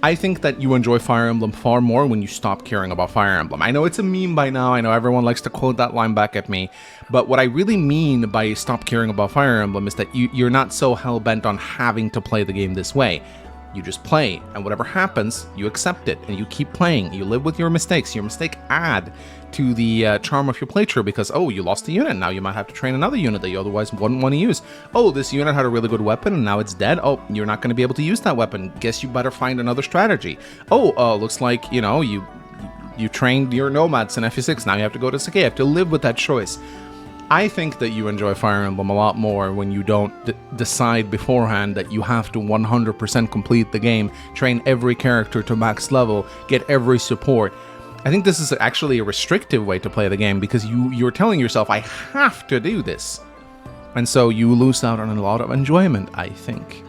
I think that you enjoy Fire Emblem far more when you stop caring about Fire Emblem. I know it's a meme by now, I know everyone likes to quote that line back at me, but what I really mean by stop caring about Fire Emblem is that you're not so hell-bent on having to play the game this way. You just play, and whatever happens, you accept it, and you keep playing. You live with your mistakes. Your mistake add to the charm of your playthrough because, oh, you lost a unit, now you might have to train another unit that you otherwise wouldn't want to use. Oh, this unit had a really good weapon, and now it's dead. Oh, you're not going to be able to use that weapon. Guess you better find another strategy. Oh, looks like, you know, you trained your nomads in FE6, now you have to go to Sake. You have to live with that choice. I think that you enjoy Fire Emblem a lot more when you don't decide beforehand that you have to 100% complete the game, train every character to max level, get every support. I think this is actually a restrictive way to play the game because you're telling yourself, I have to do this. And so you lose out on a lot of enjoyment, I think.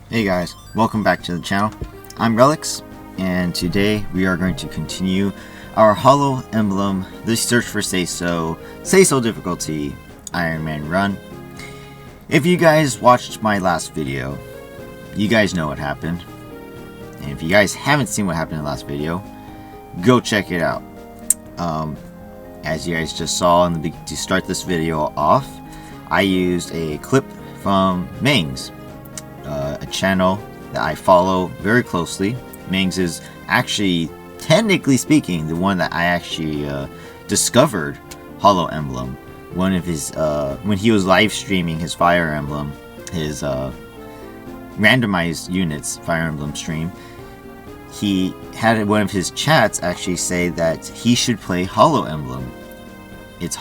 Hey guys, welcome back to the channel. I'm Relics, and today we are going to continue our HoloEmblem, The Search for Seiso difficulty, Ironman run. If you guys watched my last video, you guys know what happened. And if you guys haven't seen what happened in the last video, go check it out. As you guys just saw to start this video off, I used a clip from Mings, a channel that I follow very closely. Mings is actually, technically speaking, the one that I actually discovered HoloEmblem. One of his, when he was live streaming his Fire Emblem, his randomized units Fire Emblem stream, he had one of his chats actually say that he should play HoloEmblem. It's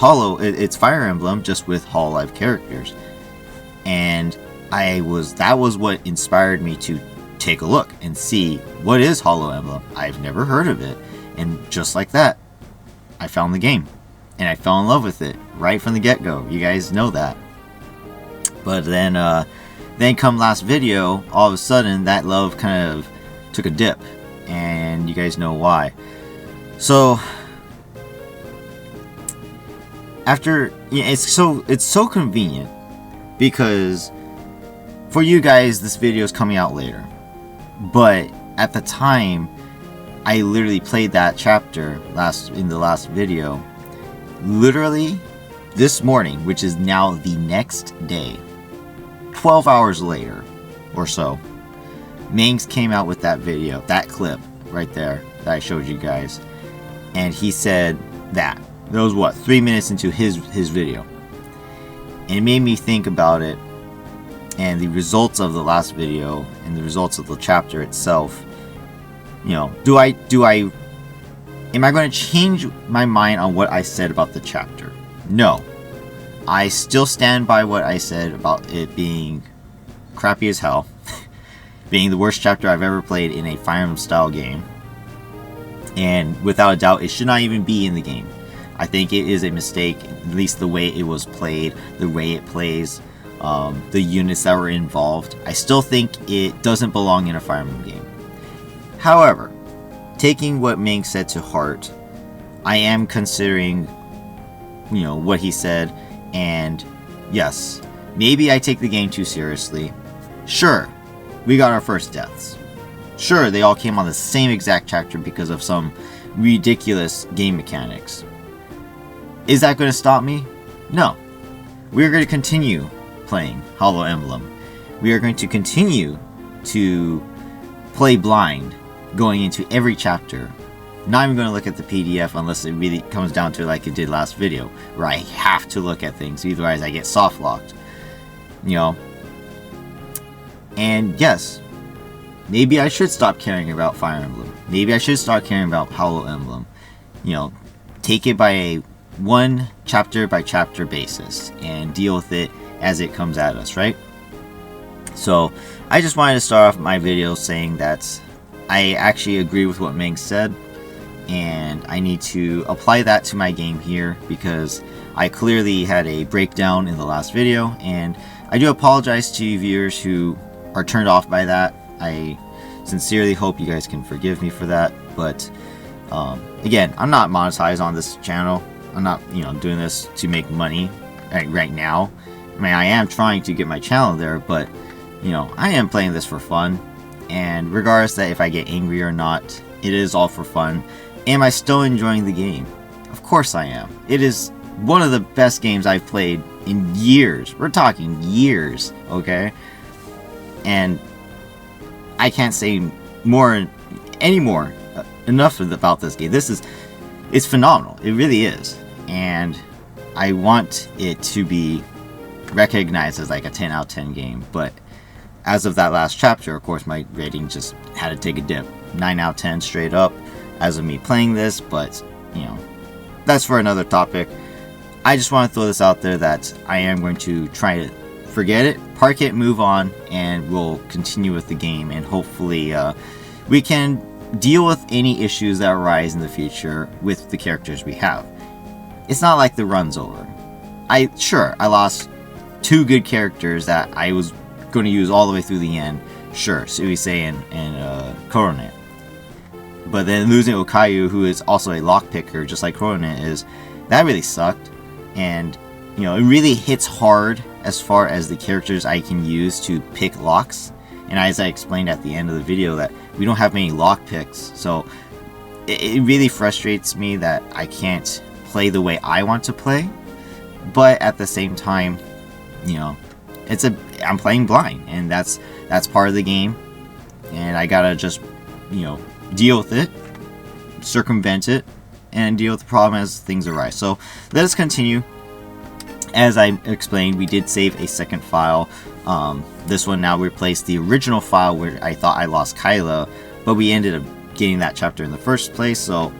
Fire Emblem just with Hololive characters, and that was what inspired me to take a look and see what is HoloEmblem. I've never heard of it, and just like that, I found the game, and I fell in love with it right from the get-go. You guys know that. But then come last video, all of a sudden that love kind of took a dip, and you guys know why. So after, it's so convenient because for you guys this video is coming out later, but at the time I literally played that chapter in the last video literally this morning, which is now the next day, 12 hours later or so. Mings came out with that video, that clip right there that I showed you guys, and he said that was what, 3 minutes into his video, and it made me think about it and the results of the last video and the results of the chapter itself. You know, am I going to change my mind on what I said about the chapter? No. I still stand by what I said about it being crappy as hell, being the worst chapter I've ever played in a Fire Emblem style game, and without a doubt it should not even be in the game. I think it is a mistake, at least the way it was played, the way it plays, the units that were involved. I still think it doesn't belong in a Fire Emblem game. However, taking what Ming said to heart, I am considering, what he said, and yes, maybe I take the game too seriously. Sure, we got our first deaths. Sure, they all came on the same exact chapter because of some ridiculous game mechanics. Is that going to stop me? No. We are going to continue playing HoloEmblem. We are going to continue to play blind going into every chapter. Not even going to look at the PDF unless it really comes down to like it did last video, where I have to look at things, otherwise I get soft locked. And yes, maybe I should stop caring about Fire Emblem. Maybe I should start caring about HoloEmblem. Take it by a one chapter by chapter basis and deal with it as it comes at us, right? So I just wanted to start off my video saying that I actually agree with what Ming said, and I need to apply that to my game here because I clearly had a breakdown in the last video, and I do apologize to you viewers who are turned off by that. I sincerely hope you guys can forgive me for that, but again, I'm not monetized on this channel. I'm not doing this to make money right now. I mean, I am trying to get my channel there, but I am playing this for fun, And regardless that if I get angry or not, it is all for fun. Am I still enjoying the game? Of course I am. It is one of the best games I've played in years. We're talking years, okay? And I can't say anymore enough about this game. It's phenomenal. It really is. And I want it to be recognized as like a 10 out of 10 game, but as of that last chapter, of course, my rating just had to take a dip. 9 out of 10 straight up as of me playing this, but, that's for another topic. I just want to throw this out there that I am going to try to forget it, park it, move on, and we'll continue with the game, and hopefully we can deal with any issues that arise in the future with the characters we have. It's not like the run's over. I lost 2 good characters that I was going to use all the way through the end. Sure, Suisei and Coronet. But then losing Okayu, who is also a lockpicker, just like Coronet that really sucked. And, it really hits hard as far as the characters I can use to pick locks. And as I explained at the end of the video, that we don't have many lock picks. So it really frustrates me that I can't play the way I want to play. But at the same time, I'm playing blind, and that's part of the game, and I gotta just deal with it, circumvent it, and deal with the problem as things arise. So let us continue. As I explained, we did save a second file. This one now replaced the original file where I thought I lost Kyla, but we ended up getting that chapter in the first place, so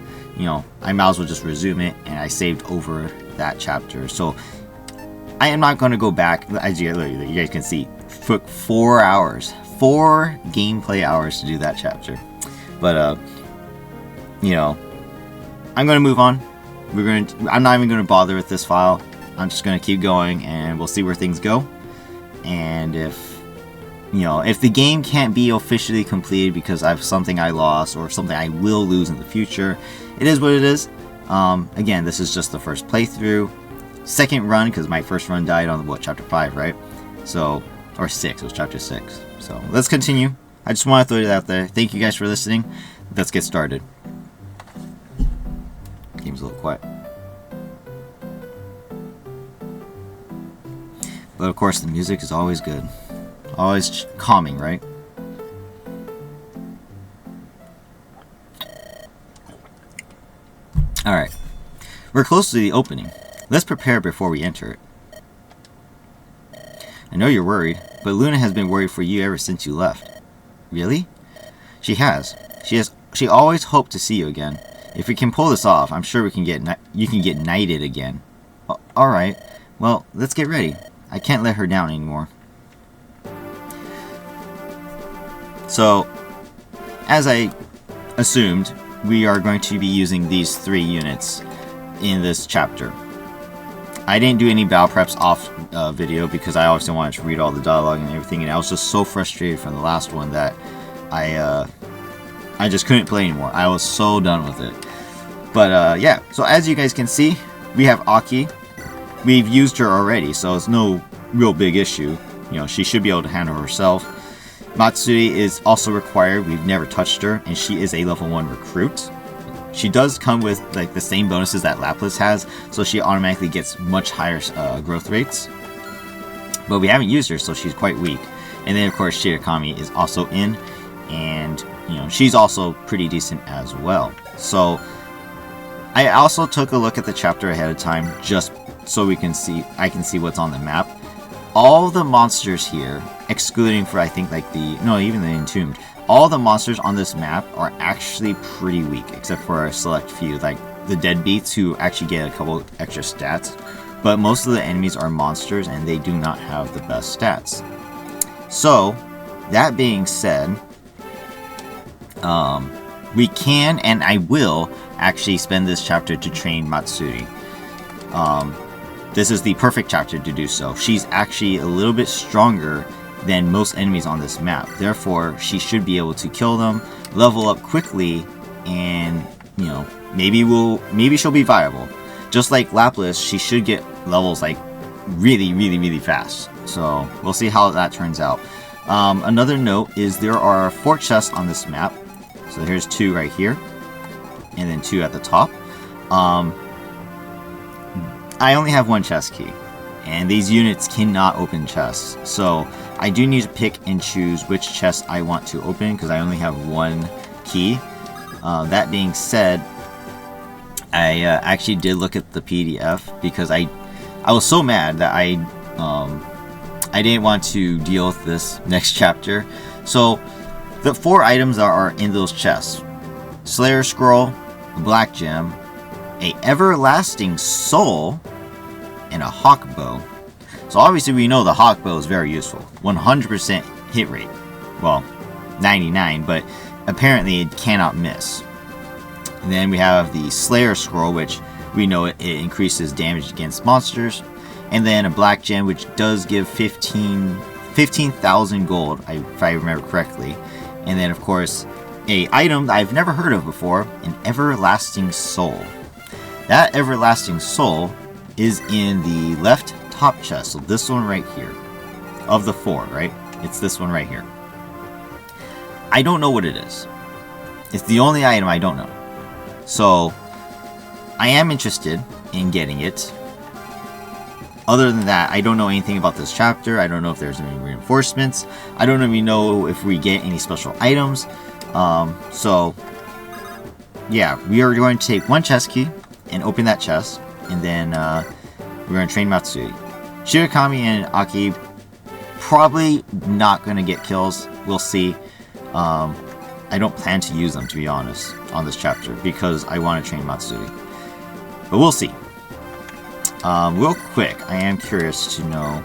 I might as well just resume it, and I saved over that chapter. So I am not going to go back. As you guys can see, it took 4 gameplay hours to do that chapter. But I'm going to move on. I'm not even going to bother with this file. I'm just going to keep going, and we'll see where things go. And if the game can't be officially completed because I have something I lost or something I will lose in the future, it is what it is. Again, this is just the first playthrough. Second run, because my first run died on chapter 5, right? So, or 6, it was chapter 6. So let's continue. I just want to throw it out there. Thank you guys for listening. Let's get started. Game's a little quiet. But of course, the music is always good. Always calming, right? Alright. We're close to the opening. Let's prepare before we enter it. I know you're worried, but Luna has been worried for you ever since you left. Really? She has. She always hoped to see you again. If we can pull this off, I'm sure you can get knighted again. Alright. Well, let's get ready. I can't let her down anymore. So, as I assumed, we are going to be using these 3 units in this chapter. I didn't do any battle preps off video because I obviously wanted to read all the dialogue and everything, and I was just so frustrated from the last one that I just couldn't play anymore. I was so done with it. But yeah, so as you guys can see, we have Aki. We've used her already, so it's no real big issue. She should be able to handle herself. Matsuri is also required. We've never touched her, and she is a level 1 recruit. She does come with the same bonuses that Lapis has, so she automatically gets much higher growth rates. But we haven't used her, so she's quite weak. And then of course Shirakami is also in, and she's also pretty decent as well. So I also took a look at the chapter ahead of time just so I can see what's on the map. All the monsters here, excluding for even the Entombed, all the monsters on this map are actually pretty weak, except for a select few, like the Deadbeats, who actually get a couple extra stats. But most of the enemies are monsters, and they do not have the best stats. So, that being said, we can, and I will, actually spend this chapter to train Matsuri. This is the perfect chapter to do so. She's actually a little bit stronger than most enemies on this map. Therefore, she should be able to kill them, level up quickly, and maybe she'll be viable. Just like Lapis, she should get levels really fast. So we'll see how that turns out. Another note is there are 4 chests on this map. So here's 2 right here, and then 2 at the top. I only have 1 chest key, and these units cannot open chests. So I do need to pick and choose which chest I want to open because I only have 1 key. That being said, I actually did look at the PDF because I was so mad that I didn't want to deal with this next chapter. So the 4 items that are in those chests: Slayer Scroll, a Black Gem, a Everlasting Soul, and a Hawk Bow. So obviously we know the Hawk Bow is very useful. 100% hit rate. Well, 99, but apparently it cannot miss. And then we have the Slayer Scroll, which we know it increases damage against monsters. And then a Black Gem, which does give 15,000 gold, if I remember correctly. And then, of course, a item that I've never heard of before, an Everlasting Soul. That Everlasting Soul is in the left top chest, so this one right here. Of the 4, right? It's this one right here. I don't know what it is. It's the only item I don't know. So, I am interested in getting it. Other than that, I don't know anything about this chapter. I don't know if there's any reinforcements. I don't even know if we get any special items. So, yeah, we are going to take 1 chest key and open that chest. And then we're going to train Matsui. Shirakami and Aki probably not going to get kills. We'll see. I don't plan to use them, to be honest, on this chapter because I want to train Matsui. But we'll see. Real quick, I am curious to know.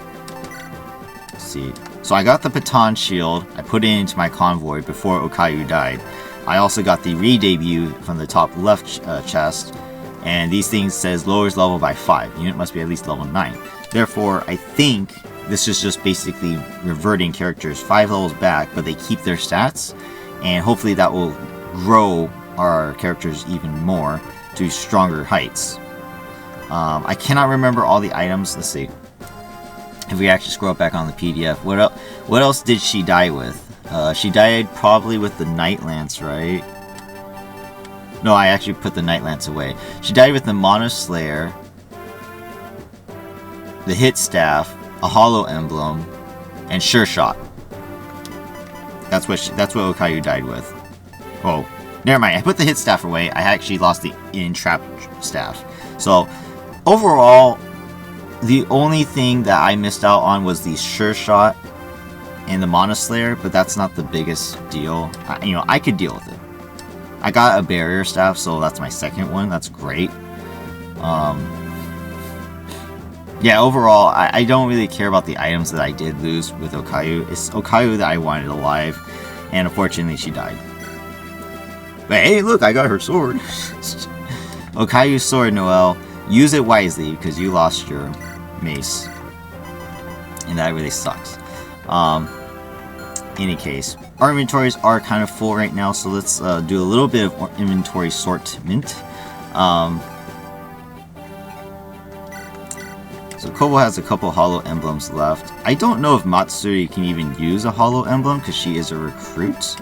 Let's see. So I got the Baton Shield. I put it into my convoy before Okayu died. I also got the re-debut from the top left chest. And these things says lowers level by 5. The unit must be at least level 9. Therefore, I think this is just basically reverting characters 5 levels back, but they keep their stats. And hopefully that will grow our characters even more to stronger heights. I cannot remember all the items. Let's see. If we actually scroll back on the PDF, what else did she die with? She died probably with the Night Lance, right? No, I actually put the Night Lance away. She died with the Mono Slayer, the Hit Staff, a HoloEmblem, and Sure Shot. That's what Okayu died with. Oh, never mind. I put the Hit Staff away. I actually lost the Entrap Staff. So, overall, the only thing that I missed out on was the Sure Shot and the Mono Slayer, but that's not the biggest deal. I could deal with it. I got a Barrier Staff, so that's my second one. That's great. Yeah, overall, I don't really care about the items that I did lose with Okayu. It's Okayu that I wanted alive, and unfortunately she died. But hey, look, I got her sword. Okayu's sword, Noelle. Use it wisely, because you lost your mace. And that really sucks. Any case, our inventories are kind of full right now, so let's do a little bit of inventory sortment. So Kobo has a couple HoloEmblems left. I don't know if Matsuri can even use a HoloEmblem because she is a recruit.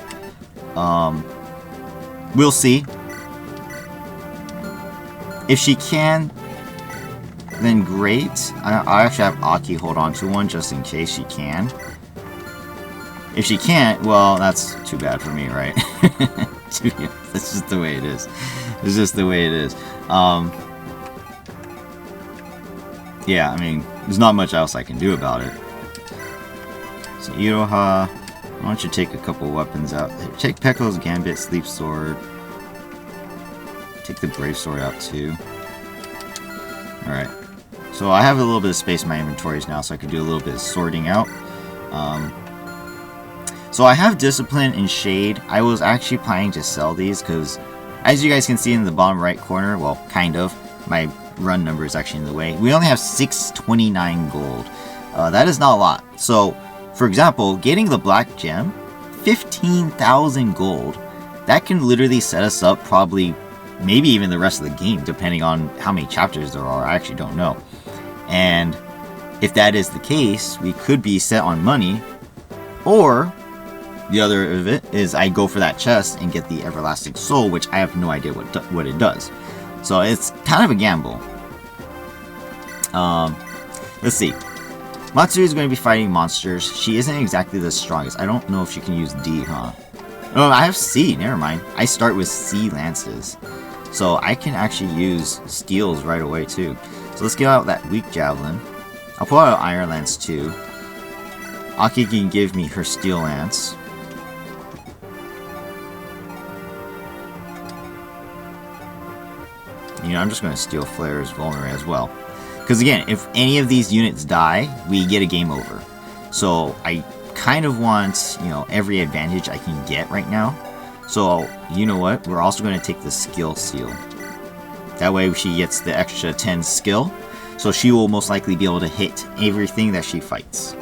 We'll see. If she can, then great. I actually have Aki hold on to one just in case she can. If she can't, well, that's too bad for me, right? That's just the way it is. It's just the way it is. Yeah, I mean, there's not much else I can do about it. So Iroha, why don't you take a couple weapons out? Take Pekko's Gambit, Sleep Sword. Take the Brave Sword out too. Alright. So I have a little bit of space in my inventories now, so I can do a little bit of sorting out. So I have Discipline and Shade. I was actually planning to sell these because, as you guys can see in the bottom right corner, well, kind of, my run number is actually in the way. We only have 629 gold. That is not a lot. So, for example, getting the Black Gem, 15,000 gold. That can literally set us up probably, maybe even the rest of the game, depending on how many chapters there are. I actually don't know. And if that is the case, we could be set on money. Or the other of it is I go for that chest and get the Everlasting Soul, which I have no idea what it does. So it's kind of a gamble. Let's see. Matsuri is going to be fighting monsters. She isn't exactly the strongest. I don't know if she can use D, huh? Oh, I have C. Never mind. I start with C lances. So I can actually use steels right away too. So let's get out that weak javelin. I'll pull out Iron Lance too. Aki can give me her steel lance. You know, I'm just going to steal Flare's Vulnerary as well. Because again, if any of these units die, we get a game over. So I kind of want, you know, every advantage I can get right now. So, you know what? We're also going to take the skill seal. That way she gets the extra 10 skill. So she will most likely be able to hit everything that she fights.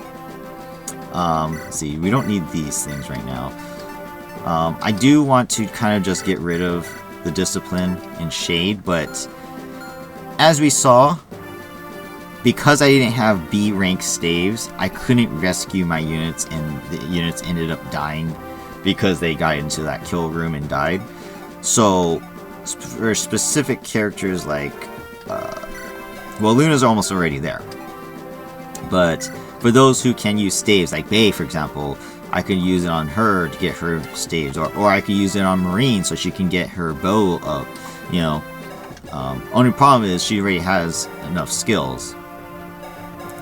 Let's see, we don't need these things right now. I do want to kind of just get rid of the discipline and shade, but as we saw, because I didn't have B rank staves, I couldn't rescue my units, and the units ended up dying because they got into that kill room and died. So for specific characters like well, Luna's almost already there, but for those who can use staves, like Bae for example, I could use it on her to get her staves, or I could use it on Marine so she can get her bow up, you know. Only problem is she already has enough skills,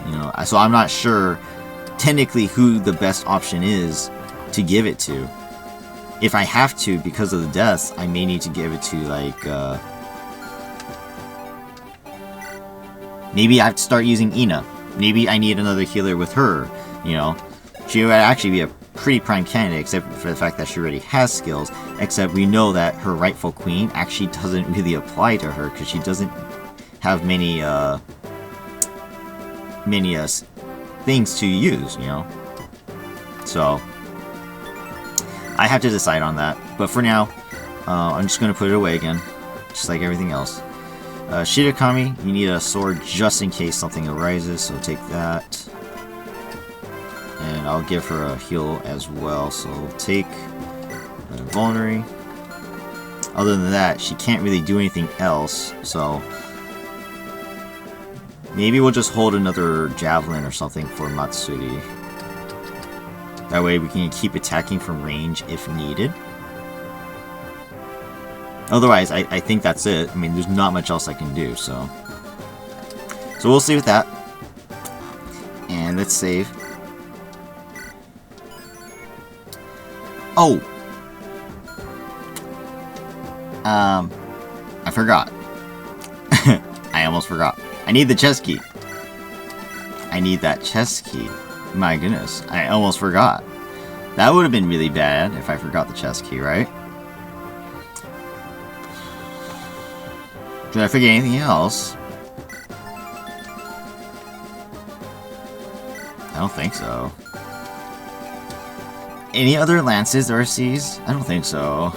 you know, so I'm not sure technically who the best option is to give it to. If I have to, because of the deaths, I may need to give it to, like, maybe I have to start using Ina. Maybe I need another healer with her, you know. She would actually be a pretty prime candidate, except for the fact that she already has skills, except we know that her rightful queen actually doesn't really apply to her, because she doesn't have many things to use, you know. So I have to decide on that, but for now, I'm just going to put it away again, just like everything else. Shirakami, you need a sword just in case something arises, so take that. And I'll give her a heal as well, so take Vulnerary. Other than that, she can't really do anything else, so maybe we'll just hold another Javelin or something for Matsuri. That way we can keep attacking from range if needed. Otherwise, I think that's it. I mean, there's not much else I can do, so we'll see with that. And let's save. Oh! I forgot. I almost forgot. I need the chest key. I need that chest key. My goodness, I almost forgot. That would have been really bad if I forgot the chest key, right? Did I forget anything else? I don't think so. Any other lances or Cs? I don't think so.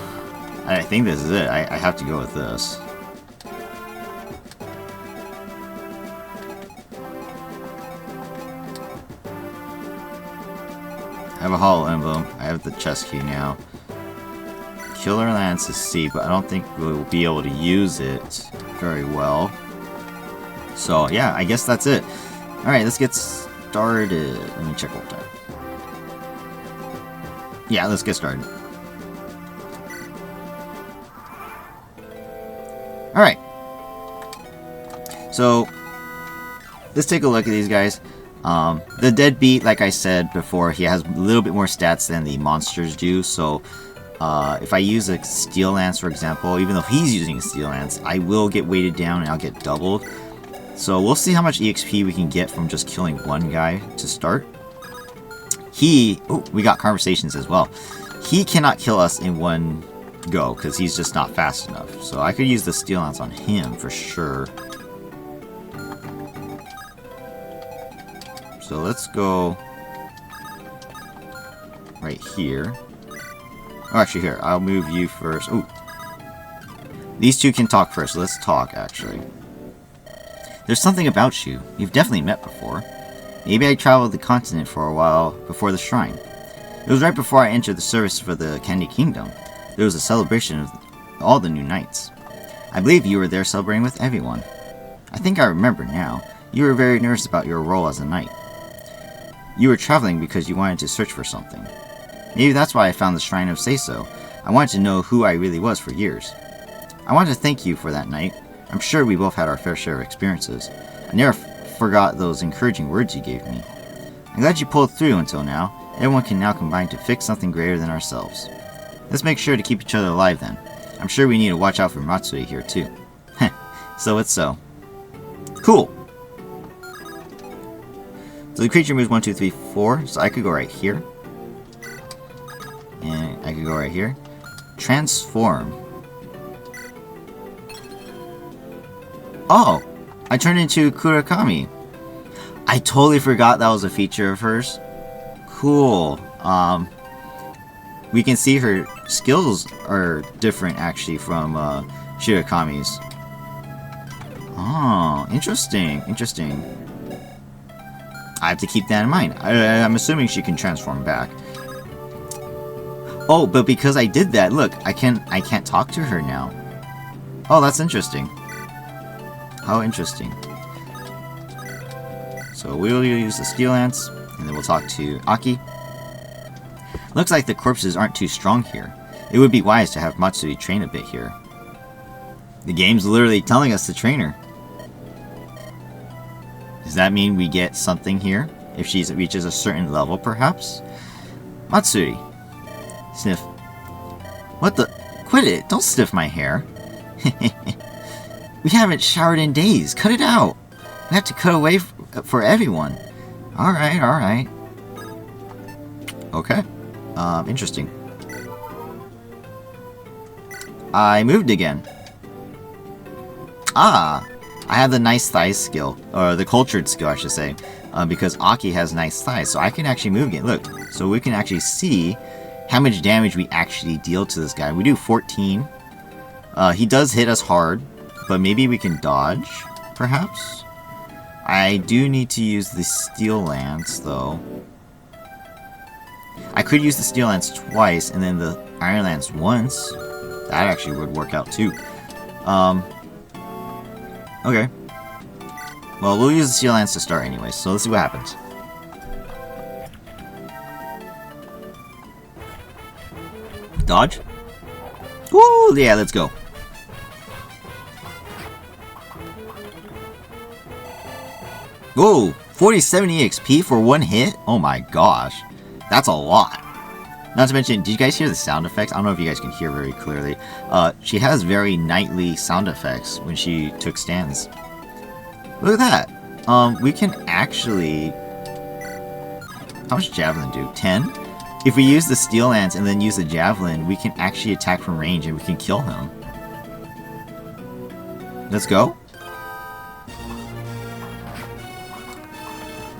I think this is it. I have to go with this. I have a HoloEmblem. I have the chest key now. Killer Lance is C, but I don't think we'll be able to use it very well. So yeah, I guess that's it. Alright, let's get started. Let me check what time. Yeah, let's get started. Alright. So, let's take a look at these guys. The Deadbeat, like I said before, he has a little bit more stats than the monsters do, so if I use a Steel Lance, for example, even though he's using a Steel Lance, I will get weighted down and I'll get doubled. So we'll see how much EXP we can get from just killing one guy to start. Oh, we got conversations as well. He cannot kill us in one go, because he's just not fast enough. So I could use the Steel Lance on him for sure. So let's go right here. Oh, actually, here, I'll move you first. Ooh. These two can talk first. Let's talk, actually. There's something about you. You've definitely met before. Maybe I traveled the continent for a while before the shrine. It was right before I entered the service for the Candy Kingdom. There was a celebration of all the new knights. I believe you were there celebrating with everyone. I think I remember now. You were very nervous about your role as a knight. You were traveling because you wanted to search for something. Maybe that's why I found the Shrine of Seiso. I wanted to know who I really was for years. I want to thank you for that night. I'm sure we both had our fair share of experiences. I never forgot those encouraging words you gave me. I'm glad you pulled through until now. Everyone can now combine to fix something greater than ourselves. Let's make sure to keep each other alive then. I'm sure we need to watch out for Matsui here too. Heh, so it's so. Cool! So the creature moves 1, 2, 3, 4, so I could go right here. And I could go right here. Transform. Oh! I turned into Kurakami. I totally forgot that was a feature of hers. Cool. We can see her skills are different actually from Shirakami's. Oh, interesting, interesting. I have to keep that in mind. I'm assuming she can transform back. Oh, but because I did that, look, I can't talk to her now. Oh, that's interesting. How interesting. So we'll use the Steel Lance, and then we'll talk to Aki. Looks like the corpses aren't too strong here. It would be wise to have Matsui train a bit here. The game's literally telling us to train her. Does that mean we get something here? If she reaches a certain level, perhaps? Matsui. Sniff. What the? Quit it! Don't sniff my hair. We haven't showered in days. Cut it out. We have to cut away for everyone. Alright, alright. Okay. Interesting. I moved again. Ah! I have the nice thighs skill. Or the cultured skill, I should say. Because Aki has nice thighs. So I can actually move again. Look. So we can actually see how much damage we actually deal to this guy. We do 14. He does hit us hard. But maybe we can dodge, perhaps? I do need to use the Steel Lance, though. I could use the Steel Lance twice, and then the Iron Lance once. That actually would work out, too. Okay. Well, we'll use the Steel Lance to start anyway, so let's see what happens. Dodge? Woo! Yeah, let's go. Whoa! 47 EXP for one hit? Oh my gosh. That's a lot. Not to mention, did you guys hear the sound effects? I don't know if you guys can hear very clearly. She has very knightly sound effects when she took stands. Look at that. We can actually... How much Javelin do? 10? If we use the Steel Lance and then use the Javelin, we can actually attack from range and we can kill him. Let's go.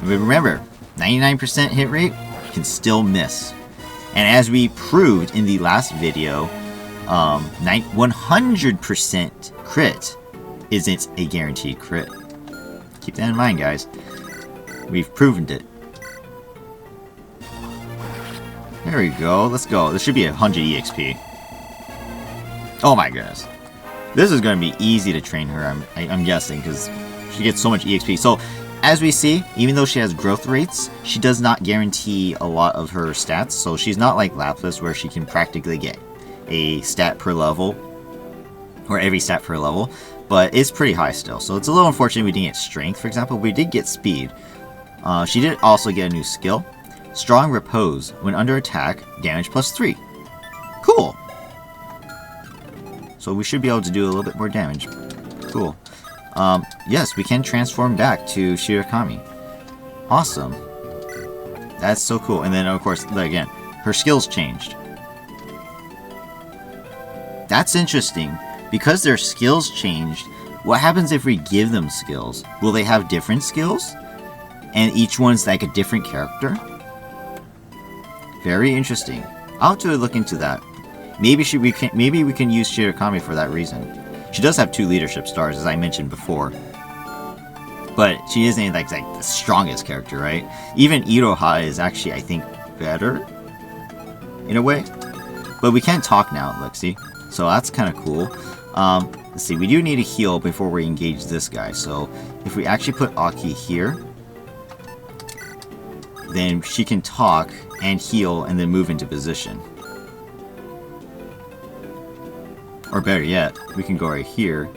Remember, 99% hit rate can still miss. And as we proved in the last video, 100% crit isn't a guaranteed crit. Keep that in mind, guys. We've proven it. There we go. Let's go. This should be 100 EXP. Oh my goodness. This is going to be easy to train her, I'm guessing, because she gets so much EXP. So, as we see, even though she has growth rates, she does not guarantee a lot of her stats. So she's not like Lapis, where she can practically get a stat per level, or every stat per level, but it's pretty high still. So it's a little unfortunate we didn't get strength, for example. We did get speed. She did also get a new skill, Strong Repose. When under attack, damage +3. Cool. So we should be able to do a little bit more damage. Cool. Yes, we can transform back to Shirakami. Awesome. That's so cool. And then, of course, again, her skills changed. That's interesting. Because their skills changed, what happens if we give them skills? Will they have different skills? And each one's like a different character? Very interesting. I'll have to look into that. Maybe we can use Shirakami for that reason. She does have 2 leadership stars, as I mentioned before. But she isn't like the strongest character, right? Even Iroha is actually, I think, better. in a way. But we can talk now, look, see? So that's kind of cool. Let's see, we do need a heal before we engage this guy. So if we actually put Aki here, then she can talk and heal and then move into position. Or better yet, we can go right here.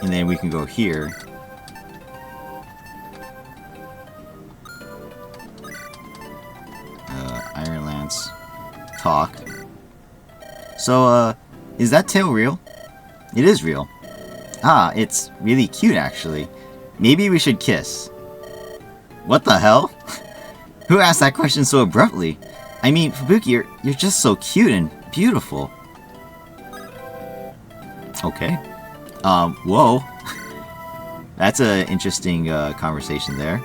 And then we can go here. Iron Lance. Talk. So, is that tail real? It is real. Ah, it's really cute actually. Maybe we should kiss. What the hell? Who asked that question so abruptly? I mean, Fubuki, you're just so cute and beautiful. Okay. Whoa. That's an interesting conversation there.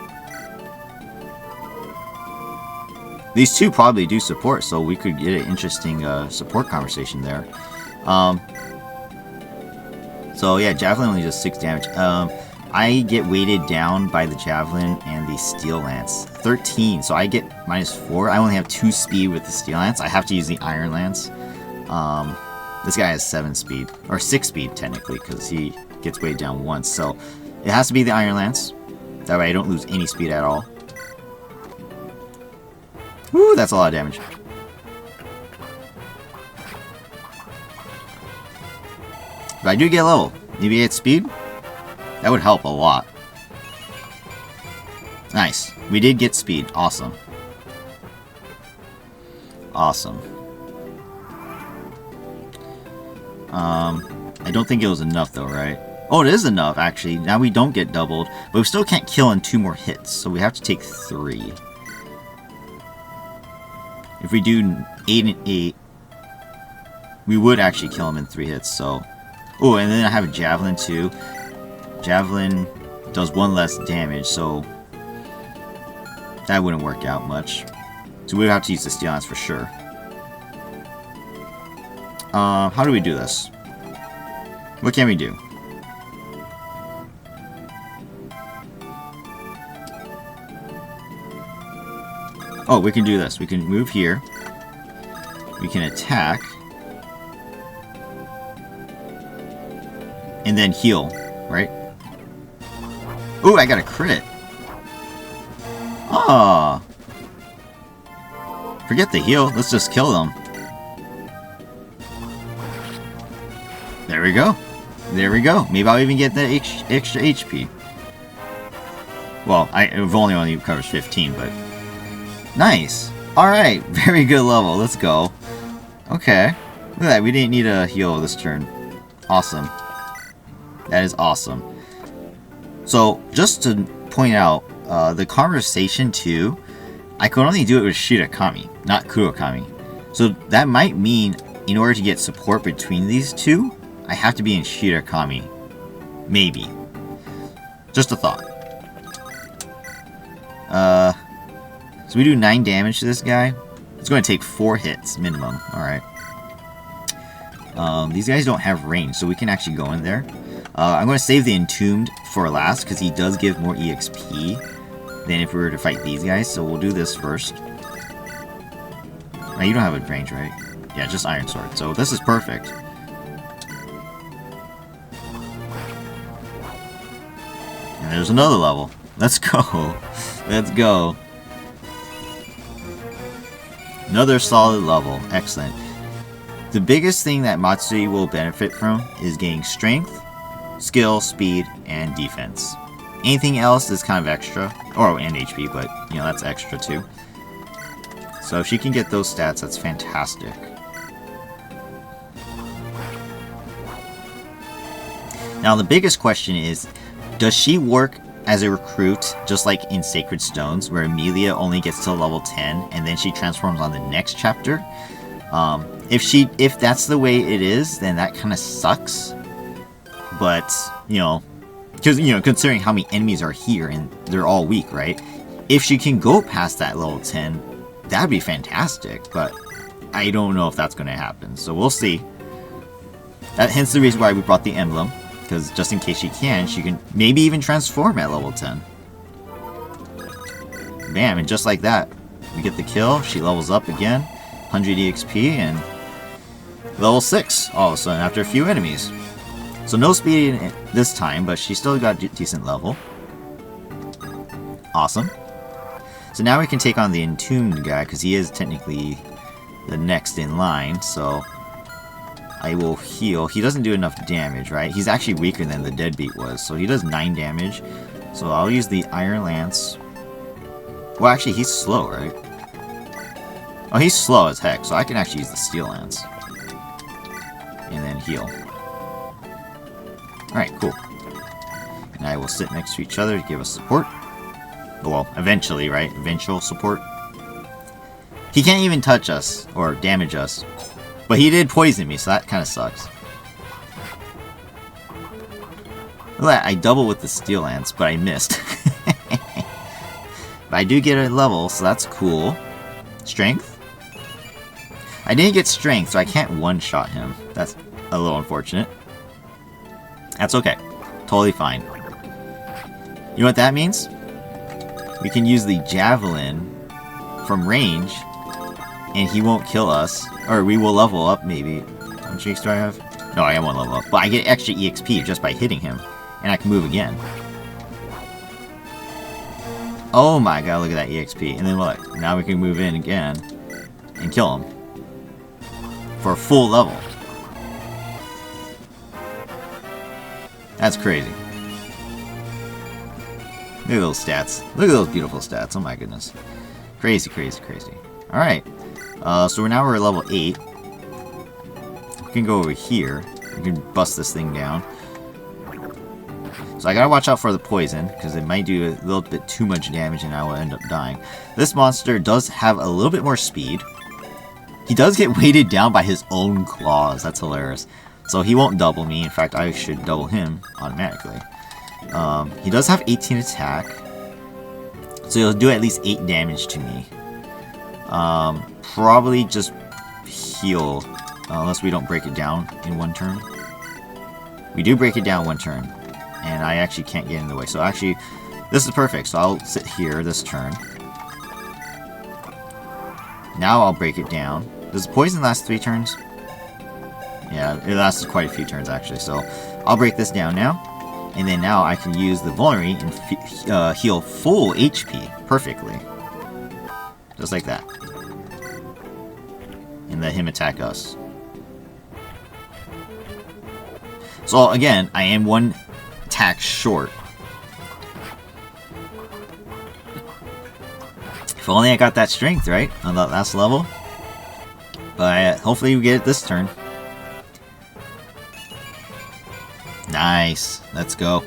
These two probably do support, so we could get an interesting support conversation there. So yeah, Javelin only does 6 damage. I get weighted down by the Javelin and the Steel Lance. 13, so I get -4. I only have 2 speed with the Steel Lance. I have to use the Iron Lance. This guy has 7 speed, or 6 speed technically, because he gets weighed down once. So it has to be the Iron Lance. That way I don't lose any speed at all. Woo, that's a lot of damage. But I do get level. Maybe 8 speed? That would help a lot. Nice. We did get speed. Awesome. Awesome. I don't think it was enough though, right? Oh, it is enough actually. Now we don't get doubled, but we still can't kill in 2 more hits, so we have to take 3. If we do 8 and 8, we would actually kill him in 3 hits, so... Oh, and then I have a Javelin too. Javelin does 1 less damage, so... that wouldn't work out much. So we would have to use the Steel Lance for sure. How do we do this? What can we do? Oh, we can do this. We can move here. We can attack. And then heal, right? Ooh, I got a crit. Ah. Forget the heal. Let's just kill them. There we go. There we go. Maybe I'll even get that extra HP. Well, it only covers 15, but... Nice! Alright, very good level. Let's go. Okay. Look at that. We didn't need a heal this turn. Awesome. That is awesome. So, just to point out, the conversation too, I could only do it with Shirakami, not Kurokami. So that might mean, in order to get support between these two, I have to be in Shirakami. Maybe. Just a thought. So we do 9 damage to this guy. It's going to take 4 hits, minimum. Alright. These guys don't have range, so we can actually go in there. I'm going to save the Entombed for last, because he does give more EXP than if we were to fight these guys, so we'll do this first. Now, you don't have a range, right? Yeah, just Iron Sword, so this is perfect. And there's another level. Let's go. Let's go. Another solid level. Excellent. The biggest thing that Matsui will benefit from is gaining strength, skill, speed, and defense. Anything else is kind of extra. Or, and HP, but, you know, that's extra too. So if she can get those stats, that's fantastic. Now the biggest question is, does she work as a recruit, just like in Sacred Stones, where Emilia only gets to level 10, and then she transforms on the next chapter? If that's the way it is, then that kind of sucks. But, you know, because, you know, considering how many enemies are here, and they're all weak, right? If she can go past that level 10, that'd be fantastic, but I don't know if that's going to happen, so we'll see. Hence the reason why we brought the emblem, because just in case she can maybe even transform at level 10. Bam, and just like that, We get the kill. She levels up again. 100 EXP and level 6 all of a sudden after a few enemies. So no speed this time, but she still got decent level. Awesome. So now we can take on the Entombed guy, because he is technically the next in line, so I will heal. He doesn't do enough damage, right? He's actually weaker than the Deadbeat was, so he does 9 damage. So I'll use the Iron Lance. Well, actually, he's slow, right? Oh, he's slow as heck, so I can actually use the Steel Lance. And then heal. Alright, cool. And I will sit next to each other to give us support. Well, eventually, right? Eventual support. He can't even touch us, or damage us. But he did poison me, so that kind of sucks. Look at that, I double with the Steel Lance, but I missed. But I do get a level, so that's cool. Strength. I didn't get strength, so I can't one-shot him. That's a little unfortunate. That's okay. Totally fine. You know what that means? We can use the Javelin from range, and he won't kill us. Or we will level up, maybe. How much EXP do I have? No, I won't level up. But I get extra EXP just by hitting him. And I can move again. Oh my god, look at that EXP. And then look, now we can move in again and kill him. For a full level. That's crazy. Look at those stats. Look at those beautiful stats. Oh my goodness. Crazy, crazy, crazy. Alright. So now we're at level 8. We can go over here. We can bust this thing down. So I gotta watch out for the poison, because it might do a little bit too much damage and I will end up dying. This monster does have a little bit more speed. He does get weighted down by his own claws. That's hilarious. So he won't double me. In fact, I should double him automatically. He does have 18 attack. So he'll do at least 8 damage to me. Probably just heal. Unless we don't break it down in one turn. We do break it down one turn. And I actually can't get in the way. So actually, this is perfect. So I'll sit here this turn. Now I'll break it down. Does poison last 3 turns? Yeah, it lasts quite a few turns actually. So I'll break this down now. And then now I can use the Vulnerary and heal full HP perfectly. Just like that. And let him attack us. So again, I am 1 attack short. If only I got that strength, right? On that last level. But hopefully we get it this turn. Nice. Let's go.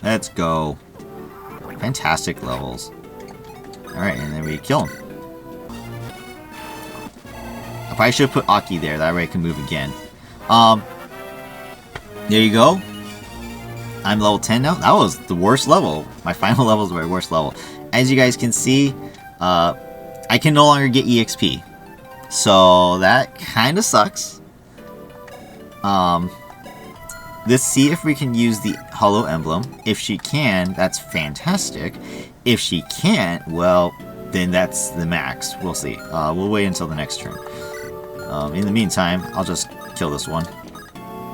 Let's go. Fantastic levels. Alright, and then we kill him. I probably should have put Aki there. That way I can move again. There you go. I'm level 10 now. That was the worst level. My final level is my worst level. As you guys can see, I can no longer get EXP. So that kind of sucks. Let's see if we can use the HoloEmblem. If she can, that's fantastic. If she can't, well, then that's the max. We'll see. We'll wait until the next turn. In the meantime, I'll just kill this one.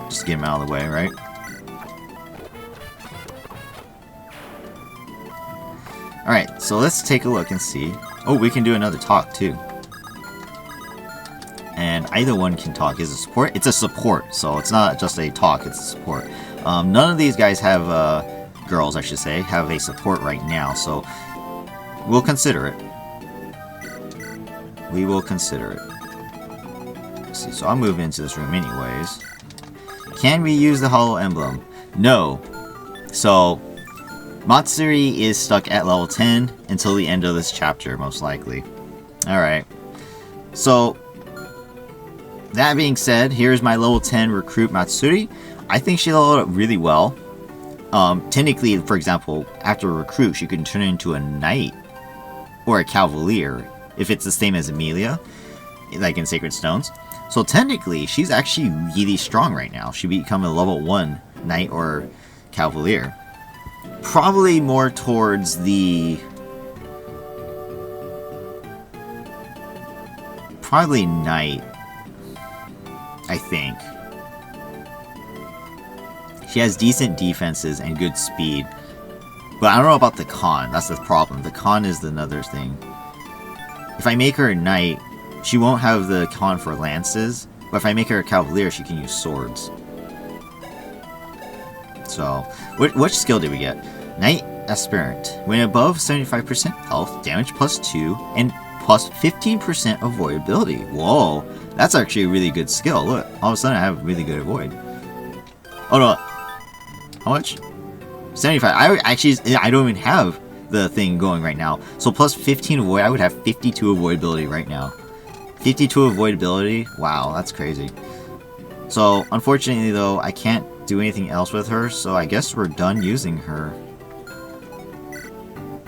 Just get him out of the way, right? Alright, so let's take a look and see. Oh, we can do another talk too. And either one can talk. Is a support? It's a support, so it's not just a talk, it's a support. None of these guys have, girls I should say, have a support right now, so we'll consider it. We will consider it. Let's see, so I'll move into this room anyways. Can we use the HoloEmblem? No. So, Matsuri is stuck at level 10 until the end of this chapter, most likely. Alright. So, that being said, here's my level 10 recruit Matsuri. I think she leveled up really well. Technically, for example, after a recruit, she can turn into a knight or a cavalier if it's the same as Emilia, like in Sacred Stones. So technically, she's actually really strong right now. She become a level 1 knight or cavalier. Probably more towards the Probably Knight. I think. She has decent defenses and good speed. But I don't know about the con. That's the problem. The con is another thing. If I make her a Knight, she won't have the con for lances. But if I make her a Cavalier, she can use swords. So, which skill did we get? Knight Aspirant. When above 75% health, damage +2, and plus 15% avoidability. Whoa, that's actually a really good skill. Look, all of a sudden I have really good avoid. Oh no, how much? 75. I don't even have the thing going right now. So plus 15 avoid, I would have 52 avoidability right now. 52 avoidability? Wow, that's crazy. So, unfortunately though, I can't do anything else with her, so I guess we're done using her.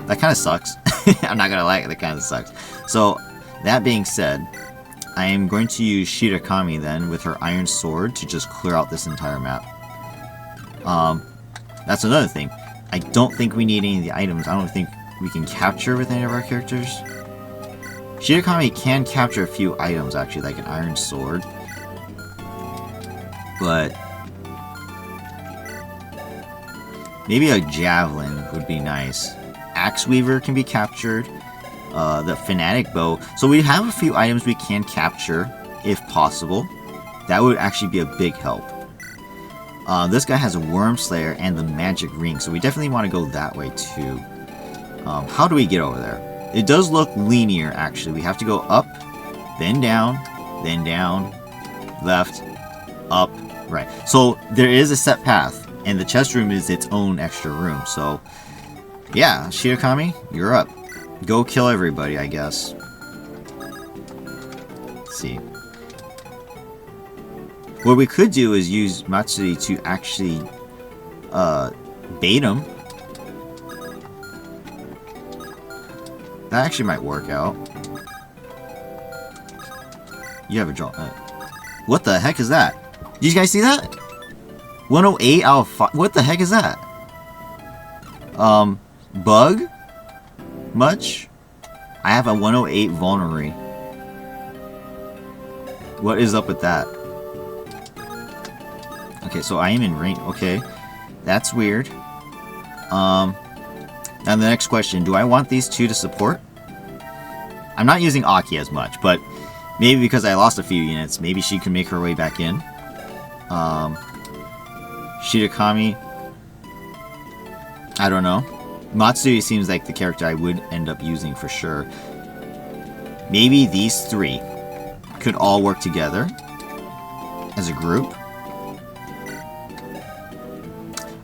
That kind of sucks. I'm not gonna lie, that kind of sucks. So, that being said, I am going to use Shirakami then with her Iron Sword to just clear out this entire map. That's another thing. I don't think we need any of the items. I don't think we can capture with any of our characters. Shirakami can capture a few items actually, like an Iron Sword. But maybe a Javelin would be nice. Axe Weaver can be captured. The Fanatic Bow. So we have a few items we can capture, if possible. That would actually be a big help. This guy has a Worm Slayer and the Magic Ring, so we definitely want to go that way too. How do we get over there? It does look linear, actually. We have to go up, then down, left, up, right. So there is a set path, and the chest room is its own extra room. So yeah, Shirakami, you're up. Go kill everybody, I guess. Let's see. What we could do is use Matsuri to actually bait him. That actually might work out. You have a draw. What the heck is that? Did you guys see that? 108 out of 5. What the heck is that? Bug? Much? I have a 108 vulnerary. What is up with that? Okay, so I am in range. Okay, that's weird. Now the next question: do I want these two to support? I'm not using Aki as much, but maybe because I lost a few units, maybe she can make her way back in. Shirakami, I don't know. Matsuri seems like the character I would end up using for sure. Maybe these three could all work together as a group.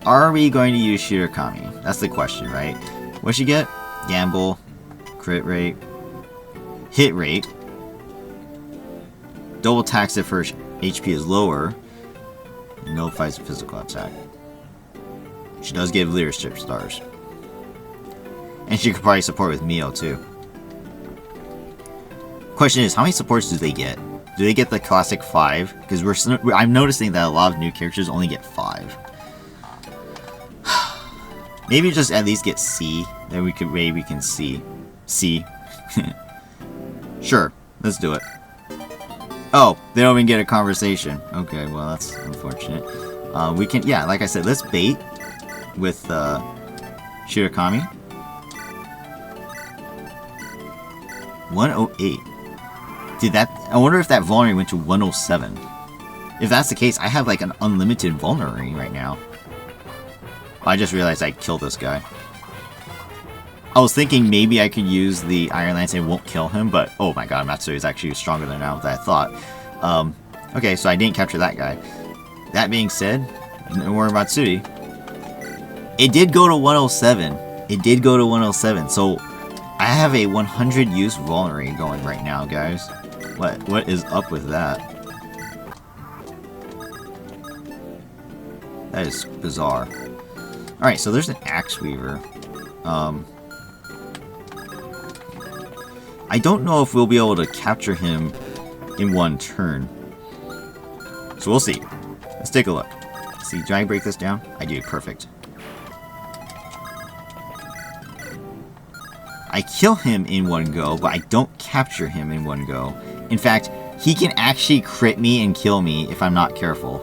Are we going to use Shirakami? That's the question, right? What'd she get? Gamble, crit rate, hit rate, double attacks if her HP is lower, nullifies a physical attack. She does give leadership stars. And she could probably support with Mio too. Question is, how many supports do they get? Do they get the classic 5? Because I'm noticing that a lot of new characters only get 5. Maybe just at least get C. Then maybe we can C. C. Sure, let's do it. Oh, they don't even get a conversation. Okay, well that's unfortunate. We can, yeah, like I said, let's bait with Shirakami. 108. Did that? I wonder if that vulnerary went to 107. If that's the case, I have like an unlimited vulnerary right now. I just realized I killed this guy. I was thinking maybe I could use the Iron Lance and it won't kill him, but oh my god, Matsuri is actually stronger than I thought. Okay, so I didn't capture that guy. That being said, no more Matsuri. It did go to 107. It did go to 107, so I have a 100 use vulnerary going right now, guys. What is up with that? That is bizarre. Alright, so there's an Axe Weaver. I don't know if we'll be able to capture him in one turn. So we'll see. Let's take a look. See, do I break this down? I do, perfect. I kill him in one go, but I don't capture him in one go. In fact, he can actually crit me and kill me if I'm not careful.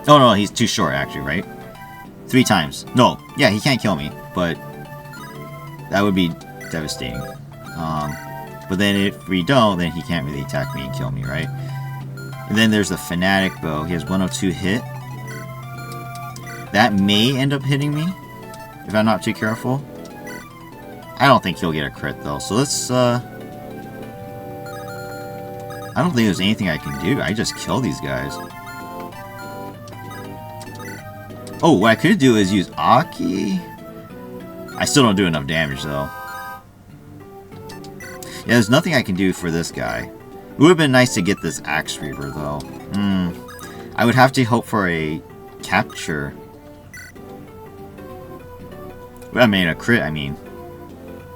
Oh no, he's too short actually, right? 3 times. No, yeah, he can't kill me, but that would be devastating. But then if we don't, then he can't really attack me and kill me, right? And then there's the Fanatic Bow. He has 102 hit. That may end up hitting me if I'm not too careful. I don't think he'll get a crit though, so let's I don't think there's anything I can do. I just kill these guys. Oh, what I could do is use Aki. I still don't do enough damage though. Yeah, there's nothing I can do for this guy. It would have been nice to get this Axe Reaver though. I would have to hope for a capture. I mean, a crit, I mean.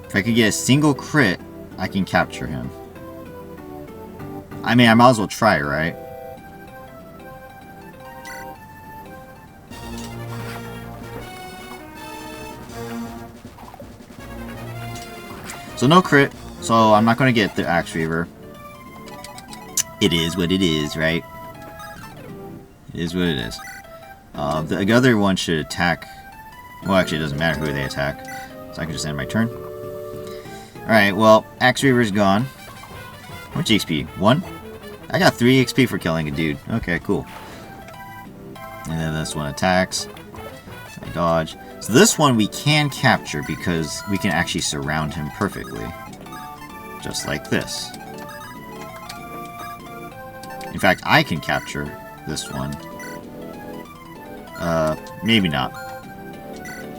If I could get a single crit, I can capture him. I mean, I might as well try, right? So no crit, so I'm not going to get the Axe Reaver. It is what it is, right? It is what it is. The other one should attack. Well, actually, it doesn't matter who they attack. So I can just end my turn. Alright, well, Axe Reaver's gone. How much XP? 1? I got 3 XP for killing a dude. Okay, cool. And then this one attacks. I dodge. So this one we can capture because we can actually surround him perfectly. Just like this. In fact, I can capture this one. Maybe not.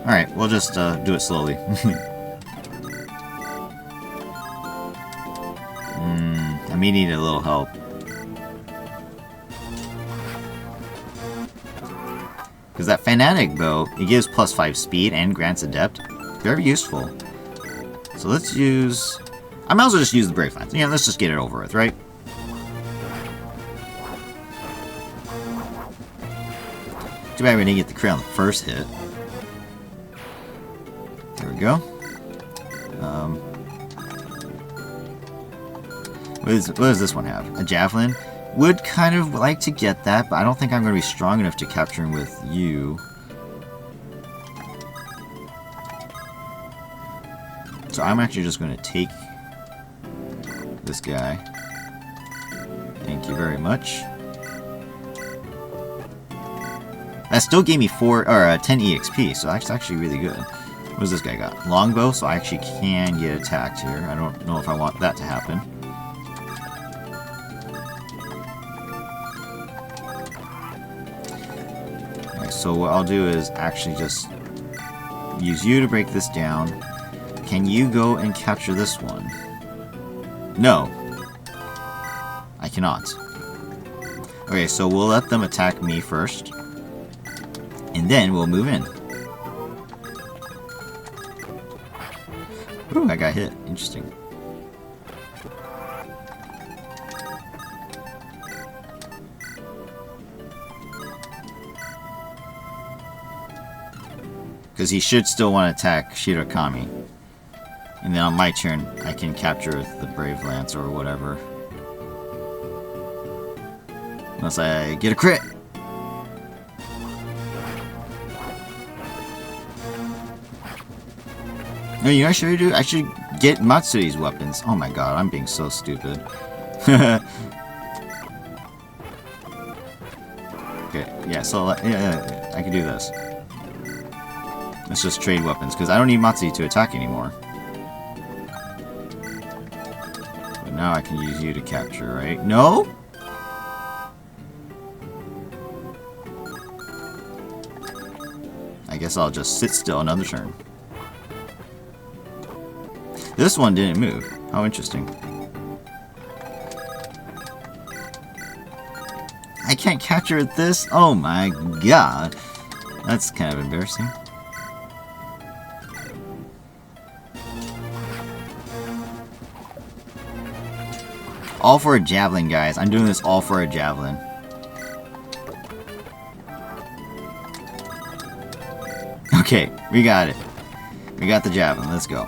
Alright, we'll just do it slowly. I may need a little help. Because that Fanatic Bow, it gives +5 speed and grants Adept. Very useful. So let's use... I might as well just use the Brave Lance. Yeah, let's just get it over with, right? Too bad we didn't get the crit on the first hit. There we go. What does this one have? A Javelin? Would kind of like to get that, but I don't think I'm going to be strong enough to capture him with you. So I'm actually just going to take this guy. Thank you very much. That still gave me 10 EXP, so that's actually really good. What does this guy got? Longbow, so I actually can get attacked here. I don't know if I want that to happen. Okay, so what I'll do is actually just use you to break this down. Can you go and capture this one? No. I cannot. Okay, so we'll let them attack me first. And then we'll move in. Ooh, I got hit. Interesting. Because he should still want to attack Shirakami. And then on my turn, I can capture the Brave Lance or whatever. Unless I get a crit! No, you know what I should do? I should get Matsui's weapons. Oh my god, I'm being so stupid. Okay, yeah, so yeah, I can do this. Let's just trade weapons, because I don't need Matsui to attack anymore. But now I can use you to capture, right? No? I guess I'll just sit still another turn. This one didn't move. How interesting. I can't capture this? Oh my god. That's kind of embarrassing. All for a javelin, guys. I'm doing this all for a javelin. Okay, we got it. We got the javelin. Let's go.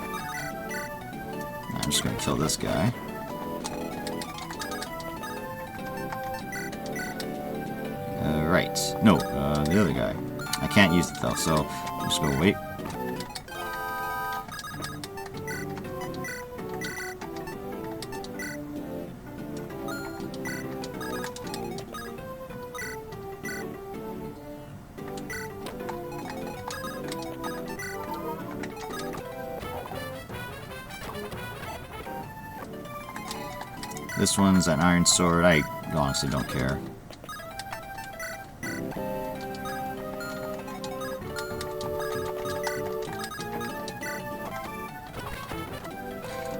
I'm just gonna kill this guy. Right. No, the other guy. I can't use it though, so I'm just gonna wait. This one's an iron sword. I honestly don't care.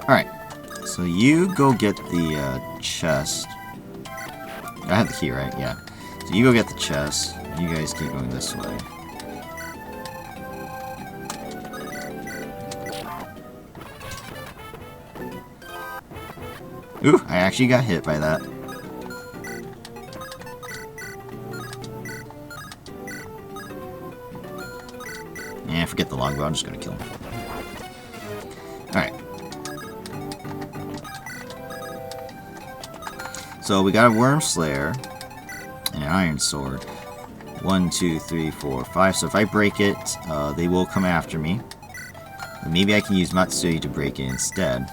Alright. So you go get the chest. I have the key, right? Yeah. So you go get the chest. You guys keep going this way. Ooh, I actually got hit by that. Yeah, forget the longbow, I'm just gonna kill him. Alright. So we got a Worm Slayer and an Iron Sword. 1, 2, 3, 4, 5. So if I break it, they will come after me. Maybe I can use Matsui to break it instead.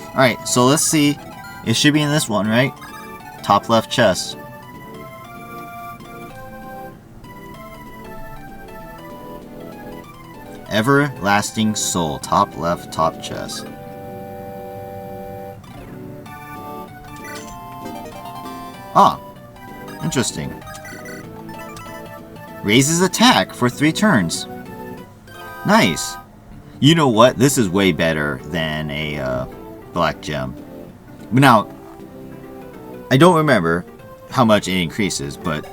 Alright, so let's see. It should be in this one, right? Top left chest. Everlasting Soul. Top left, top chest. Ah, interesting. Raises attack for 3 turns. Nice. You know what? This is way better than a black gem. But now, I don't remember how much it increases, but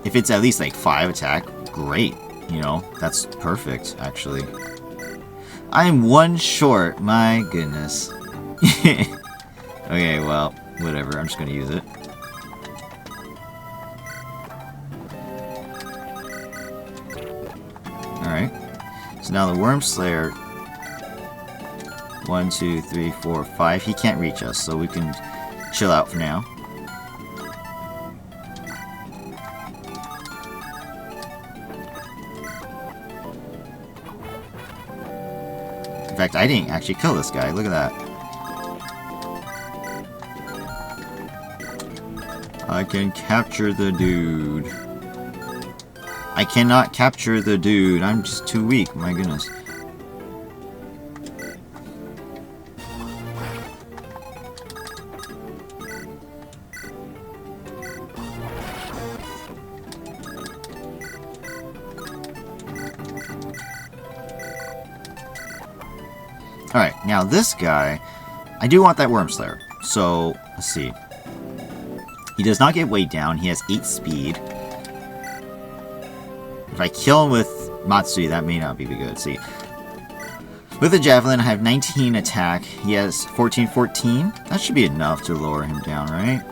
if it's at least like 5 attack, great. You know, that's perfect, actually. I'm 1 short, my goodness. Okay, well, whatever, I'm just gonna use it. Alright. So now the Worm Slayer. 1, 2, 3, 4, 5. He can't reach us, so we can chill out for now. In fact, I didn't actually kill this guy. Look at that. I can capture the dude. I cannot capture the dude. I'm just too weak. My goodness. Alright, now this guy, I do want that Worm Slayer. So, let's see. He does not get weighed down. He has 8 speed. If I kill him with Matsui, that may not be good. See. With the Javelin, I have 19 attack. He has 14. That should be enough to lower him down, right?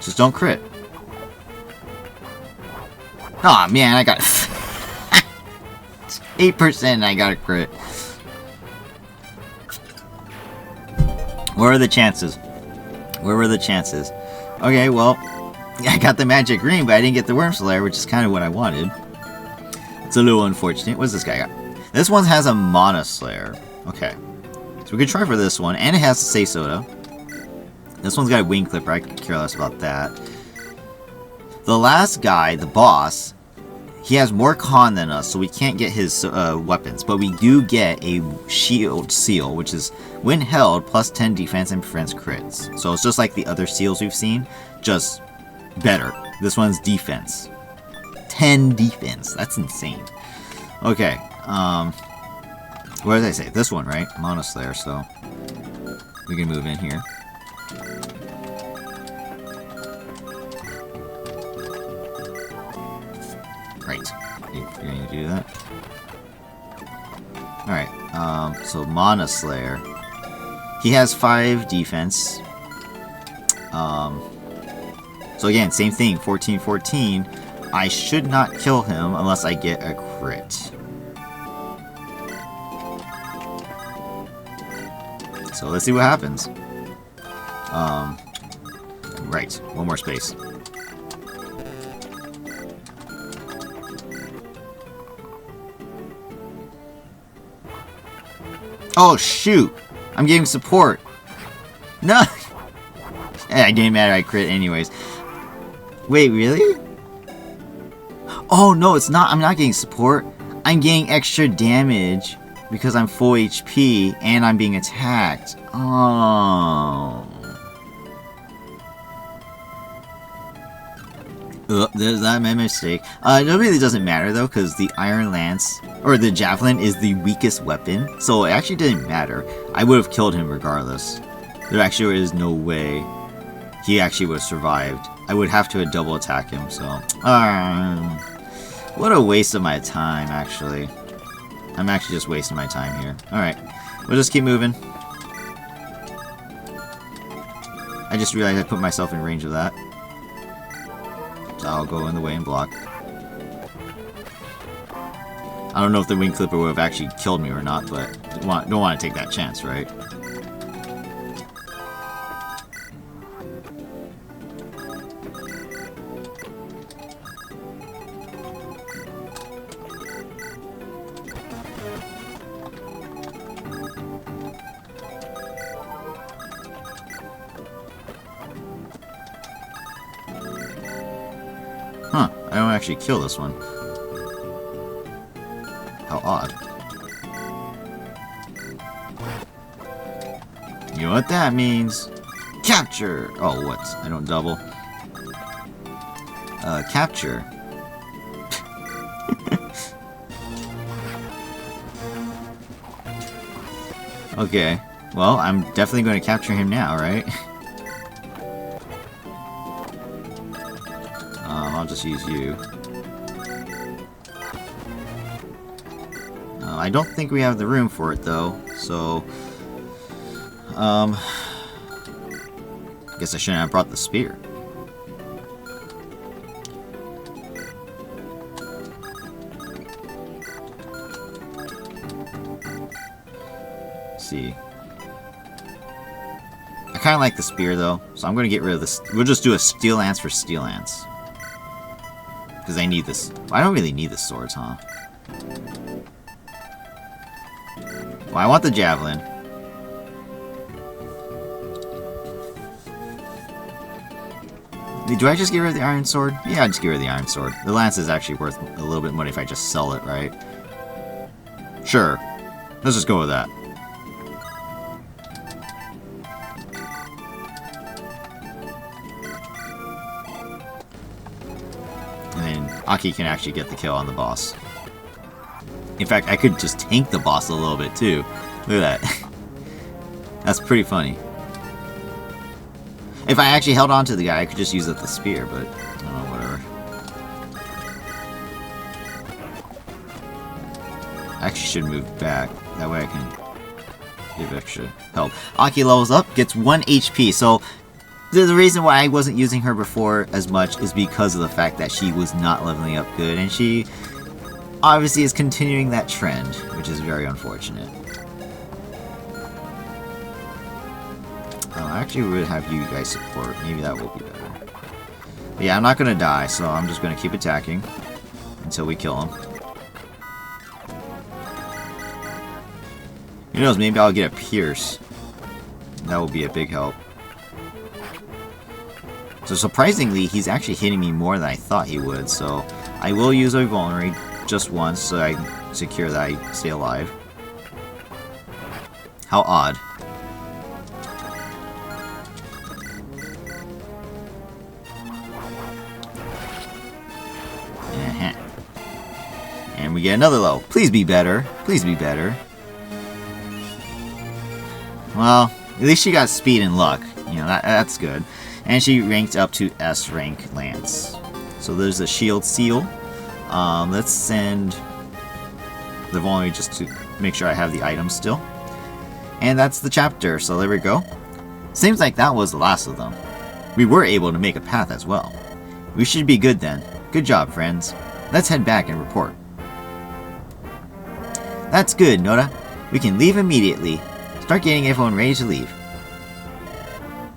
Just don't crit. Aw, man, I got 8% and I got a crit. Where are the chances? Where were the chances? Okay, well, I got the magic ring, but I didn't get the Worm Slayer, which is kind of what I wanted. It's a little unfortunate. What's this guy got? This one has a Mana Slayer. Okay. So we can try for this one, and it has a Seiso. This one's got a Wing Clipper. I could care less about that. The last guy, the boss, he has more con than us, so we can't get his weapons. But we do get a Shield Seal, which is when held, plus 10 defense and prevents crits. So it's just like the other seals we've seen, just better. This one's defense. 10 defense. That's insane. Okay. What did I say? This one, right? Mana Slayer, so we can move in here. Right. You're going to do that. Alright, so Mana Slayer. He has 5 defense. So again, same thing, 14-14. I should not kill him unless I get a crit. So let's see what happens. Right, one more space. Oh shoot! I'm getting support. No! I didn't matter, I crit anyways. Wait, really? Oh no, it's not. I'm not getting support. I'm getting extra damage because I'm full HP and I'm being attacked. Oh. There's that my mistake. It really doesn't matter though, because the Iron Lance, or the Javelin, is the weakest weapon, so it actually didn't matter. I would have killed him regardless. There actually is no way he actually would have survived. I would have to double attack him, so... what a waste of my time, actually. I'm actually just wasting my time here. Alright, we'll just keep moving. I just realized I put myself in range of that. So I'll go in the way and block. I don't know if the Wing Clipper would have actually killed me or not, but don't want to take that chance, right? Huh, I don't actually kill this one. How odd. You know what that means? Capture! Oh, what? I don't double. Capture. Okay. Well, I'm definitely going to capture him now, right? I'll just use you. I don't think we have the room for it though, so I guess I shouldn't have brought the spear. Let's see. I kind of like the spear though, so I'm going to get rid of this. We'll just do a Steel Lance for Steel Lance. Because I need this. I don't really need the swords, huh? Well, I want the Javelin. Do I just get rid of the Iron Sword? Yeah, I just get rid of the Iron Sword. The Lance is actually worth a little bit of money if I just sell it, right? Sure. Let's just go with that. Aki can actually get the kill on the boss. In fact, I could just tank the boss a little bit too. Look at that. That's pretty funny. If I actually held on to the guy, I could just use the spear, but I don't know, whatever. I actually should move back. That way I can give extra help. Aki levels up, gets 1 HP, so the reason why I wasn't using her before as much is because of the fact that she was not leveling up good, and she obviously is continuing that trend, which is very unfortunate. I actually would have you guys support. Maybe that will be better. But yeah, I'm not going to die, so I'm just going to keep attacking until we kill him. Who knows, maybe I'll get a Pierce. That will be a big help. So surprisingly, he's actually hitting me more than I thought he would, so I will use a vulnerary just once so I secure that I stay alive. How odd. And we get another low. Please be better. Please be better. Well, at least she got speed and luck. You know, that's good. And she ranked up to S rank Lance. So there's a shield seal. Let's send the vulnerary just to make sure I have the item still. And that's the chapter, so there we go. Seems like that was the last of them. We were able to make a path as well. We should be good then. Good job, friends. Let's head back and report. That's good, Nora. We can leave immediately. Start getting everyone ready to leave.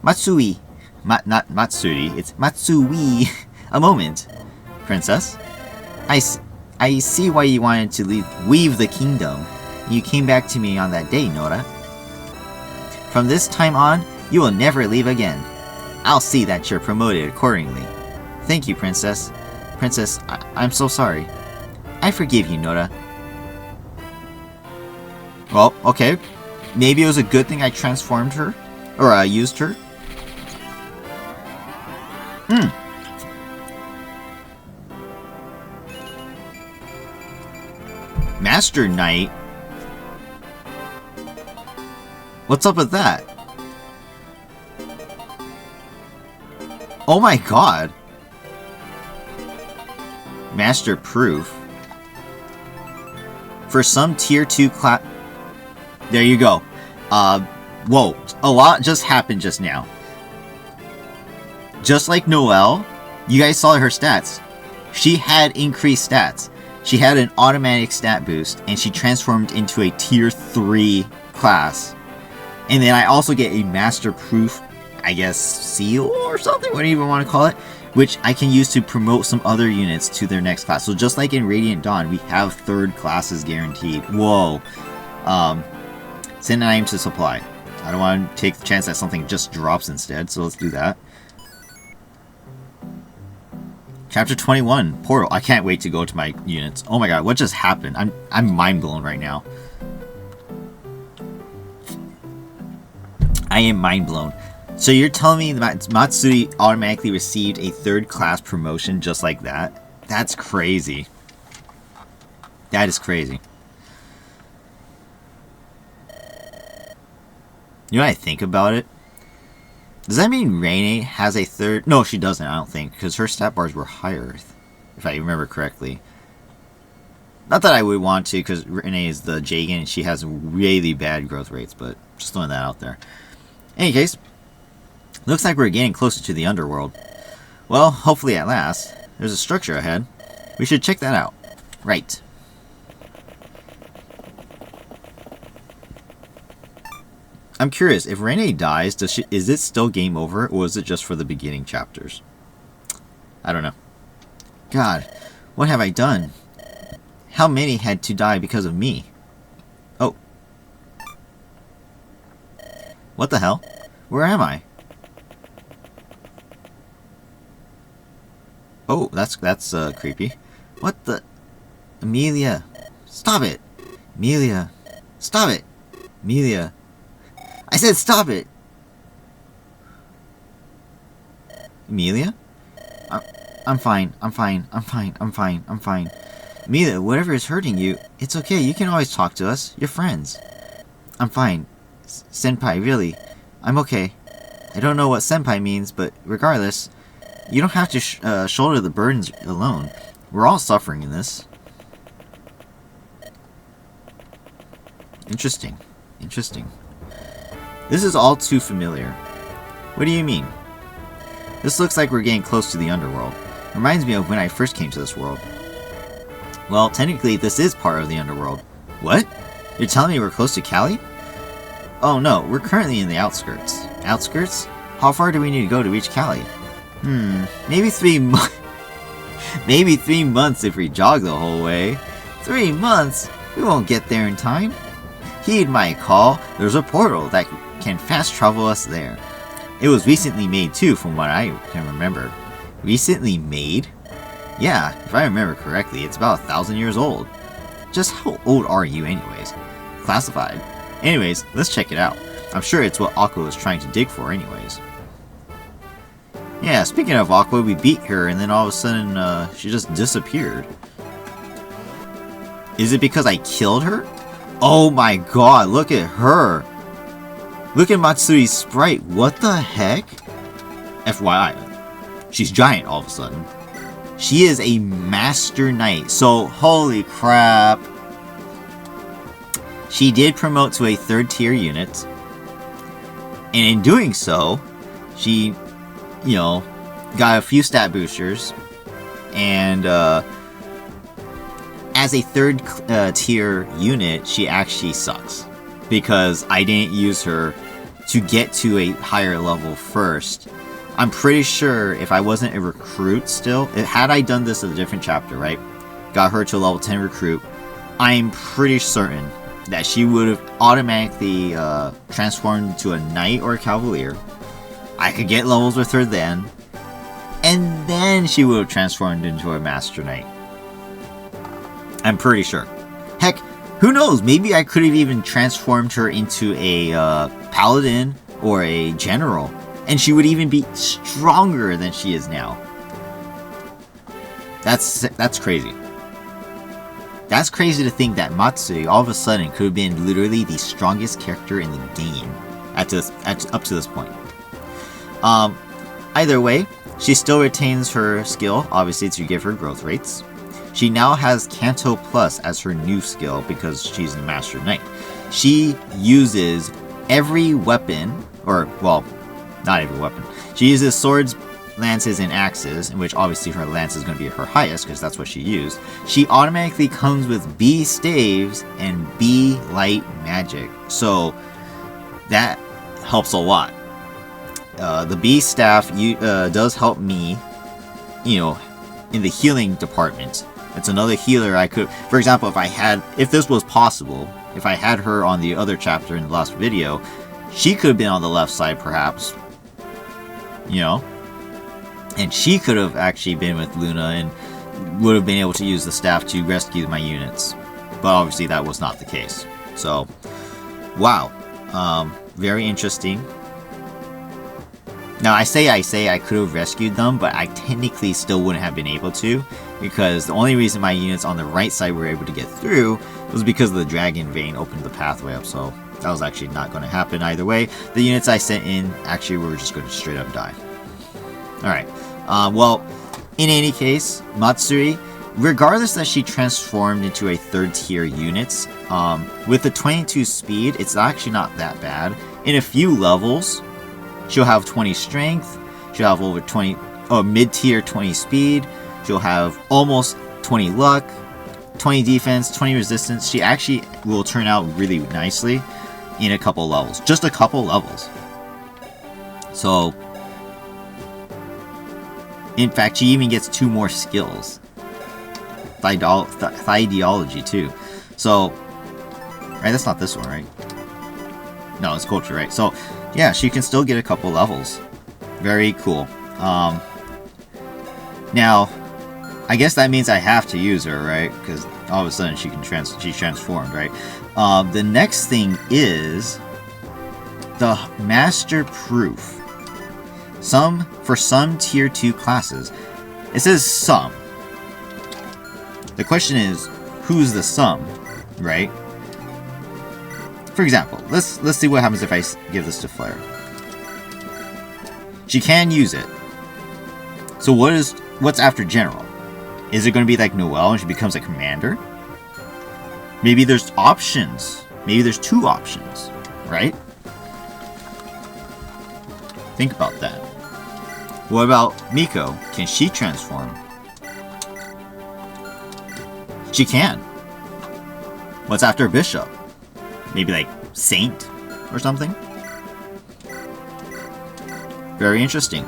Matsui. Not Matsuri, it's Matsui. A moment. Princess? I see why you wanted to leave the kingdom. You came back to me on that day, Nora. From this time on, you will never leave again. I'll see that you're promoted accordingly. Thank you, Princess. Princess, I'm so sorry. I forgive you, Nora. Well, okay. Maybe it was a good thing I transformed her. Or I used her. Master Knight? What's up with that? Oh my god. Master Proof. For some tier 2 class... There you go. Whoa. A lot just happened just now. Just like Noelle, you guys saw her stats. She had increased stats. She had an automatic stat boost, and she transformed into a tier 3 class. And then I also get a Master Proof, I guess, seal or something, what do you even want to call it? Which I can use to promote some other units to their next class. So just like in Radiant Dawn, we have 3rd classes guaranteed. Whoa. Send an item to supply. I don't want to take the chance that something just drops instead, so let's do that. Chapter 21, Portal. I can't wait to go to my units. Oh my god, what just happened? I'm mind blown right now. I am mind blown. So you're telling me that Matsuri automatically received a 3rd class promotion just like that? That's crazy. That is crazy. You know what I think about it? Does that mean Reine has a 3rd? No, she doesn't, I don't think, because her stat bars were higher, if I remember correctly. Not that I would want to, because Reine is the Jagan and she has really bad growth rates, but just throwing that out there. In any case, looks like we're getting closer to the underworld. Well, hopefully at last. There's a structure ahead. We should check that out. Right. I'm curious, if Reine dies, is it still game over, or is it just for the beginning chapters? I don't know. God, what have I done? How many had to die because of me? Oh. What the hell? Where am I? Oh, that's creepy. What the? Amelia. Stop it. Amelia. Stop it. Amelia. I said stop it! Amelia? I'm fine. I'm fine. I'm fine. I'm fine. I'm fine. Amelia, whatever is hurting you, it's okay. You can always talk to us. You're friends. I'm fine. Senpai, really. I'm okay. I don't know what senpai means, but regardless, you don't have to shoulder the burdens alone. We're all suffering in this. Interesting. Interesting. This is all too familiar. What do you mean? This looks like we're getting close to the underworld. Reminds me of when I first came to this world. Well, technically this is part of the underworld. What? You're telling me we're close to Cali? Oh no, we're currently in the outskirts. Outskirts? How far do we need to go to reach Cali? Maybe 3 months. Maybe 3 months if we jog the whole way. 3 months? We won't get there in time. Heed my call. There's a portal that can fast travel us there. It was recently made too, from what I can remember. Recently made? Yeah, if I remember correctly, it's about 1,000 years old. Just how old are you anyways? Classified. Anyways, let's check it out. I'm sure it's what Aqua was trying to dig for anyways. Yeah, speaking of Aqua, we beat her and then all of a sudden, she just disappeared. Is it because I killed her? Oh my god, look at her! Look at Matsuri's sprite, what the heck? FYI, she's giant all of a sudden. She is a Master Knight, so holy crap. she did promote to a 3rd tier unit. And in doing so, she, got a few stat boosters. And as a 3rd tier unit, she actually sucks. Because I didn't use her to get to a higher level first. I'm pretty sure if I wasn't a recruit still, had I done this in a different chapter, right? Got her to a level 10 recruit, I'm pretty certain that she would have automatically transformed into a knight or a cavalier. I could get levels with her then. And then she would have transformed into a master knight. I'm pretty sure. Heck, who knows? Maybe I could have even transformed her into a paladin or a general. And she would even be stronger than she is now. That's crazy. That's crazy to think that Matsuri all of a sudden could have been literally the strongest character in the game up to this point. Either way, she still retains her skill, obviously, to give her growth rates. She now has Kanto Plus as her new skill because she's the Master Knight. She uses every weapon, or, well, not every weapon. She uses swords, lances, and axes, in which obviously her lance is going to be her highest because that's what she used. She automatically comes with B staves and B light magic. So that helps a lot. The B staff does help me, in the healing department. It's another healer I could, for example, if this was possible, if I had her on the other chapter in the last video, she could have been on the left side perhaps, and she could have actually been with Luna and would have been able to use the staff to rescue my units. But obviously that was not the case. So, wow. Very interesting. Now, I say I could have rescued them, but I technically still wouldn't have been able to, because the only reason my units on the right side were able to get through was because the Dragon Vein opened the pathway up, so that was actually not going to happen either way. The units I sent in actually were just going to straight up die. Alright, well, in any case, Matsuri, regardless that she transformed into a 3rd tier unit, with the 22 speed, it's actually not that bad. In a few levels, she'll have 20 strength, she'll have over 20, mid-tier 20 speed, she'll have almost 20 luck, 20 defense, 20 resistance. She actually will turn out really nicely in a couple levels. Just a couple levels. So, in fact, she even gets 2 more skills. Ideology too. So, right, that's not this one, right? No, it's culture, right? So, yeah, she can still get a couple levels. Very cool. Now, I guess that means I have to use her, right? Because all of a sudden she's transformed, right? The next thing is the Master Proof. For some tier 2 classes. It says some. The question is, who's the some, right? For example, let's see what happens if I give this to Flare. She can use it. So what's after General? Is it going to be like Noelle and she becomes a commander? Maybe there's options. Maybe there's 2 options, right? Think about that. What about Miko? Can she transform? She can. What's after Bishop? Maybe like Saint or something? Very interesting.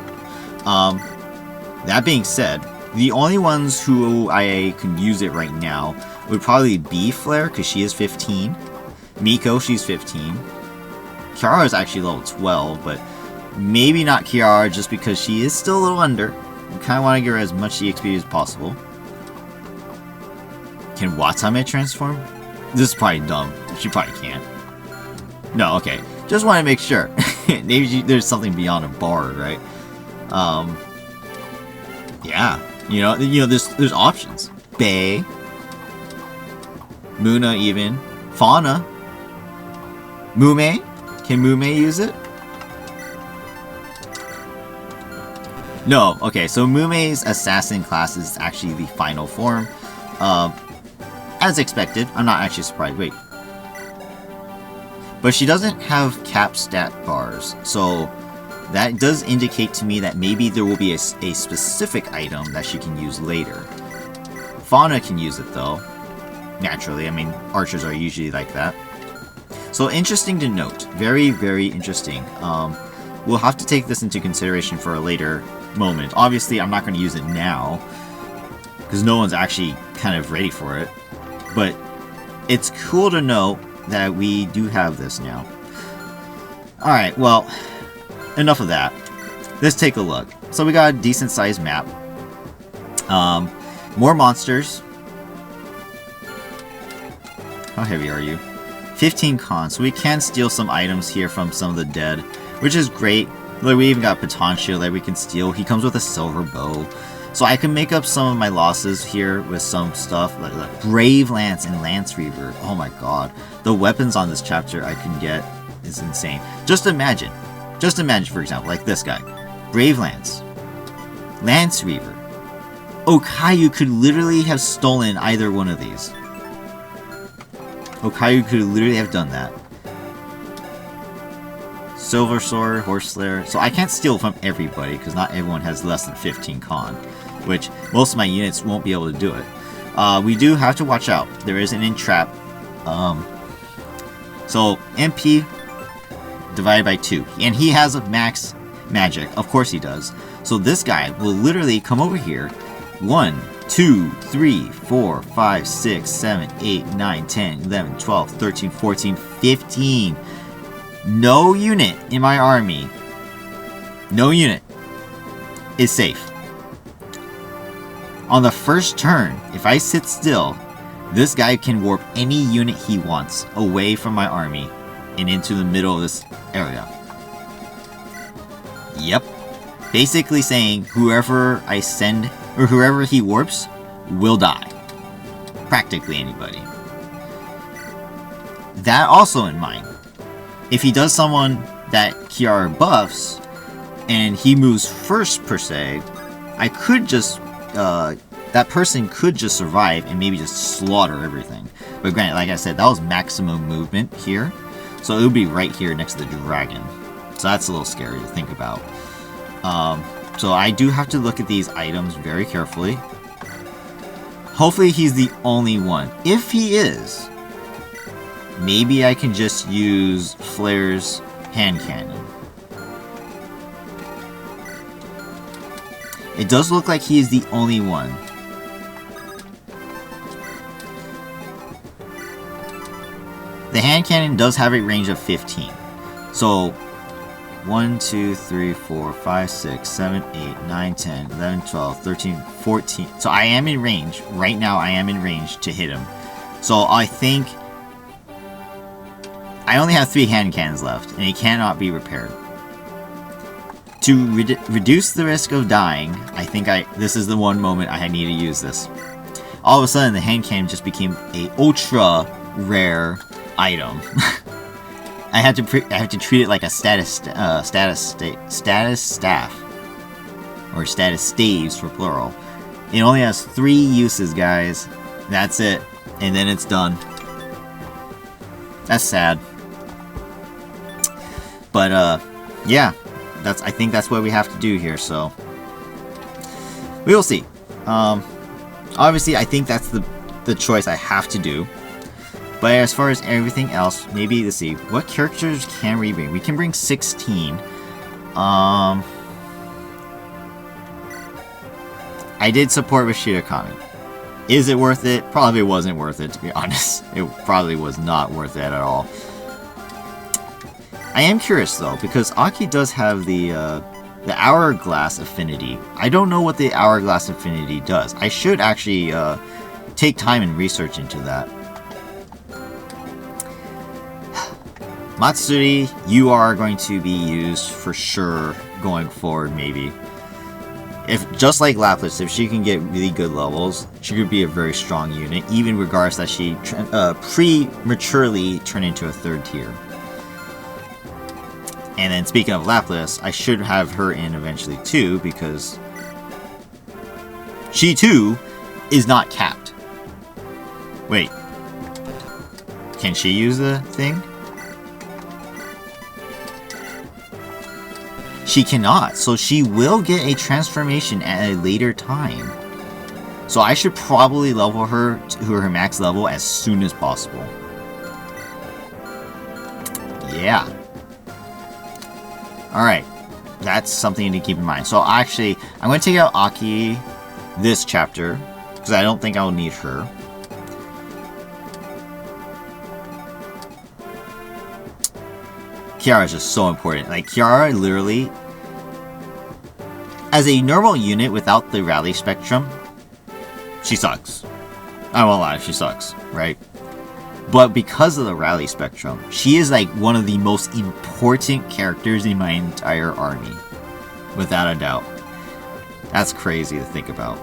That being said, the only ones who I can use it right now would probably be Flare, because she is 15. Miko, she's 15. Kiara is actually level 12, but maybe not Kiara just because she is still a little under. You kind of want to give her as much EXP as possible. Can Watame transform? This is probably dumb. She probably can't. No, okay. Just want to make sure. Maybe there's something beyond a bard, right? Yeah. There's options. Bae. Muna even. Fauna. Mume. Can Mume use it? No. Okay, so Mume's assassin class is actually the final form. As expected. I'm not actually surprised. Wait. But she doesn't have cap stat bars, so that does indicate to me that maybe there will be a specific item that she can use later. Fauna can use it though, naturally. I mean, archers are usually like that. So interesting to note. Very, very interesting. We'll have to take this into consideration for a later moment. Obviously, I'm not going to use it now, because no one's actually kind of ready for it. But it's cool to know that we do have this now. Alright, well, enough of that. Let's take a look. So we got a decent sized map. More monsters. How heavy are you? 15 cons. So we can steal some items here from some of the dead, which is great. Like, we even got Baton Shield that we can steal. He comes with a silver bow. So I can make up some of my losses here with some stuff like Brave Lance and Lance Reaver. Oh my god. The weapons on this chapter I can get is insane. Just imagine, for example, like this guy. Brave Lance. Lance Reaver. Okayu could literally have stolen either one of these. Okayu could literally have done that. Silver Sword, Horse Slayer. So I can't steal from everybody, because not everyone has less than 15 con. Which, most of my units won't be able to do it. We do have to watch out. There is an entrap. So, MP divided by 2. And he has a max magic. Of course he does. So this guy will literally come over here. 1, 2, 3, 4, 5, 6, 7, 8, 9, 10, 11, 12, 13, 14, 15. No unit in my army, no unit is safe. On the first turn, if I sit still, this guy can warp any unit he wants away from my army and into the middle of this area. Yep. Basically saying whoever I send, or whoever he warps, will die. Practically anybody. That also in mind. If he does someone that Kiara buffs, and he moves first per se, I could just, that person could just survive and maybe just slaughter everything. But granted, like I said, that was maximum movement here, so it would be right here next to the dragon. So that's a little scary to think about. So I do have to look at these items very carefully. Hopefully he's the only one. If he is, maybe I can just use Flair's hand cannon. It does look like he is the only one. The hand cannon does have a range of 15. So 1, 2, 3, 4, 5, 6, 7, 8, 9, 10, 11, 12, 13, 14. So I am in range. Right now I am in range to hit him. So I think I only have 3 hand cannons left, and it cannot be repaired. To reduce the risk of dying, I think this is the one moment I need to use this. All of a sudden, the hand cannon just became a ultra rare item. I have to treat it like a status staff, or status staves for plural. It only has 3 uses, guys. That's it, and then it's done. That's sad. But yeah, I think that's what we have to do here. So we will see. Obviously, I think that's the choice I have to do. But as far as everything else, maybe let's see, what characters can we bring? We can bring 16. I did support with Shirakami. Is it worth it? Probably wasn't worth it, to be honest. It probably was not worth it at all. I am curious though, because Aki does have the Hourglass Affinity. I don't know what the Hourglass Affinity does. I should actually take time and research into that. Matsuri, you are going to be used for sure going forward, maybe. If just like Lapis, if she can get really good levels, she could be a very strong unit, even regardless that she prematurely turn into a 3rd tier. And then speaking of Lapis, I should have her in eventually too, because she too is not capped. Wait, can she use the thing? she cannot. So she will get a transformation at a later time. So I should probably level her to her max level as soon as possible. Yeah. Alright. That's something to keep in mind. So actually, I'm going to take out Aki this chapter, because I don't think I'll need her. Kiara is just so important. Like, Kiara literally, as a normal unit without the rally spectrum, she sucks. I won't lie, she sucks, right? But because of the rally spectrum, she is like one of the most important characters in my entire army. Without a doubt. That's crazy to think about.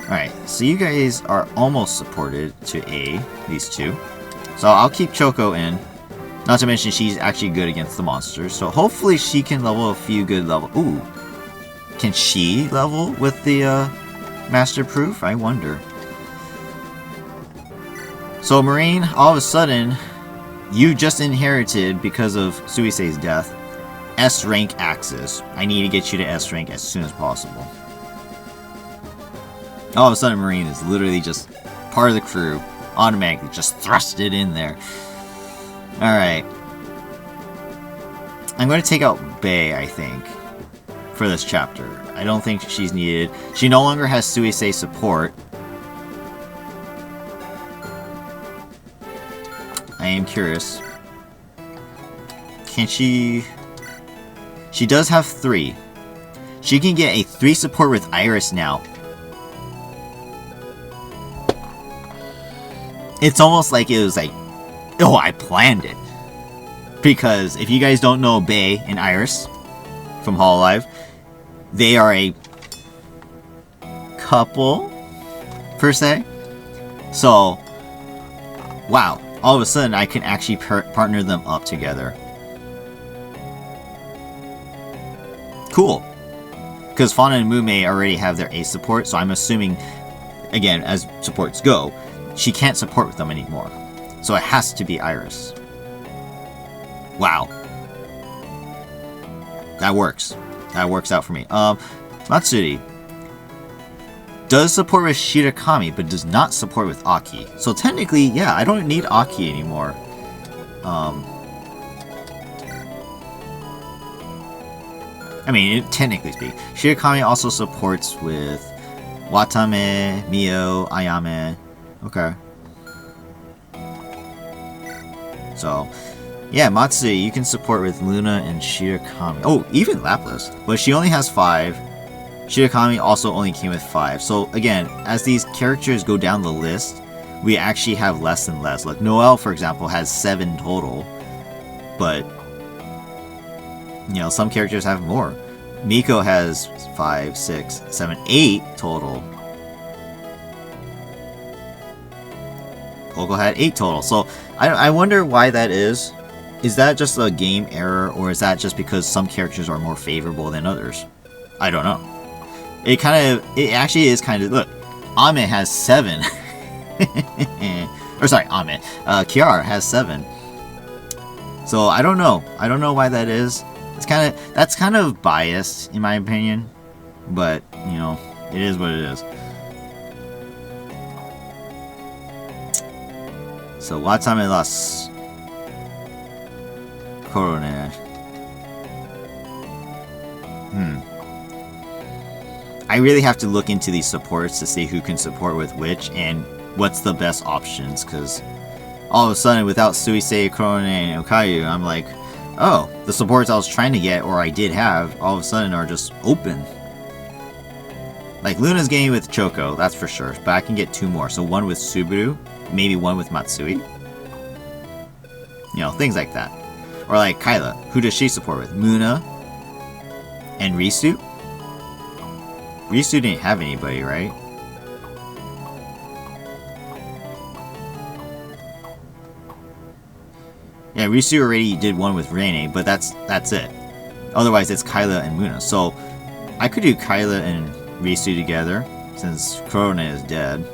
Alright, so you guys are almost supported to A, these two. So I'll keep Choco in. Not to mention she's actually good against the monsters. So hopefully she can level a few good level. Ooh. Can she level with the Master Proof? I wonder. So Marine, all of a sudden, you just inherited, because of Suisei's death, S rank axes. I need to get you to S rank as soon as possible. All of a sudden Marine is literally just part of the crew. Automatically just thrust it in there. Alright. I'm going to take out Bae, I think, for this chapter. I don't think she's needed. She no longer has Suisei support. I am curious. Can she... She does have 3. She can get a 3 support with Iris now. It's almost like it was like, oh, I planned it. Because if you guys don't know Bae and Iris from Hololive, they are a couple, per se. So, wow. All of a sudden, I can actually partner them up together. Cool. Because Fauna and Mume already have their ace support, so I'm assuming, again, as supports go, she can't support with them anymore. So it has to be Iris. Wow. That works. That works out for me. Matsuri does support with Shirakami, but does not support with Aki. So technically, yeah, I don't need Aki anymore. I mean, technically speaking. Shirakami also supports with Watame, Mio, Ayame. Okay. So, yeah, Matsui, you can support with Luna and Shirakami. Oh, even Lapras. But she only has 5. Shirakami also only came with 5. So, again, as these characters go down the list, we actually have less and less. Like, Noelle, for example, has 7 total. But, you know, some characters have more. Miko has 5, 6, 7, 8 total. Pogo had 8 total. So, I wonder why that is. Is that just a game error, or is that just because some characters are more favorable than others? I don't know. It actually is kind of, look, Ame has 7. Or sorry, Ame. Kiara has 7. So I don't know. I don't know why that is. That's kind of biased in my opinion. But, you know, it is what it is. So Watame lost Coroner. I really have to look into these supports to see who can support with which and what's the best options, because all of a sudden without Suisei, Coroner, and Okayu, I'm like, oh, the supports I was trying to get, or I did have, all of a sudden are just open. Like, Luna's getting with Choco, that's for sure, but I can get 2 more. So 1 with Subaru, maybe 1 with Matsui. You know, things like that. Or like Kyla, who does she support with? Muna and Risu? Risu didn't have anybody, right? Yeah, Risu already did 1 with Reine, but that's it. Otherwise, it's Kyla and Muna. So, I could do Kyla and Risu together, since Corona is dead.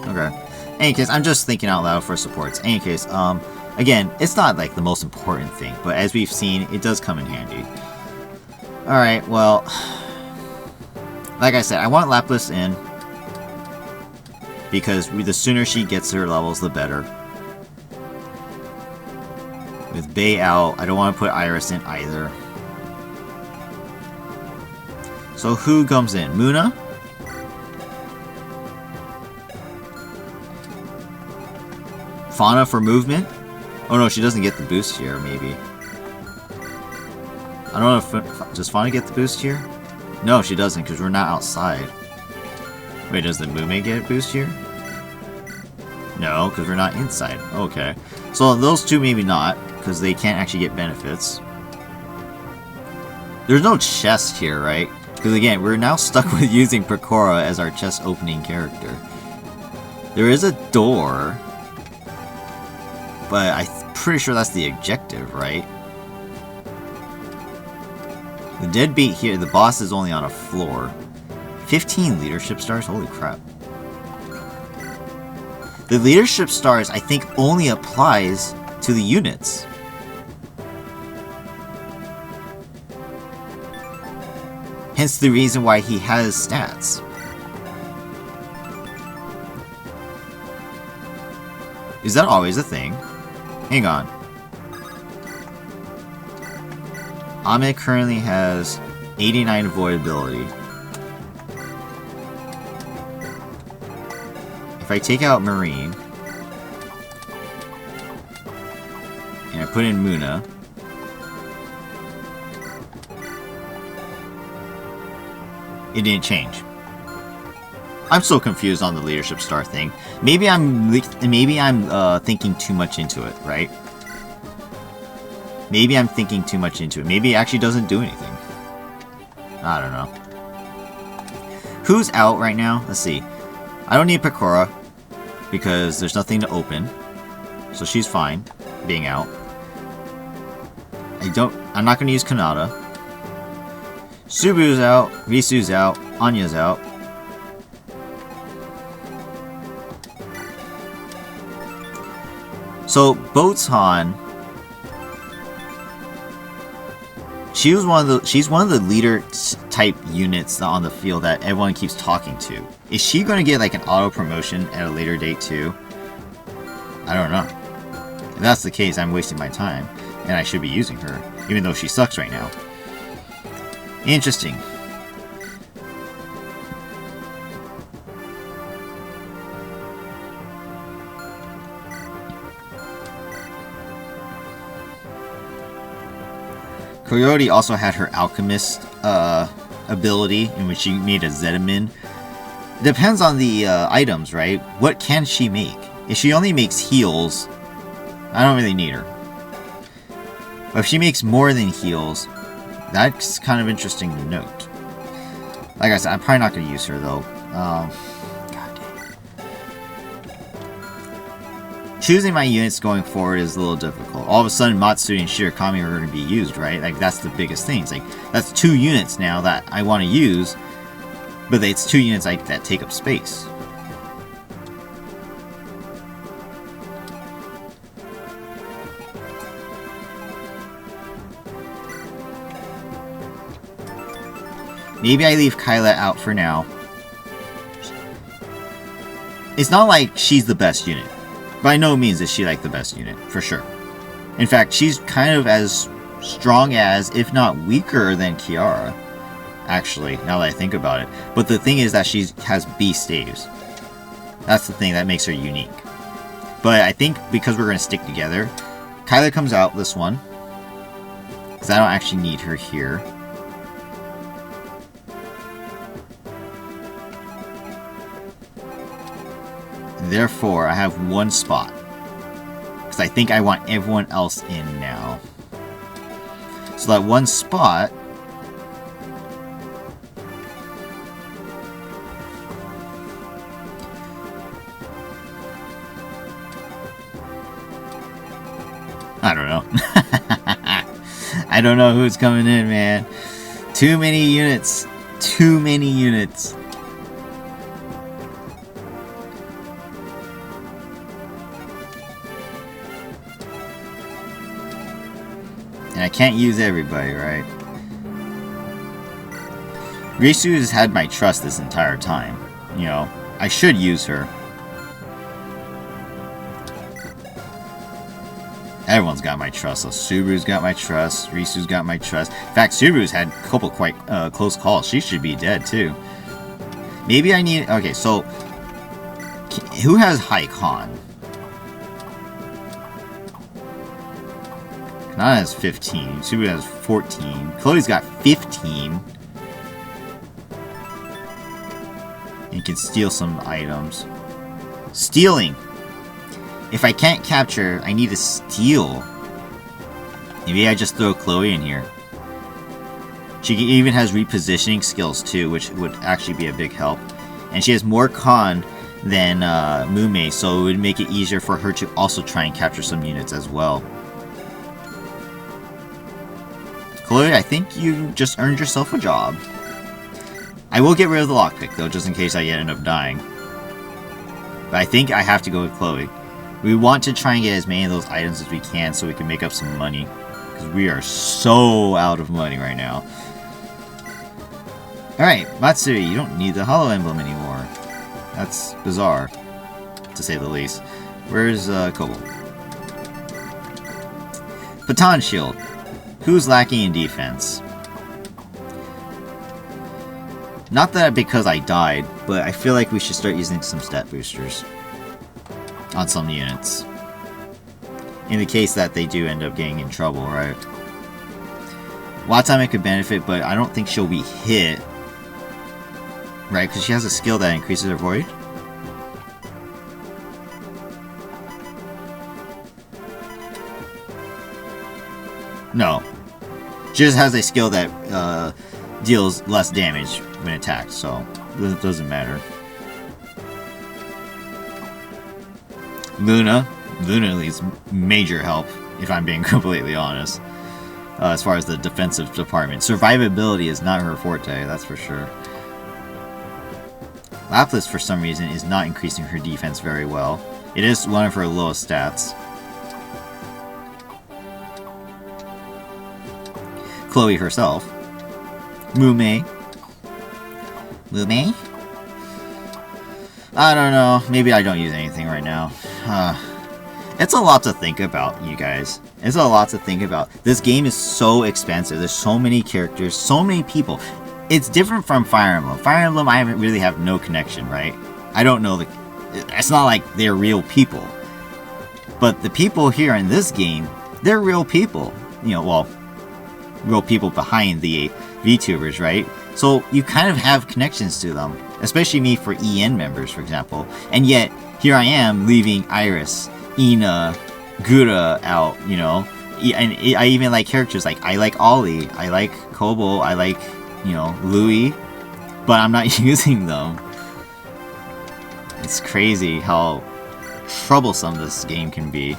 Okay. Any case, I'm just thinking out loud for supports. Any case, Again, it's not like the most important thing, but as we've seen, it does come in handy. Alright, well, like I said, I want Lapis in, because the sooner she gets her levels, the better. With Bay out, I don't want to put Iris in either. So who comes in? Muna? Fauna for movement? Oh no, she doesn't get the boost here, maybe. I don't know if... Does Fauna get the boost here? No, she doesn't, because we're not outside. Wait, does the Mume get a boost here? No, because we're not inside. Okay. So those two maybe not, because they can't actually get benefits. There's no chest here, right? Because again, we're now stuck with using Precora as our chest opening character. There is a door, but I'm pretty sure that's the objective, right? The deadbeat here, the boss is only on a floor. 15 leadership stars? Holy crap. The leadership stars, I think, only applies to the units. Hence the reason why he has stats. Is that always a thing? Hang on. Ahmed currently has 89 avoidability. If I take out Marine and I put in Muna, it didn't change. I'm so confused on the leadership star thing. Maybe I'm thinking too much into it, right? Maybe I'm thinking too much into it. Maybe it actually doesn't do anything. I don't know. Who's out right now? Let's see. I don't need Pecora because there's nothing to open. So she's fine being out. I'm not going to use Kanata. Subu's out. Risu's out. Anya's out. So Botan, she's one of the leader type units on the field that everyone keeps talking to. Is she going to get like an auto promotion at a later date too? I don't know. If that's the case, I'm wasting my time, and I should be using her, even though she sucks right now. Interesting. Coyote also had her Alchemist ability, in which she made a Zetamin. Depends on the items, right? What can she make? If she only makes heals, I don't really need her. But if she makes more than heals, that's kind of interesting to note. Like I said, I'm probably not going to use her, though. God dang. Choosing my units going forward is a little difficult. All of a sudden, Matsuri and Shirakami are going to be used, right? Like, that's the biggest thing. It's like, that's 2 units now that I want to use, but it's 2 units that take up space. Maybe I leave Kyla out for now. It's not like she's the best unit. By no means is she like the best unit, for sure. In fact, she's kind of as strong as, if not weaker than Kiara. Actually, now that I think about it. But the thing is that she has B staves. That's the thing that makes her unique. But I think because we're going to stick together, Kyla comes out this one. Because I don't actually need her here. Therefore, I have 1 spot. Because I think I want everyone else in now. So that 1 spot... I don't know. I don't know who's coming in, man. Too many units. Too many units. And I can't use everybody, right? Risu has had my trust this entire time. You know, I should use her. Everyone's got my trust. So Subaru's got my trust. Risu's got my trust. In fact, Subaru's had a couple quite close calls. She should be dead too. Maybe I need... Okay, so... Who has high con? Kana has 15. Subaru has 14. Chloe's got 15. You can steal some items. Stealing! If I can't capture, I need to steal. Maybe I just throw Chloe in here. She even has repositioning skills too, which would actually be a big help. And she has more con than Mume, so it would make it easier for her to also try and capture some units as well. Chloe, I think you just earned yourself a job. I will get rid of the lockpick though, just in case I end up dying. But I think I have to go with Chloe. We want to try and get as many of those items as we can so we can make up some money. Because we are so out of money right now. Alright, Matsuri, you don't need the HoloEmblem anymore. That's bizarre, to say the least. Where's Kobo? Baton Shield. Who's lacking in defense? Not that because I died, but I feel like we should start using some stat boosters on some units. In the case that they do end up getting in trouble, right? Watame could benefit, but I don't think she'll be hit. Right, because she has a skill that increases her void. No. She just has a skill that deals less damage when attacked, so it doesn't matter. Luna needs major help, if I'm being completely honest. As far as the defensive department. Survivability is not her forte, that's for sure. Lapis, for some reason, is not increasing her defense very well. It is one of her lowest stats. Chloe herself. Mume. Mume? I don't know. Maybe I don't use anything right now. It's a lot to think about, you guys. It's a lot to think about. This game is so expansive. There's so many characters, so many people. It's different from Fire Emblem. Fire Emblem, I really have no connection, right? I don't know it's not like they're real people. But the people here in this game, they're real people. You know, well, real people behind the Vtubers, right? So you kind of have connections to them. Especially me for EN members, for example. And yet, here I am leaving Iris, Ina, Gura out, you know? And I even like characters like, I like Ollie, I like Kobo, I like, you know, Louis, but I'm not using them. It's crazy how troublesome this game can be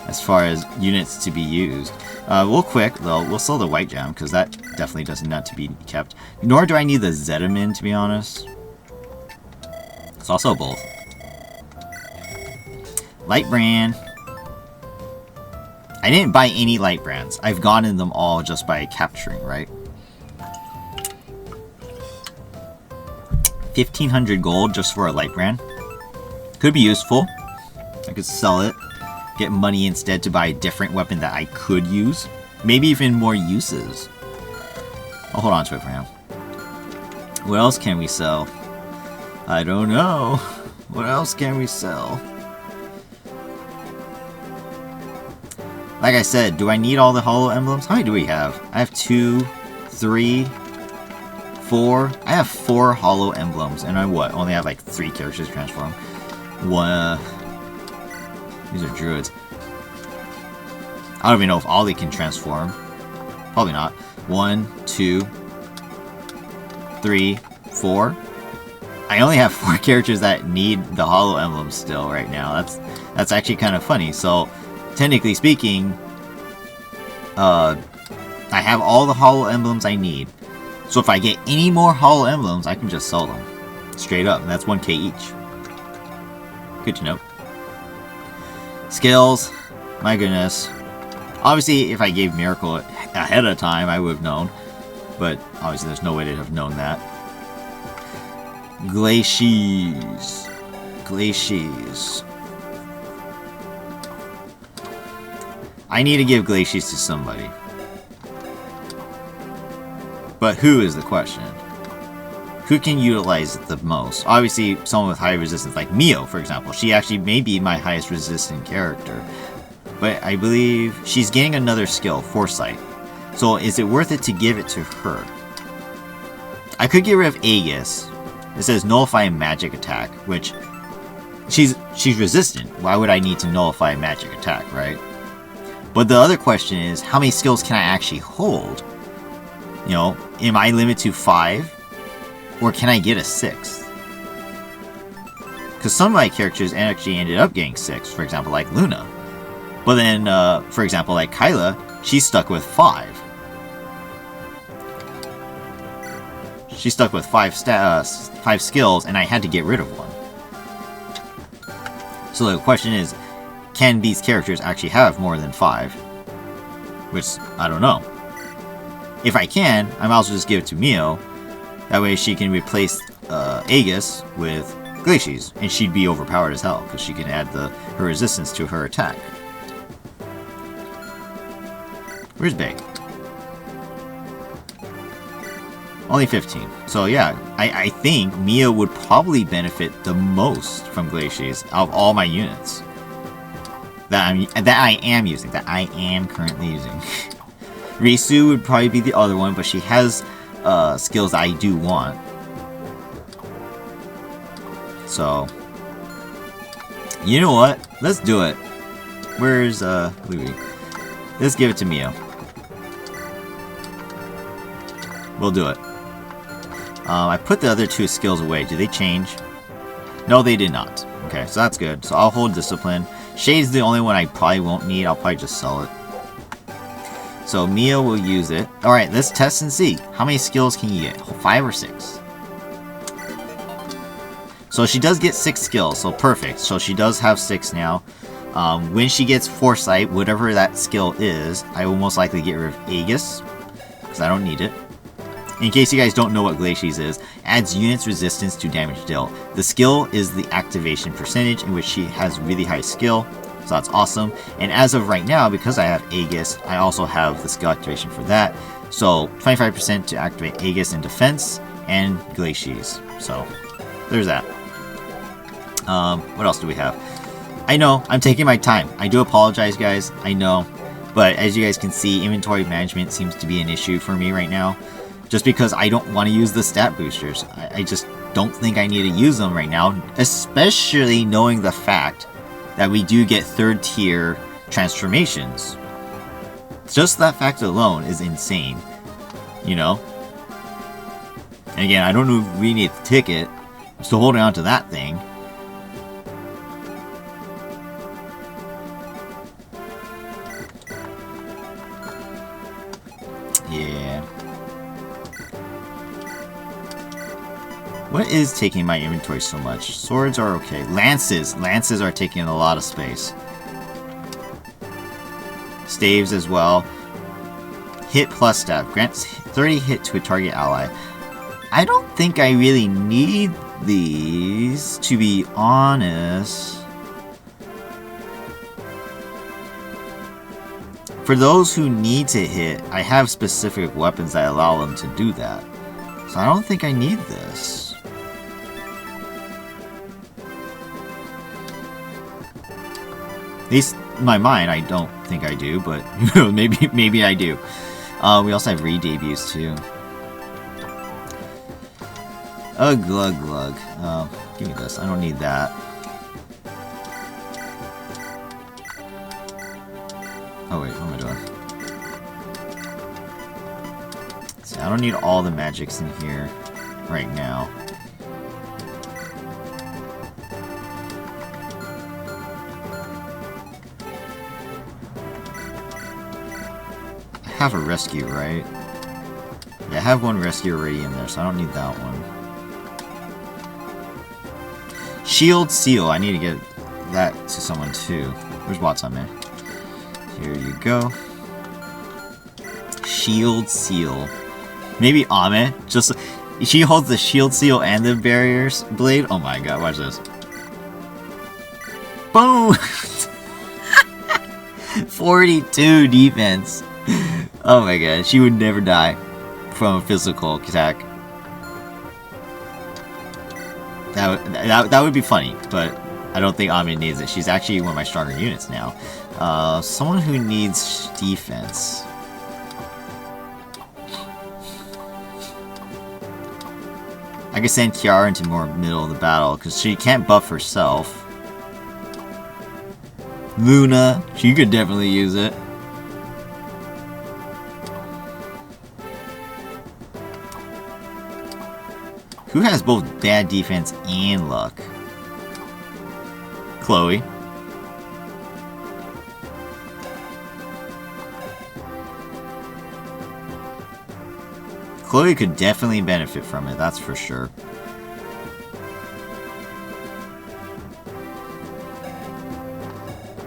as far as units to be used. Real quick, though, we'll sell the White Gem, because that definitely does not to be kept. Nor do I need the Zetamin, to be honest. It's also both. Light brand. I didn't buy any light brands. I've gotten them all just by capturing, right? 1,500 gold just for a light brand. Could be useful. I could sell it. Get money instead to buy a different weapon that I could use. Maybe even more uses. I'll hold on to it for now. What else can we sell? I don't know. What else can we sell? Like I said, do I need all the HoloEmblems? How many do we have? I have 2, 3, 4. I have 4 HoloEmblems, and I only have like 3 characters to transform. These are druids. I don't even know if Ollie can transform. Probably not. 1, 2, 3, 4. I only have 4 characters that need the HoloEmblem still right now. That's actually kind of funny. So, technically speaking, I have all the HoloEmblems I need. So if I get any more HoloEmblems, I can just sell them. Straight up. And that's 1k each. Good to know. Skills. My goodness. Obviously, if I gave Miracle ahead of time, I would have known. But obviously, there's no way to have known that. Glacies. Glacies. I need to give Glacies to somebody. But who is the question? Who can utilize it the most? Obviously, someone with high resistance, like Mio, for example. She actually may be my highest resistant character. But I believe she's getting another skill, Foresight. So is it worth it to give it to her? I could get rid of Aegis. It says nullify a magic attack, which she's resistant. Why would I need to nullify a magic attack, right? But the other question is, how many skills can I actually hold? You know, am I limited to 5? Or can I get a 6th? Because some of my characters actually ended up getting 6, for example, like Luna. But then, for example, like Kyla, she's stuck with 5. She's stuck with 5 skills, and I had to get rid of one. So the question is, can these characters actually have more than 5? Which, I don't know. If I can, I might as well just give it to Mio. That way she can replace Aegis with Glacies, and she'd be overpowered as hell, because she can add her resistance to her attack. Where's Bay? Only 15. So yeah, I think Mia would probably benefit the most from Glacies out of all my units. That I am using, that I am currently using. Risu would probably be the other one, but she has skills I do want. So, you know what? Let's do it. Where's Louis? Let's give it to Mio. We'll do it. I put the other 2 skills away. Did they change? No, they did not. Okay, so that's good. So I'll hold Discipline. Shade's the only one I probably won't need. I'll probably just sell it. So Mia will use it. Alright, let's test and see. How many skills can you get? 5 or 6? So she does get 6 skills, so perfect. So she does have 6 now. When she gets Foresight, whatever that skill is, I will most likely get rid of Aegis, because I don't need it. In case you guys don't know what Glacies is, adds units resistance to damage dealt. The skill is the activation percentage, in which she has really high skill, so that's awesome. And as of right now, because I have Aegis, I also have the skill activation for that. So 25% to activate Aegis in defense and Glacies. So there's that. What else do we have? I know, I'm taking my time. I do apologize, guys. I know. But as you guys can see, inventory management seems to be an issue for me right now. Just because I don't want to use the stat boosters. I just don't think I need to use them right now. Especially knowing the fact that we do get 3rd tier transformations. Just that fact alone is insane. You know? And again, I don't know if we need the ticket. I'm still holding on to that thing. Yeah. What is taking my inventory so much? Swords are okay. Lances. Lances are taking a lot of space. Staves as well. Hit plus staff. Grants 30 hit to a target ally. I don't think I really need these, to be honest. For those who need to hit, I have specific weapons that allow them to do that. So I don't think I need this. At least in my mind, I don't think I do, but maybe I do. We also have re-debuts too. Glug glug. Give me this. I don't need that. Oh wait, what am I doing? See, I don't need all the magics in here right now. I have a rescue, right? Yeah, I have one rescue already in there, so I don't need that one. Shield Seal. I need to get that to someone too. Where's Watson, man? Here you go. shield seal. Maybe Ame, just she holds the shield seal and the barriers blade. Oh my god, watch this. Boom! 42 defense. Oh my god, she would never die from a physical attack. That would be funny, but I don't think Ame needs it. She's actually one of my stronger units now. Someone who needs defense. I could send Kiara into more middle of the battle, because she can't buff herself. Luna, she could definitely use it. Who has both bad defense and luck? Chloe. Chloe could definitely benefit from it, that's for sure.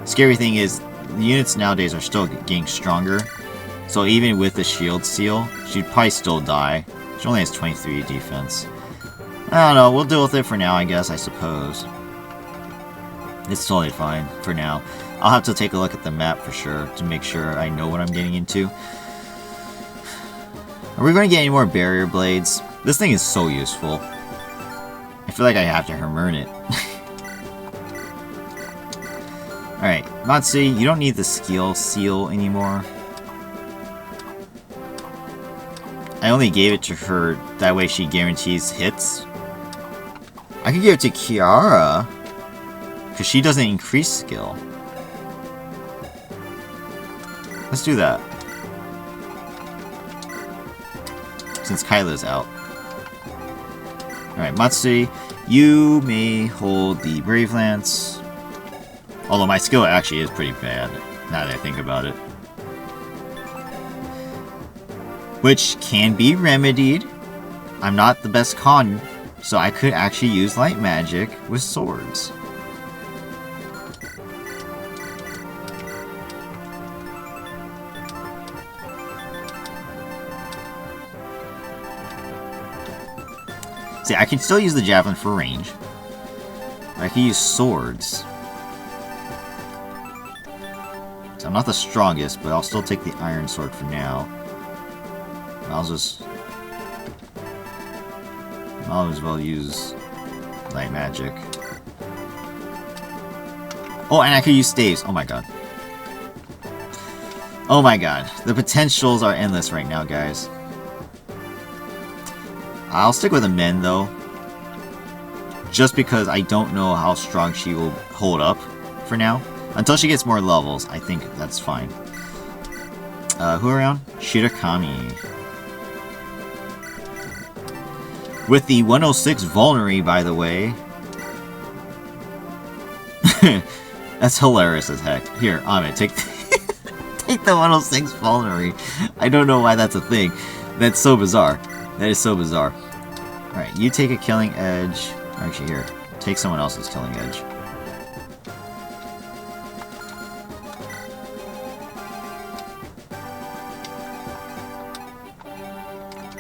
Scary thing is, the units nowadays are still getting stronger. So even with the shield seal, she'd probably still die. She only has 23 defense. I don't know, we'll deal with it for now, I guess, I suppose. It's totally fine for now. I'll have to take a look at the map for sure, to make sure I know what I'm getting into. Are we going to get any more barrier blades? This thing is so useful. I feel like I have to earn it. Alright, Matsui, you don't need the skill seal anymore. I only gave it to her, that way she guarantees hits. I could give it to Kiara, because she doesn't increase skill. Let's do that. Since Kyla's out. Alright, Matsui, you may hold the Brave Lance. Although my skill actually is pretty bad, now that I think about it. Which can be remedied. I'm not the best con, so I could actually use light magic with swords. See, I can still use the javelin for range. I can use swords. So I'm not the strongest, but I'll still take the iron sword for now. I'll as well use light magic. Oh, and I could use staves. Oh my god. Oh my god. The potentials are endless right now, guys. I'll stick with a men though. Just because I don't know how strong she will hold up for now. Until she gets more levels, I think that's fine. Who around? Shirakami. With the 106 Vulnerary, by the way. That's hilarious as heck. Here, Amit, take take the 106 Vulnerary. I don't know why that's a thing. That's so bizarre. That is so bizarre. Alright, you take a Killing Edge. Actually, here. Take someone else's Killing Edge.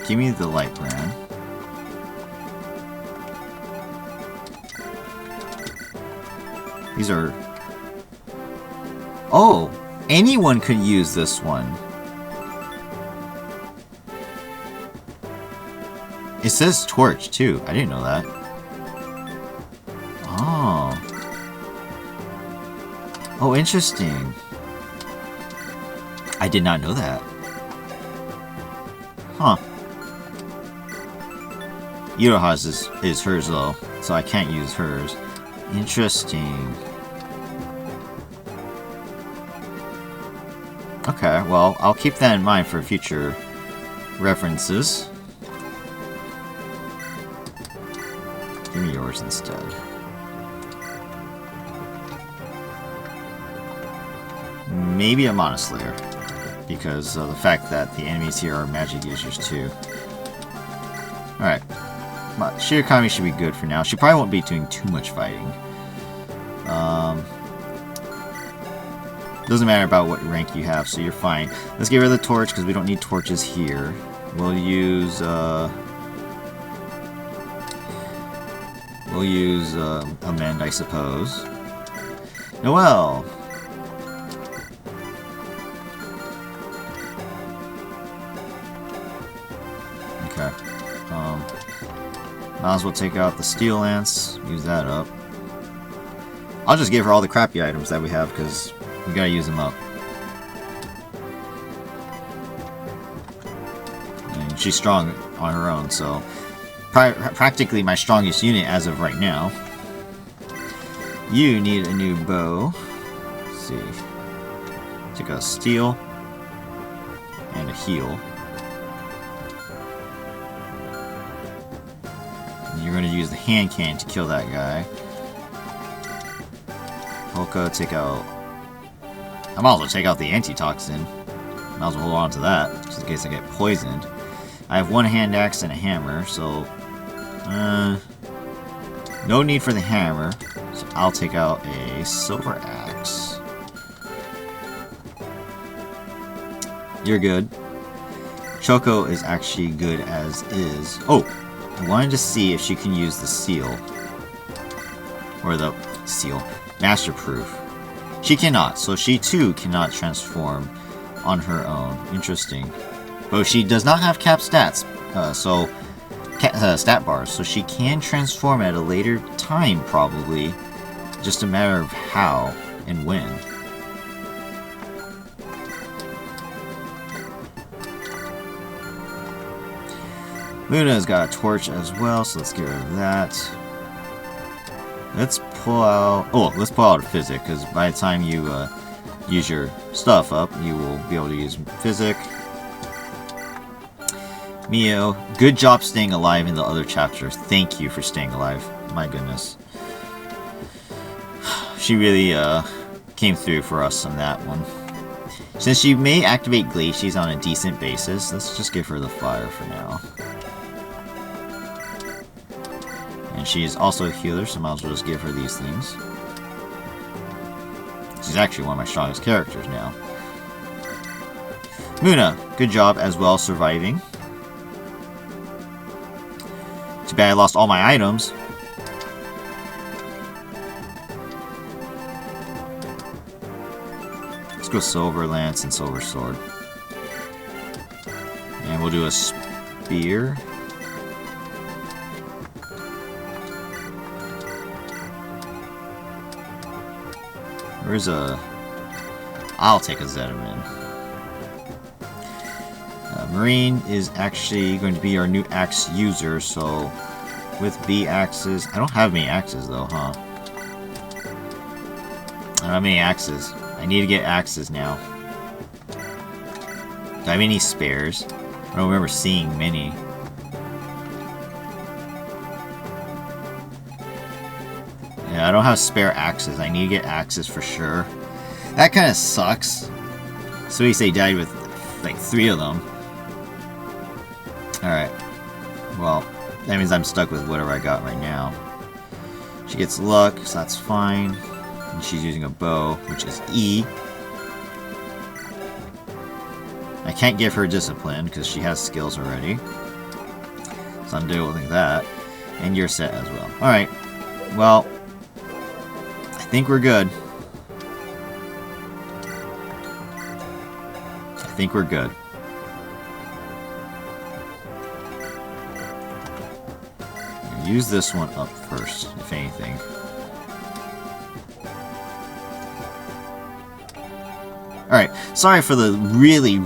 Give me the light brand. These are... Oh! Anyone could use this one. It says torch, too. I didn't know that. Oh. Oh, interesting. I did not know that. Huh. Iroha's is hers, though, so I can't use hers. Interesting. Okay, well, I'll keep that in mind for future references. Give me yours instead. Maybe a Monoslayer, because of the fact that the enemies here are magic users too. Alright. Shirakami should be good for now. She probably won't be doing too much fighting. Doesn't matter about what rank you have, so you're fine. Let's get rid of the torch because we don't need torches here. We'll use amend, I suppose. Noelle. Okay. Might as well take out the steel lance. Use that up. I'll just give her all the crappy items that we have because we gotta use them up. And she's strong on her own, so practically my strongest unit as of right now. You need a new bow. Let's see. Take out steel and a heal. And you're going to use the hand cannon to kill that guy. Polka, take out... I might as well take out the antitoxin. Might as well hold on to that, just in case I get poisoned. I have one hand axe and a hammer, so... no need for the hammer, so I'll take out a silver axe. You're good. Choco is actually good as is. Oh! I wanted to see if she can use the seal. Or the seal. Masterproof. She cannot, so she too cannot transform on her own. Interesting. But she does not have cap stats, stat bars, so she can transform at a later time, probably. Just a matter of how and when. Luna's got a torch as well, so let's get rid of that. Let's pull out... Oh, let's pull out a physic, because by the time you use your stuff up, you will be able to use physic. Mio, good job staying alive in the other chapter. Thank you for staying alive. My goodness. She really came through for us on that one. Since she may activate Glacies on a decent basis, let's just give her the fire for now. And she's also a healer, so I might as well just give her these things. She's actually one of my strongest characters now. Muna, good job as well surviving. Too bad I lost all my items. Let's go Silver Lance and Silver Sword. And we'll do a spear. Where's a... I'll take a Zetamin. Marine is actually going to be our new axe user, so with B axes... I don't have many axes though, huh? I don't have many axes. I need to get axes now. Do I have any spares? I don't remember seeing many. Yeah, I don't have spare axes. I need to get axes for sure. That kind of sucks. So he say died with like 3 of them. Alright. Well, that means I'm stuck with whatever I got right now. She gets luck, so that's fine. And she's using a bow, which is E. I can't give her discipline because she has skills already. So I'm doing that. And you're set as well. Alright. Well, I think we're good. I think we're good. Use this one up first, if anything. Alright, sorry for the really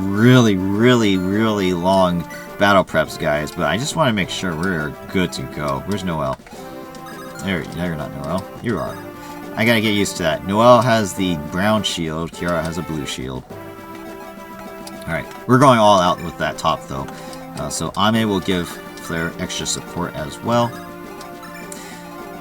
long battle preps, guys, but I just want to make sure we're good to go. Where's Noelle? There, you're not Noelle. You are. I gotta get used to that. Noelle has the brown shield, Kiara has a blue shield. Alright, we're going all out with that top, though. So Ame will give Flare extra support as well.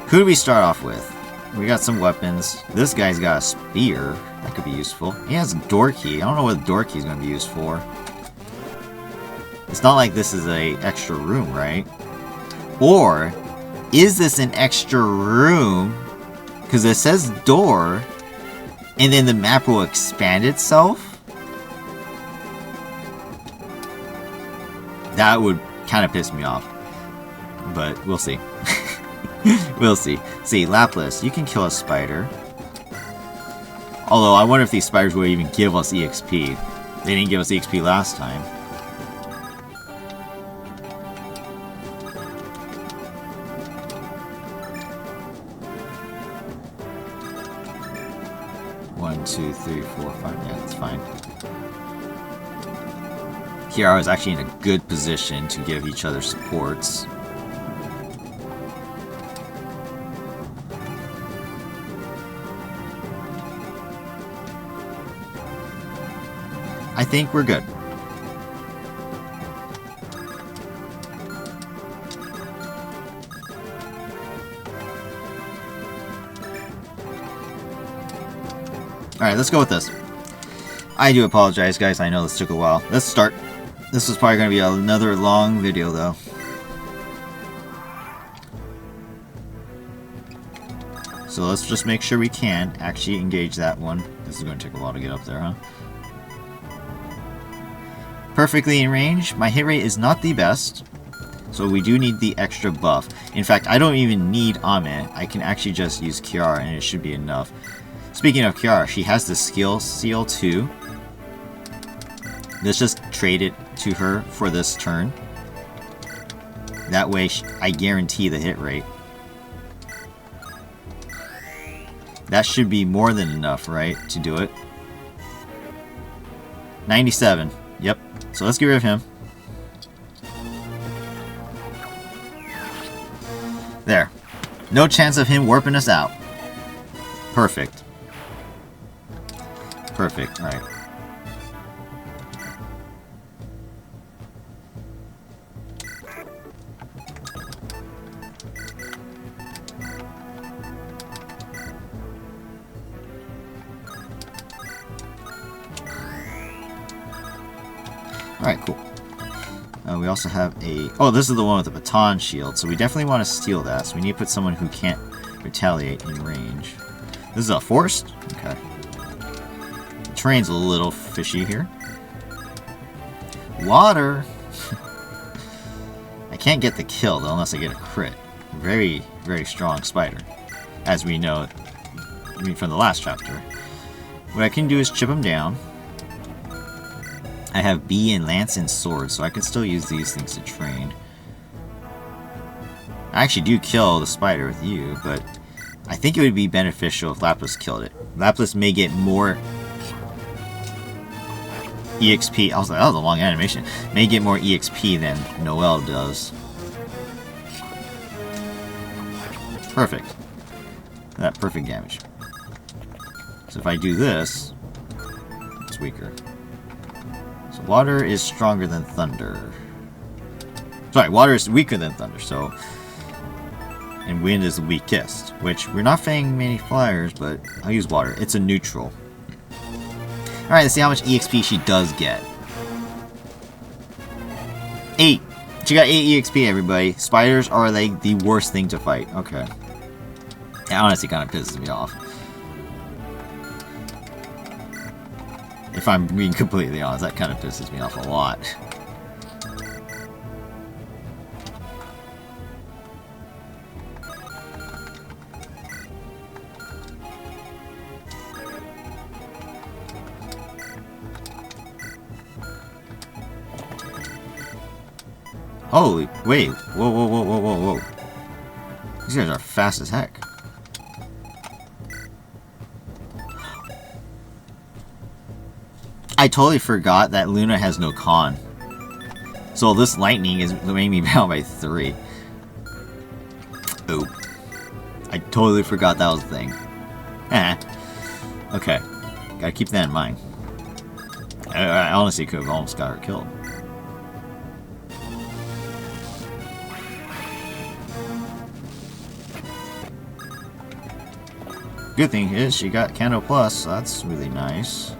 Who do we start off with? We got some weapons. This guy's got a spear. That could be useful. He has a door key. I don't know what the door key is going to be used for. It's not like this is a extra room, right? Or, is this an extra room? Because it says door. and then the map will expand itself? That would kind of piss me off. But we'll see. We'll see. See, Lapras, you can kill a spider. Although, I wonder if these spiders will even give us EXP. They didn't give us EXP last time. One, two, three, four, five. Yeah, that's fine. Kiara is actually in a good position to give each other supports. I think we're good. Alright, let's go with this. I do apologize, guys. I know this took a while. Let's start. This is probably going to be another long video, though. So let's just make sure we can actually engage that one. This is going to take a while to get up there, huh? Perfectly in range. My hit rate is not the best, so we do need the extra buff. In fact, I don't even need Ame. I can actually just use Kiara, and it should be enough. Speaking of Kiara, she has the skill seal too. Let's just trade it to her for this turn. That way, I guarantee the hit rate. That should be more than enough, right, to do it? 97. Yep. So let's get rid of him. There. No chance of him warping us out. Perfect. Perfect. Alright. Alright, cool. We also have a... Oh, this is the one with the baton shield, so we definitely want to steal that. So we need to put someone who can't retaliate in range. This is a forest? Okay. The terrain's a little fishy here. Water! I can't get the kill, though, unless I get a crit. Very, very strong spider. As we know, I mean, from the last chapter. What I can do is chip him down. I have bee and lance and sword, so I can still use these things to train. I actually do kill the spider with you, but I think it would be beneficial if Lapras killed it. Lapras may get more EXP. I was like, that was a long animation. May get more EXP than Noelle does. Perfect. That perfect damage. So if I do this, it's weaker. So water is stronger than thunder. Sorry, water is weaker than thunder, so... And wind is the weakest, which we're not finding many flyers, but I'll use water. It's a neutral. Alright, let's see how much EXP she does get. 8. She got 8 EXP, everybody. Spiders are like the worst thing to fight. Okay. That honestly kind of pisses me off. If I'm being completely honest, that kind of pisses me off a lot. Holy, wait, whoa, whoa, whoa, whoa, whoa, whoa. These guys are fast as heck. I totally forgot that Luna has no con. So this lightning is making me down by 3. Oop. I totally forgot that was a thing. Okay. Gotta keep that in mind. I honestly could have almost got her killed. Good thing is she got Kano Plus, so that's really nice.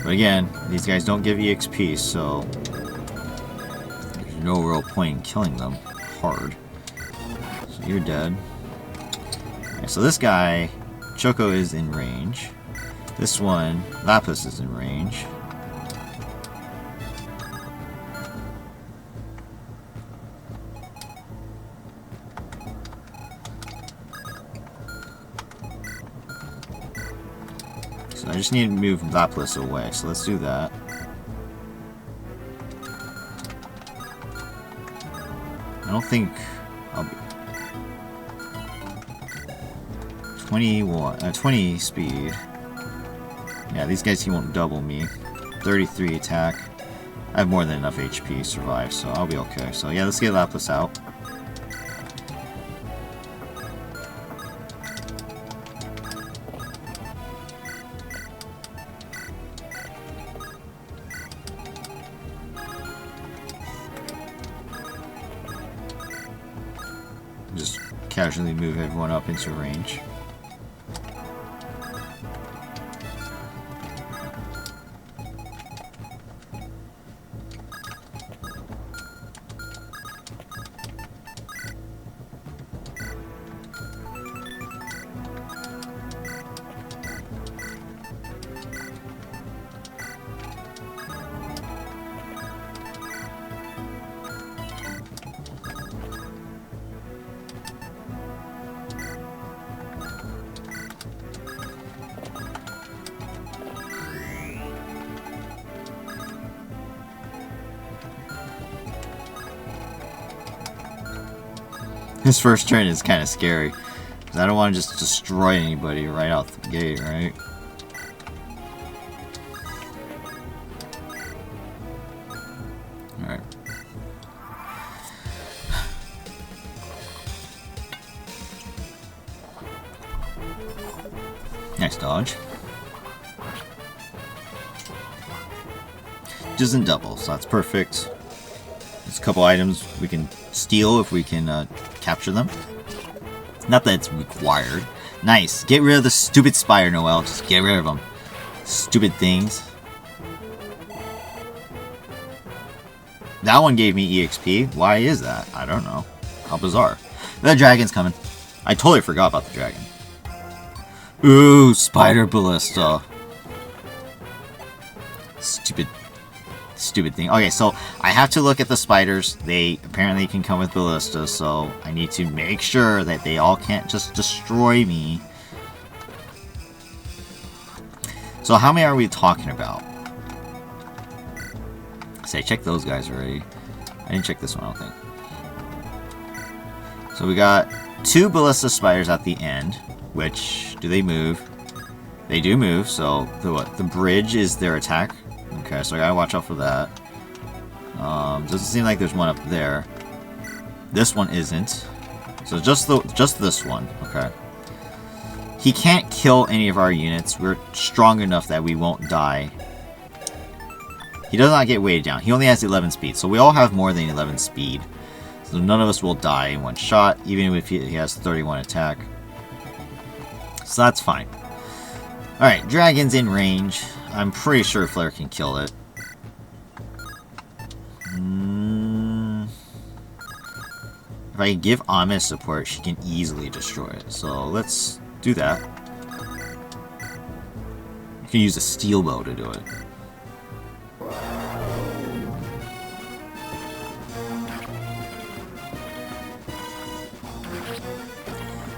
But again, these guys don't give EXP, so there's no real point in killing them hard. So you're dead. I so this guy, Choco is in range. This one, Lapis is in range. So I just need to move Lapis away, so let's do that. I don't think I'll be 20 speed. Yeah, these guys, he won't double me. 33 attack. I have more than enough HP to survive, so I'll be okay. So yeah, let's get Lapis out. Just casually move everyone up into range. This first turn is kind of scary, because I don't want to just destroy anybody right out the gate, right? Alright. Nice dodge. Doesn't double, so that's perfect. There's a couple items we can steal if we can capture them. Not that it's required. Nice. Get rid of the stupid Spire, Noel. Just get rid of them. Stupid things. That one gave me EXP. Why is that? I don't know. How bizarre. The dragon's coming. I totally forgot about the dragon. Ooh, Spider Ballista. Stupid thing. Okay, so I have to look at the spiders. They apparently can come with ballistas, so I need to make sure that they all can't just destroy me. So how many are we talking about? Say, check those guys already. I didn't check this one, I don't think. So we got 2 ballista spiders at the end, which, do they move? They do move, so the bridge is their attack. Okay, so I gotta watch out for that. Doesn't seem like there's one up there. This one isn't. So just this one. Okay. He can't kill any of our units. We're strong enough that we won't die. He does not get weighted down. He only has 11 speed, so we all have more than 11 speed. So none of us will die in one shot, even if he has 31 attack. So that's fine. Alright, dragon's in range. I'm pretty sure Flare can kill it. If I give Amish support, she can easily destroy it. So let's do that. You can use a steel bow to do it.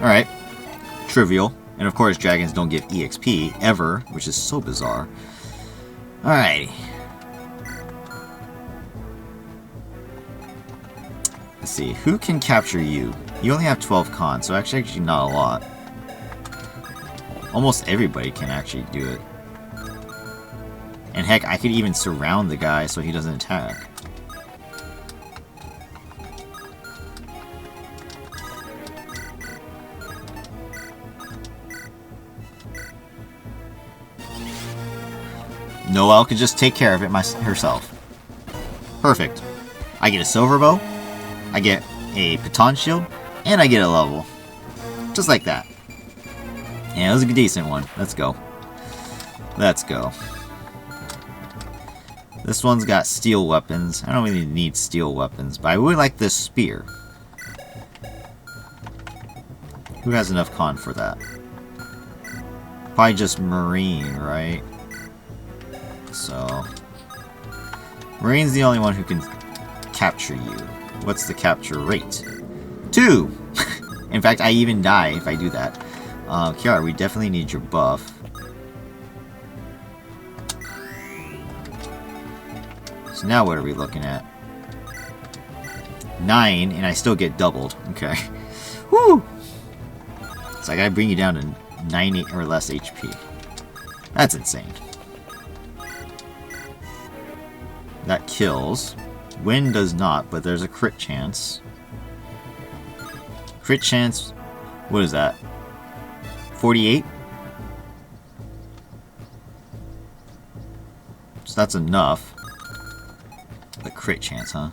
Alright. Trivial. And of course, dragons don't give EXP, ever, which is so bizarre. Alright. Let's see, who can capture you? You only have 12 con, so actually not a lot. Almost everybody can actually do it. And heck, I could even surround the guy so he doesn't attack. Noelle can just take care of it herself. Perfect. I get a silver bow, I get a baton shield, and I get a level. Just like that. Yeah, it was a decent one. Let's go. Let's go. This one's got steel weapons. I don't really need steel weapons, but I would like this spear. Who has enough con for that? Probably just Marine, right? So... Marine's the only one who can capture you. What's the capture rate? 2! In fact, I even die if I do that. Kiara, we definitely need your buff. So now what are we looking at? 9, and I still get doubled. Okay. Woo! So I gotta bring you down to 90 or less HP. That's insane. That kills. Wind does not, but there's a crit chance. Crit chance, what is that? 48? So that's enough. The crit chance, huh?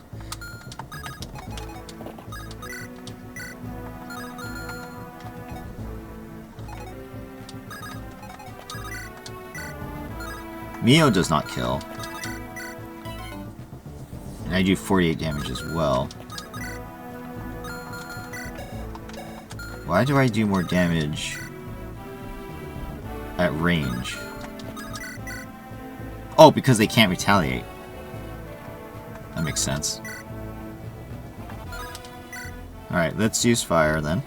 Mio does not kill. And I do 48 damage as well. Why do I do more damage at range? Oh, because they can't retaliate. That makes sense. Alright, let's use fire then.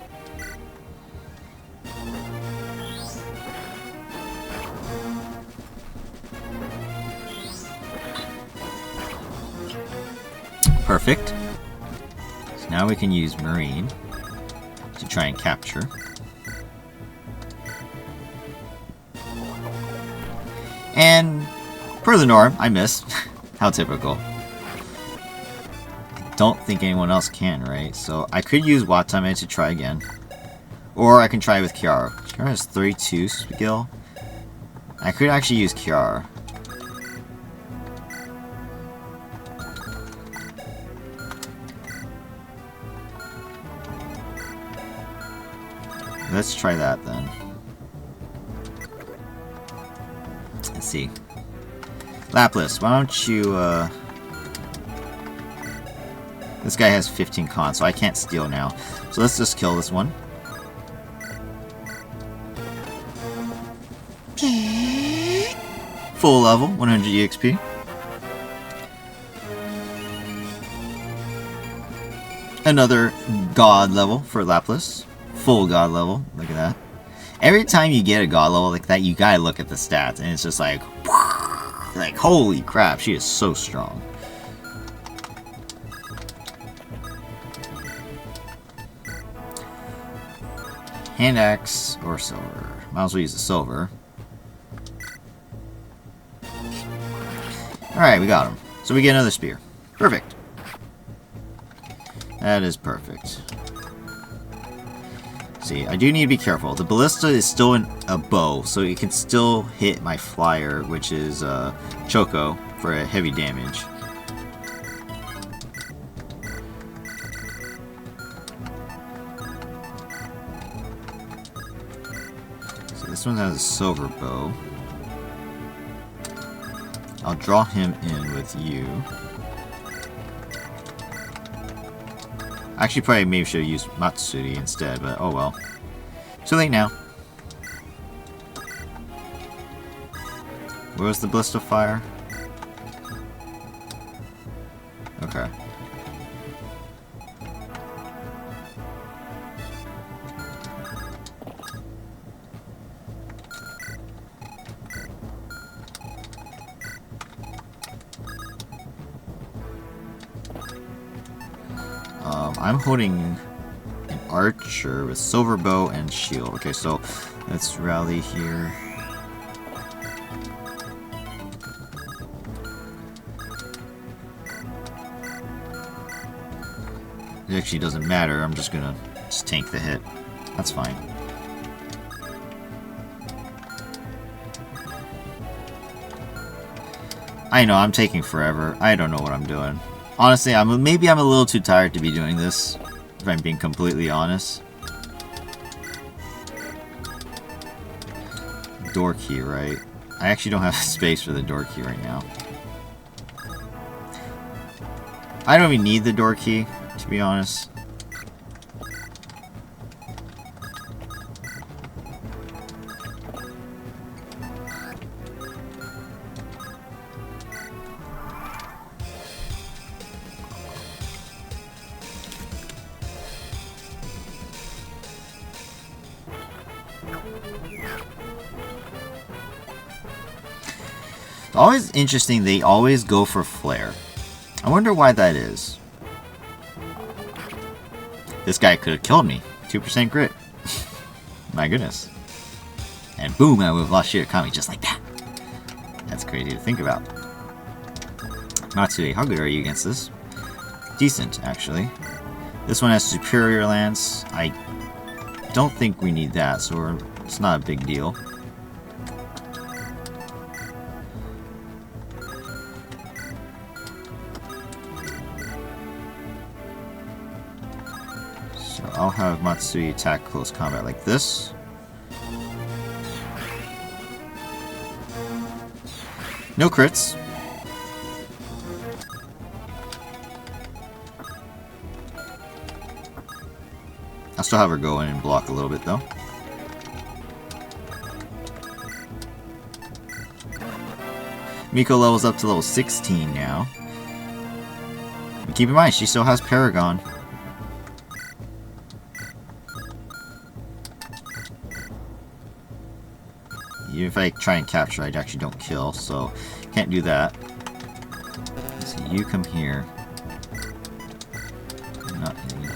Perfect. So now we can use Marine to try and capture. And per the norm, I miss. How typical. I don't think anyone else can, right? So I could use Watame to try again. Or I can try with Kiara. Kiara has 32 skill. I could actually use Kiara. Let's try that then. Let's see. Lapis, why don't you, This guy has 15 con, so I can't steal now. So let's just kill this one. Full level, 100 EXP. Another god level for Lapis. Full god level, look at that. Every time you get a god level like that, you gotta look at the stats, and it's just like holy crap, she is so strong. Hand axe or silver. Might as well use the silver. Alright, we got him. So we get another spear. Perfect. That is perfect. See, I do need to be careful. The ballista is still in a bow, so it can still hit my flyer, which is Choco, for a heavy damage. So this one has a silver bow. I'll draw him in with you. Actually, probably maybe should have used Matsuri instead, but oh well. Too late now. Where was the Blist of Fire? Okay. I'm holding an archer with silver bow and shield. Okay, so let's rally here. It actually doesn't matter. I'm just gonna tank the hit. That's fine. I know, I'm taking forever. I don't know what I'm doing. Honestly, maybe I'm a little too tired to be doing this, if I'm being completely honest. Door key, right? I actually don't have space for the door key right now. I don't even need the door key, to be honest. It's always interesting, they always go for flare. I wonder why that is. This guy could have killed me. 2% grit. My goodness. And boom, I would have lost Shirakami just like that. That's crazy to think about. Matsue, how good are you against this? Decent, actually. This one has superior lance. I don't think we need that, so it's not a big deal. So I'll have Matsui attack close combat like this. No crits. I'll still have her go in and block a little bit though. Miko levels up to level 16 now. But keep in mind, she still has Paragon. Even if I try and capture, I actually don't kill, so can't do that. So you come here. Not here.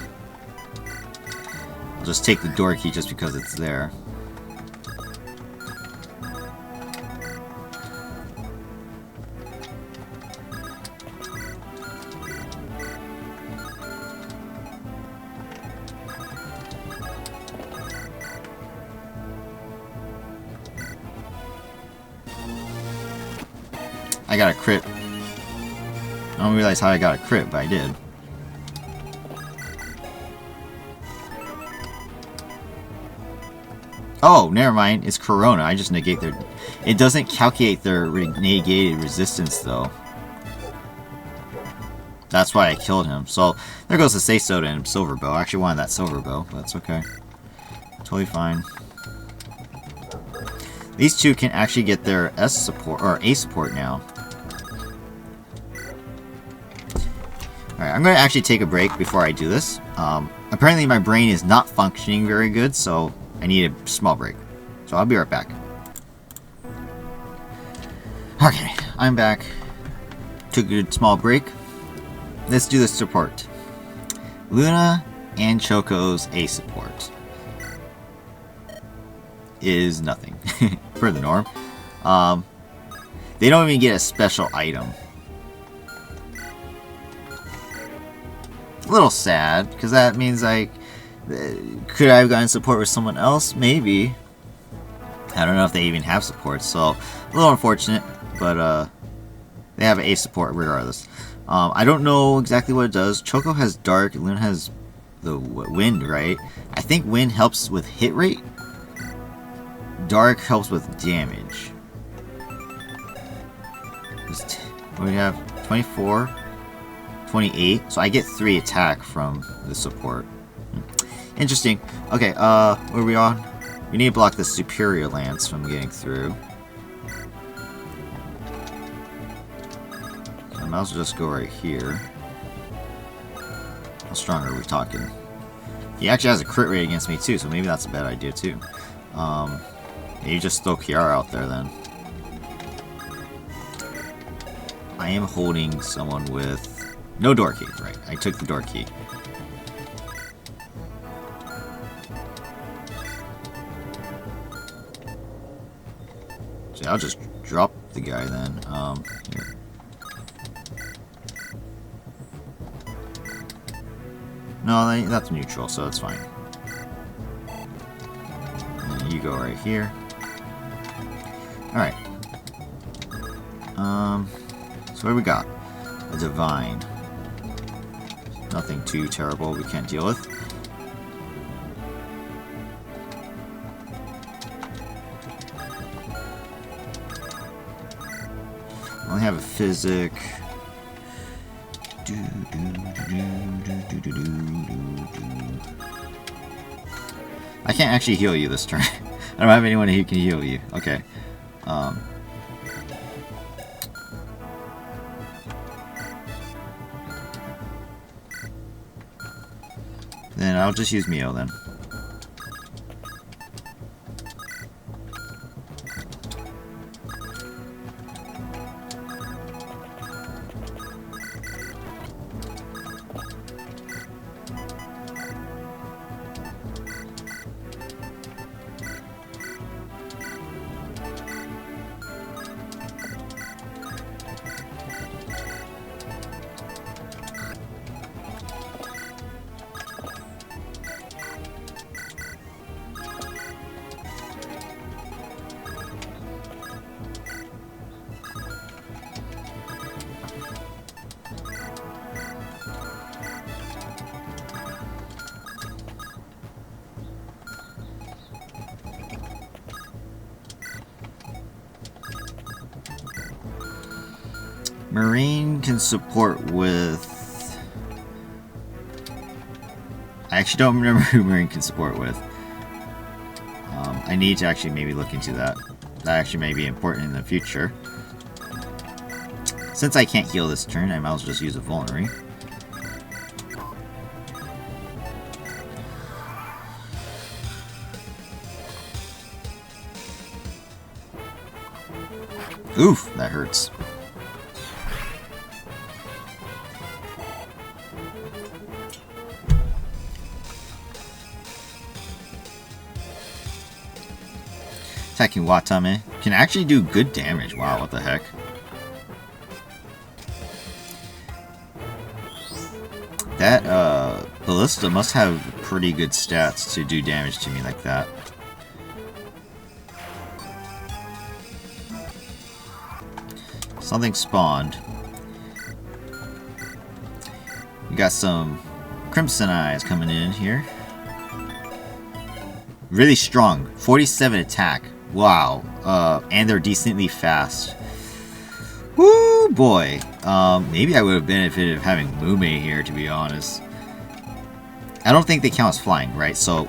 I'll just take the door key just because it's there. I got a crit. I don't realize how I got a crit, but I did. Oh, never mind. It's Corona. I just negate their... It doesn't calculate their negated resistance, though. That's why I killed him. So, there goes the Seiso and Silver Bow. I actually wanted that Silver Bow, but that's okay. Totally fine. These two can actually get their S support, or A support now. Alright, I'm going to actually take a break before I do this. Apparently my brain is not functioning very good, so I need a small break. So I'll be right back. Okay, I'm back. Took a small break. Let's do the support. Luna and Choco's A support is nothing, per the norm. They don't even get a special item. A little sad, because that means like, could I have gotten support with someone else? Maybe. I don't know if they even have support, so a little unfortunate, but they have A support regardless. I don't know exactly what it does. Choco has dark, Luna has the wind, right? I think wind helps with hit rate. Dark helps with damage. What do we have? 24, 28. So I get 3 attack from the support. Interesting. Okay, where are we on? We need to block the superior lance from getting through. So I might as well just go right here. How strong are we talking? He actually has a crit rate against me too, so maybe that's a bad idea too. You just throw Kiara out there then. I am holding someone with no door key, right? I took the door key. So I'll just drop the guy then. Here. No, that's neutral, so it's fine. And you go right here. Alright. So what do we got? A divine. Nothing too terrible we can't deal with. I only have a physic. I can't actually heal you this turn. I don't have anyone who can heal you. Okay. Then I'll just use Mio then. Marine can support with... I actually don't remember who Marine can support with. I need to actually maybe look into that. That actually may be important in the future. Since I can't heal this turn, I might as well just use a Vulnerary. Oof, that hurts. Attacking Watame can actually do good damage. Wow, what the heck. That Ballista must have pretty good stats to do damage to me like that. Something spawned. We got some Crimson Eyes coming in here. Really strong. 47 attack. Wow. And they're decently fast. Woo boy. Maybe I would have benefited of having Mume here, to be honest. I don't think they count as flying, right? So,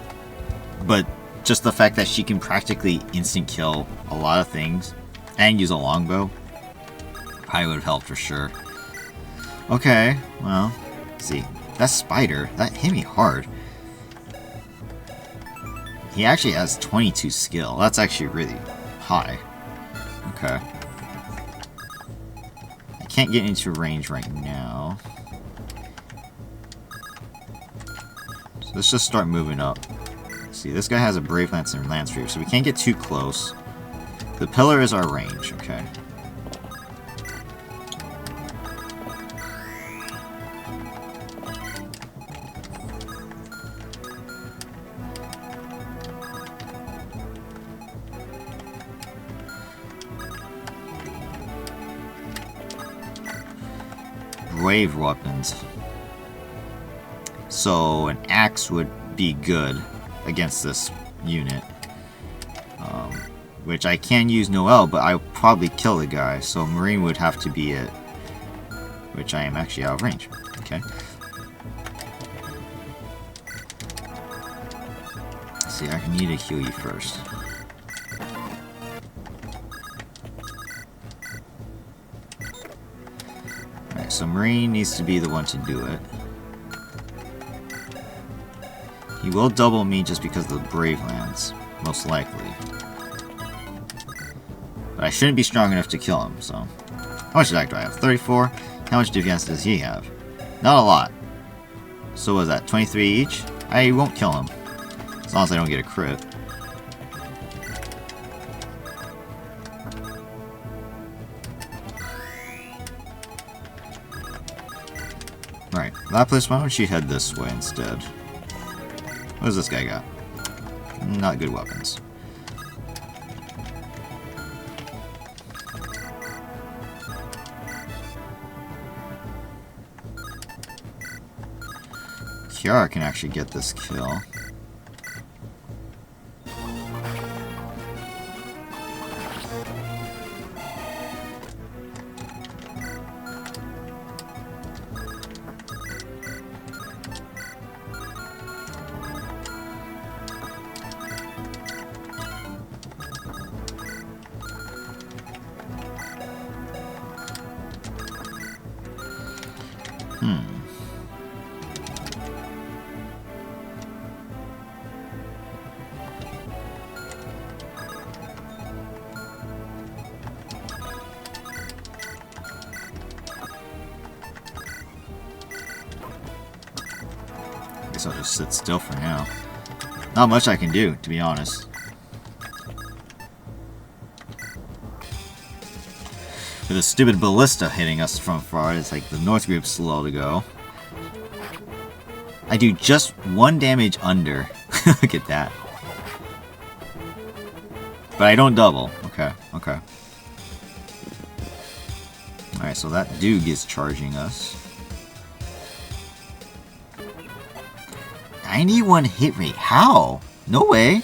but just the fact that she can practically instant kill a lot of things and use a longbow probably would have helped for sure. Okay, well, let's see. That spider, that hit me hard. He actually has 22 skill. That's actually really high. Okay. I can't get into range right now. So let's just start moving up. See, this guy has a Brave Lance and Lance Reaver, so we can't get too close. The pillar is our range, okay. Brave weapons. So an axe would be good against this unit. Which I can use Noelle, but I'll probably kill the guy, so Marine would have to be it. Which I am actually out of range. Okay. Let's see, I need to heal you first. Alright, so Marine needs to be the one to do it. He will double me just because of the Brave Lance, most likely. But I shouldn't be strong enough to kill him, so... How much attack do I have? 34? How much defense does he have? Not a lot. So what is that, 23 each? I won't kill him. As long as I don't get a crit. Right, Lapis, why don't you head this way instead? What does this guy got? Not good weapons. Kiara can actually get this kill. Guess I'll just sit still for now. Not much I can do, to be honest. With a stupid ballista hitting us from far, it's like the North group's slow to go. I do just 1 damage under. Look at that. But I don't double. Okay, okay. Alright, so that dude is charging us. 91 hit rate. How? No way.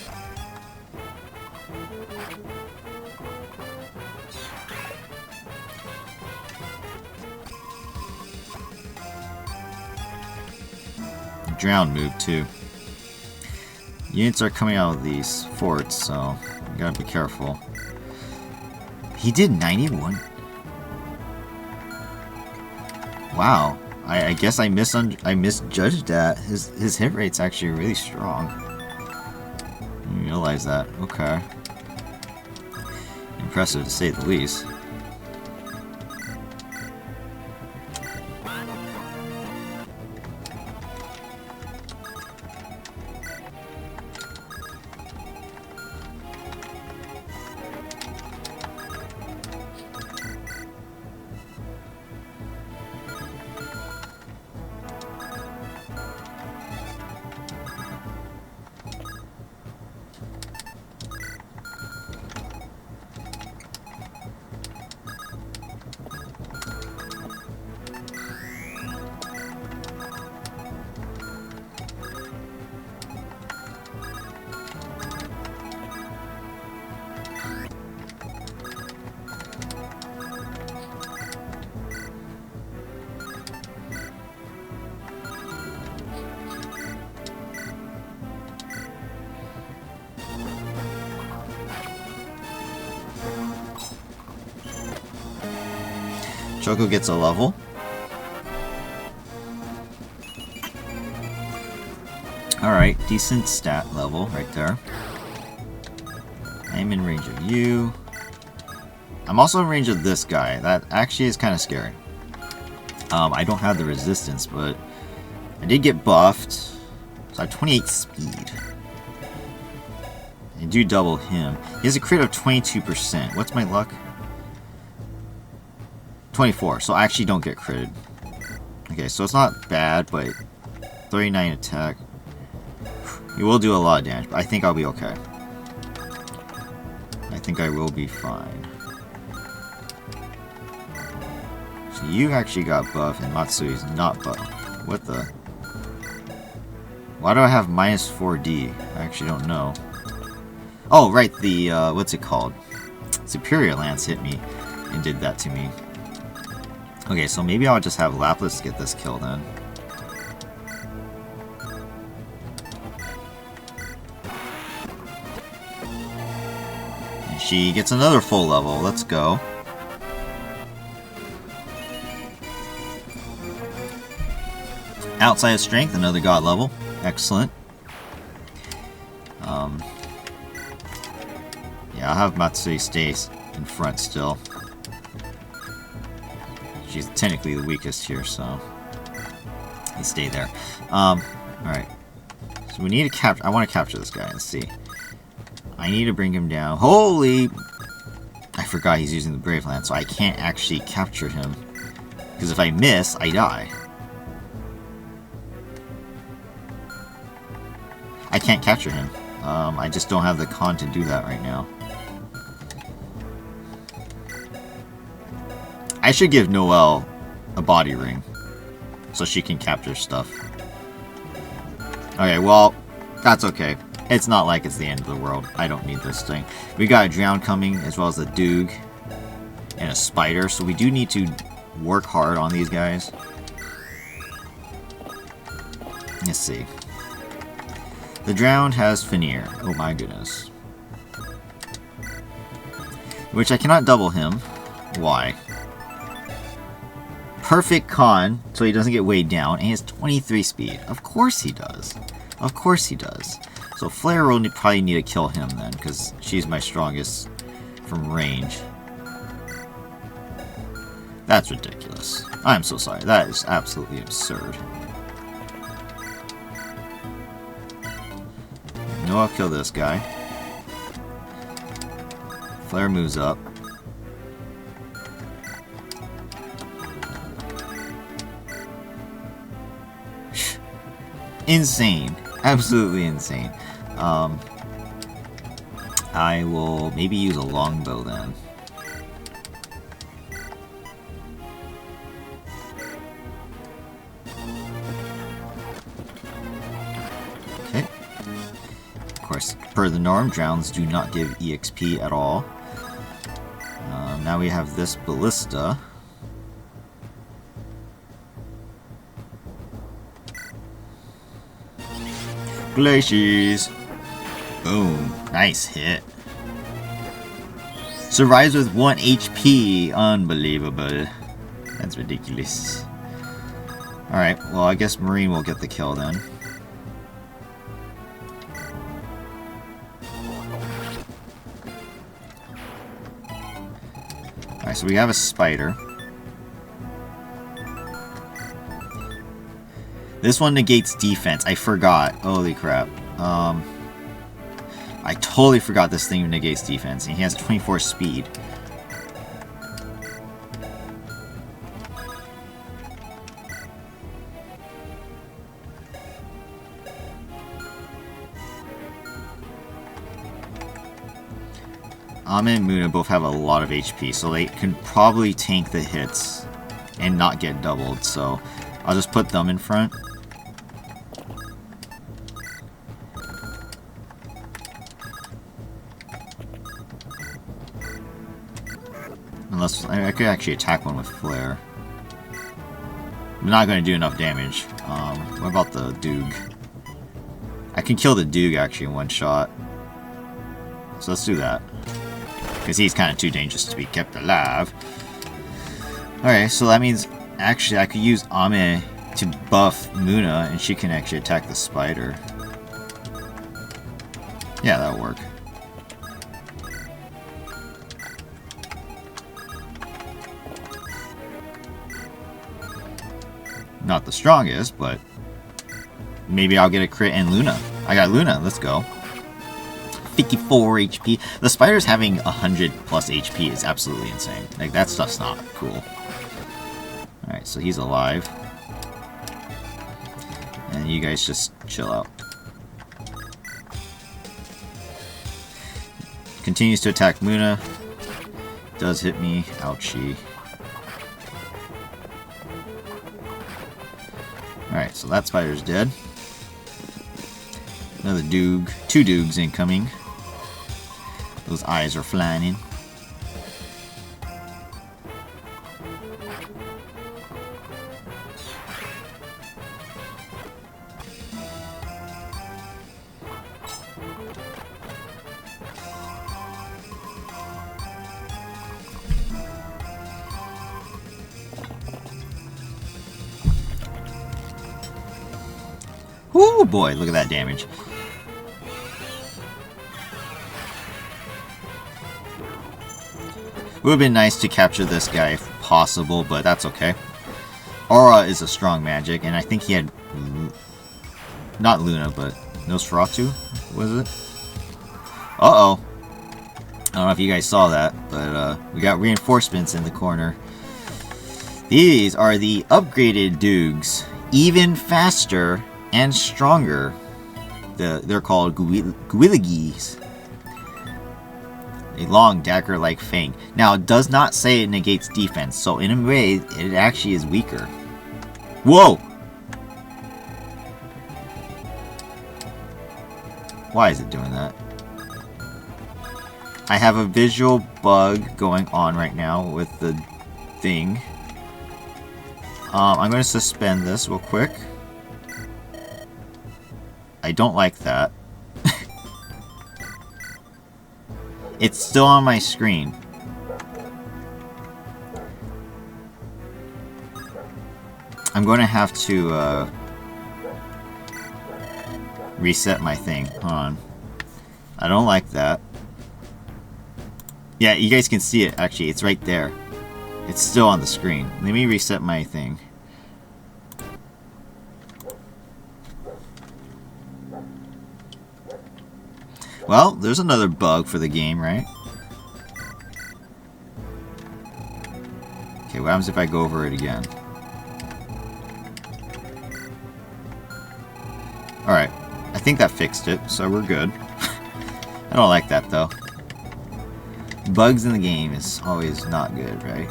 drown move too. Units are coming out of these forts, so you gotta be careful. He did 91. Wow. I guess I misjudged that. His hit rate's actually really strong. You realize that. Okay. Impressive to say the least. Choco gets a level. Alright, decent stat level right there. I am in range of you. I'm also in range of this guy. That actually is kind of scary. I don't have the resistance, but I did get buffed. So I have 28 speed. I do double him. He has a crit of 22%. What's my luck? 24, so I actually don't get critted. Okay, so it's not bad, but 39 attack. You will do a lot of damage, but I think I'll be okay. I think I will be fine. So you actually got buffed, and Matsui's not buffed. What the? Why do I have minus 4D? I actually don't know. Oh, right, the, what's it called? Superior Lance hit me and did that to me. Okay, so maybe I'll just have Lapis get this kill then. And she gets another full level. Let's go. Outside of strength, another god level. Excellent. Yeah, I'll have Matsui stay in front still. She's technically the weakest here, so you stay there. Alright. So we need to capture. I want to capture this guy. Let's see. I need to bring him down. Holy! I forgot he's using the Brave Lance, so I can't actually capture him. Because if I miss, I die. I can't capture him. I just don't have the con to do that right now. I should give Noelle a body ring so she can capture stuff. Okay, well, that's okay. It's not like it's the end of the world. I don't need this thing. We got a Drown coming, as well as a Doog and a Spider, so we do need to work hard on these guys. Let's see. The Drowned has Veneer. Oh my goodness. Which I cannot double him. Why? Perfect con, so he doesn't get weighed down, and he has 23 speed. Of course he does. Of course he does. So Flare will probably need to kill him then, because she's my strongest from range. That's ridiculous. I'm so sorry. That is absolutely absurd. No, I'll kill this guy. Flare moves up. Insane. Absolutely insane. I will maybe use a longbow then. Okay. Of course, per the norm, Drowns do not give EXP at all. Now we have this ballista. Glaciers. Boom. Nice hit. Survives with 1 HP. Unbelievable. That's ridiculous. Alright, well, I guess Marine will get the kill then. Alright, so we have a spider. This one negates defense. I forgot. Holy crap. I totally forgot this thing negates defense. And he has 24 speed. Ame and Muna both have a lot of HP, so they can probably tank the hits and not get doubled, so I'll just put them in front. Unless, I could actually attack one with Flare. I'm not going to do enough damage. What about the Doog? I can kill the Doog actually in one shot. So let's do that. Because he's kind of too dangerous to be kept alive. Alright, so that means actually I could use Ame to buff Muna and she can actually attack the spider. Yeah, that'll work. Not the strongest, but maybe I'll get a crit and Luna. I got Luna, let's go. 54 HP. The spider's having 100 plus HP is absolutely insane. Like, that stuff's not cool. Alright, so he's alive. And you guys just chill out. Continues to attack Muna. Does hit me. Ouchie. Alright, so that spider's dead. Another Doog. 2 Doogs incoming. Those eyes are flying. Whoo boy, look at that damage. It would have been nice to capture this guy if possible, but that's okay. Aura is a strong magic, and I think he had... not Luna, but Nosferatu, was it? Uh-oh. I don't know if you guys saw that, but we got reinforcements in the corner. These are the upgraded Doogs. Even faster and stronger. They're called Guiligis. A long dagger-like fang. Now, it does not say it negates defense, so in a way, it actually is weaker. Whoa! Why is it doing that? I have a visual bug going on right now with the thing. I'm going to suspend this real quick. I don't like that. It's still on my screen. I'm going to have to reset my thing. Hold on. I don't like that. Yeah, you guys can see it actually. It's right there. It's still on the screen. Let me reset my thing. Well, there's another bug for the game, right? Okay, what happens if I go over it again? Alright, I think that fixed it, so we're good. I don't like that, though. Bugs in the game is always not good, right?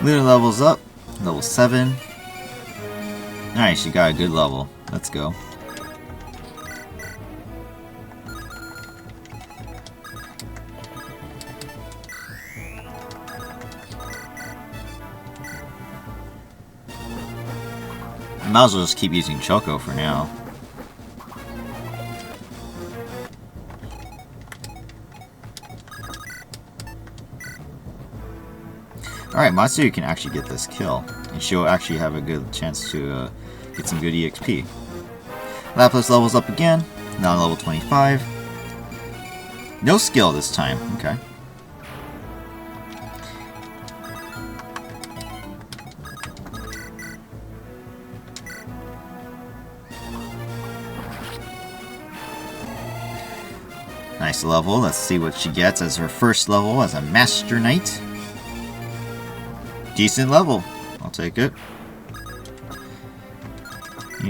Luna levels up. Level 7. Nice, you got a good level. Let's go. I might as well just keep using Choco for now. Alright, Matsuru can actually get this kill, and she'll actually have a good chance to get some good EXP. Lapis levels up again, now level 25. No skill this time, okay. Nice level, let's see what she gets as her first level as a Master Knight. Decent level. I'll take it.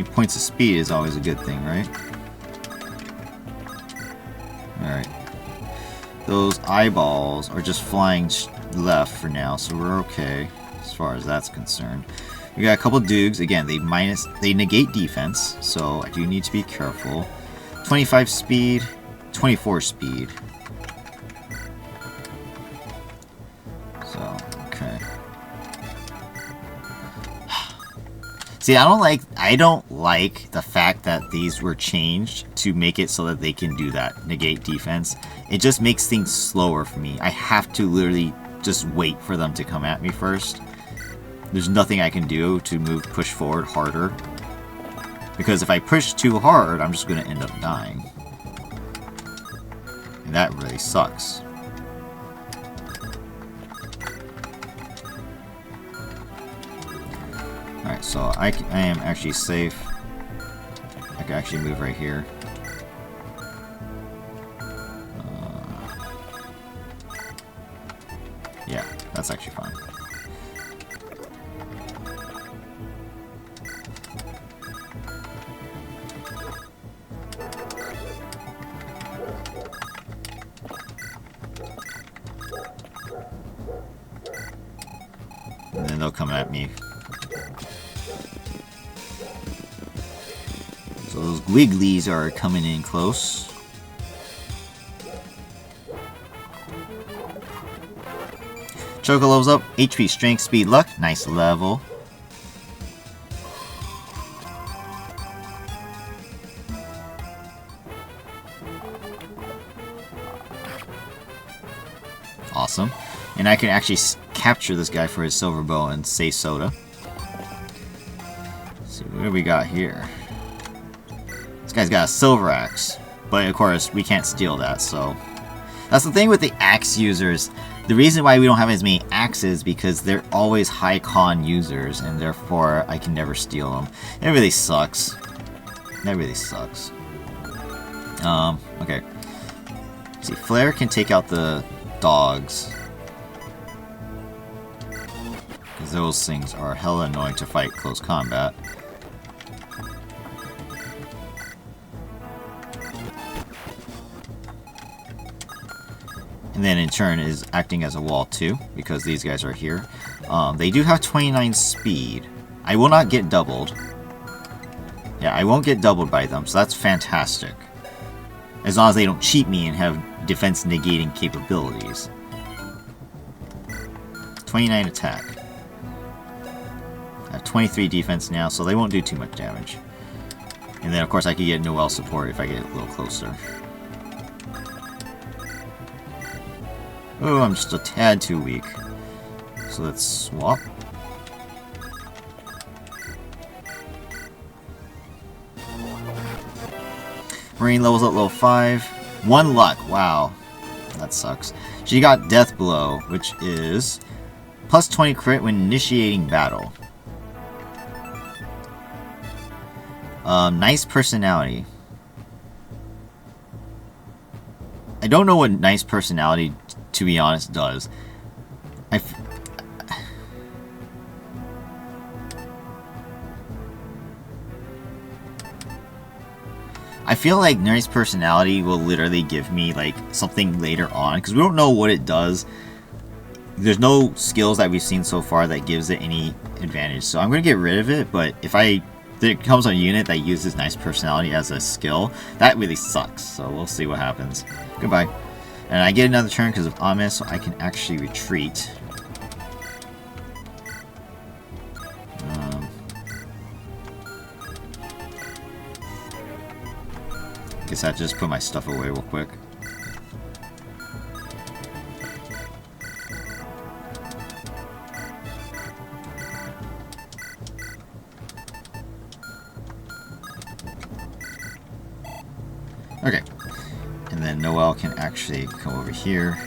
Points of speed is always a good thing, right? Alright. Those eyeballs are just flying left for now, so we're okay as far as that's concerned. We got a couple Doogs. Again, they negate defense, so I do need to be careful. 25 speed, 24 speed. So, okay. See, I don't like the fact that these were changed to make it so that they can do that, negate defense. It just makes things slower for me. I have to literally just wait for them to come at me first. There's nothing I can do to push forward harder. Because if I push too hard, I'm just going to end up dying. And that really sucks. Alright, so I am actually safe. I can actually move right here. Yeah, that's actually fine. And then they'll come at me. So those Wigglies are coming in close. Choco levels up. HP, Strength, Speed, Luck. Nice level. Awesome. And I can actually capture this guy for his silver bow and Seiso. So what do we got here? This guy's got a silver axe, but of course we can't steal that, so... That's the thing with the axe users. The reason why we don't have as many axes because they're always high con users, and therefore I can never steal them. It really sucks. That really sucks. Okay. See, Flare can take out the dogs. Because those things are hella annoying to fight close combat. And then in turn is acting as a wall too, because these guys are here. They do have 29 speed. I will not get doubled. Yeah, I won't get doubled by them, so that's fantastic. As long as they don't cheat me and have defense negating capabilities. 29 attack. I have 23 defense now, so they won't do too much damage. And then of course I could get Noelle support if I get a little closer. Oh, I'm just a tad too weak. So let's swap. Marine levels up level 5. 1 luck, wow. That sucks. She got Death Blow, which is plus 20 crit when initiating battle. Nice personality. I don't know what nice personality, to be honest, does. I feel like nice personality will literally give me like something later on, because we don't know what it does there's no skills that we've seen so far that gives it any advantage. So I'm going to get rid of it, but if it comes on a unit that uses nice personality as a skill, that really sucks. So we'll see what happens. Goodbye. And I get another turn because of Ame, so I can actually retreat. Guess I just put my stuff away real quick. Okay. And then Noelle can actually come over here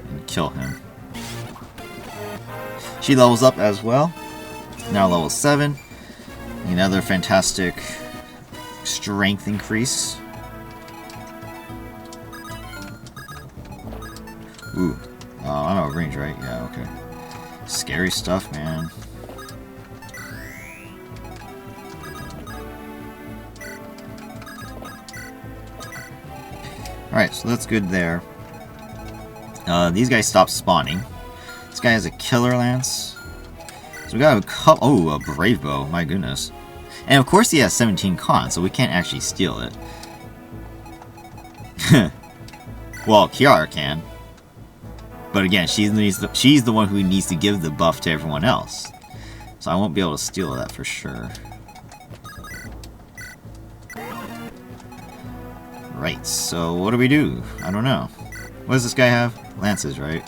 and kill him. She levels up as well. Now level 7. Another fantastic strength increase. Ooh. I'm out of range, right? Yeah, okay. Scary stuff, man. Alright, so that's good there. These guys stop spawning. This guy has a killer lance. So we got a couple. Oh, a brave bow. My goodness. And of course he has 17 con, so we can't actually steal it. Well, Kiara can. But again, she's the one who needs to give the buff to everyone else. So I won't be able to steal that for sure. Right, so what do we do? I don't know. What does this guy have? Lances, right?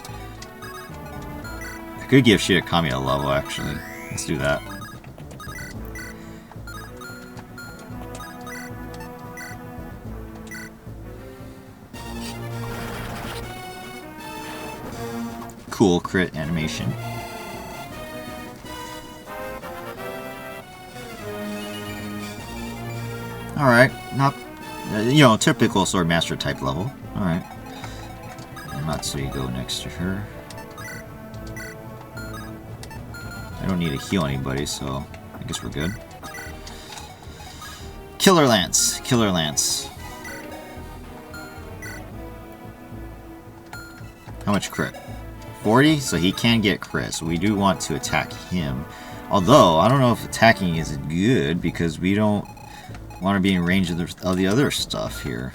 I could give Shirakami a level, actually. Let's do that. Cool crit animation. Alright, not, typical Sword Master type level. Alright. Matsui go next to her. I don't need to heal anybody, so I guess we're good. Killer Lance. Killer Lance. How much crit? 40, so he can get crit, so we do want to attack him. Although, I don't know if attacking is good, because we don't want to be in range of the other stuff here.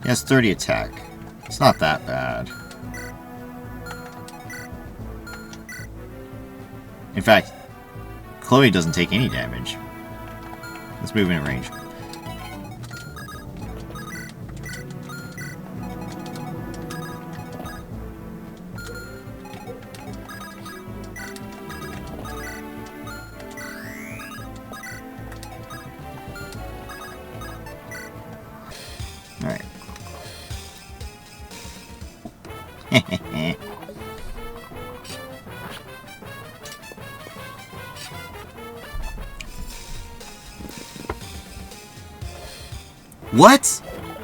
He has 30 attack. It's not that bad. In fact, Chloe doesn't take any damage. Let's move in range. Alright. What?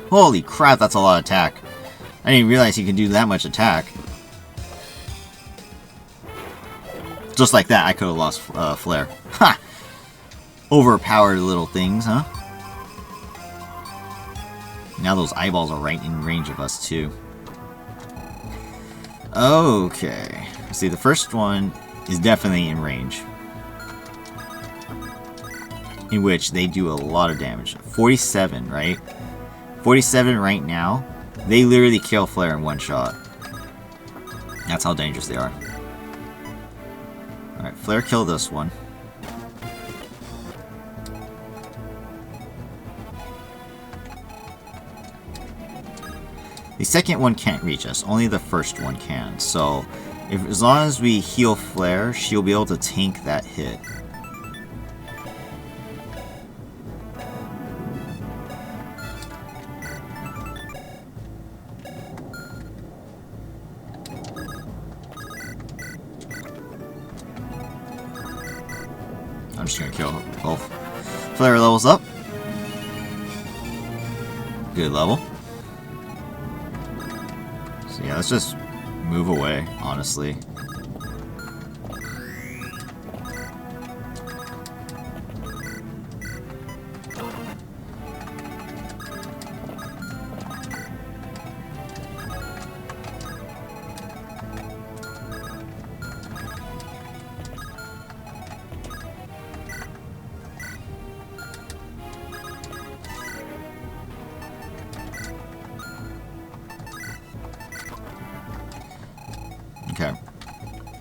Holy crap, that's a lot of attack. I didn't realize he could do that much attack. Just like that, I could have lost Flare. Ha! Overpowered little things, huh? Now those eyeballs are right in range of us, too. Okay. See, the first one is definitely in range. In which they do a lot of damage. 47, right? 47 right now. They literally kill Flare in one shot. That's how dangerous they are. Alright, Flare killed this one. The second one can't reach us, only the first one can. So, as long as we heal Flare, she'll be able to tank that hit. I'm just gonna kill both. Flare levels up. Good level. So yeah, let's just move away, honestly.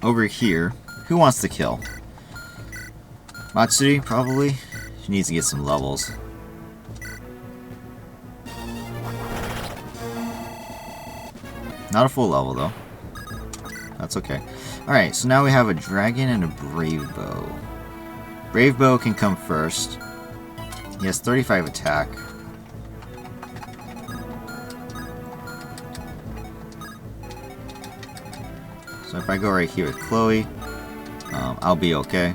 over here, who wants to kill? Matsuri, probably? She needs to get some levels. Not a full level, though. That's okay. Alright, so now we have a dragon and a brave bow. Brave bow can come first. He has 35 attack. So if I go right here with Chloe, I'll be okay.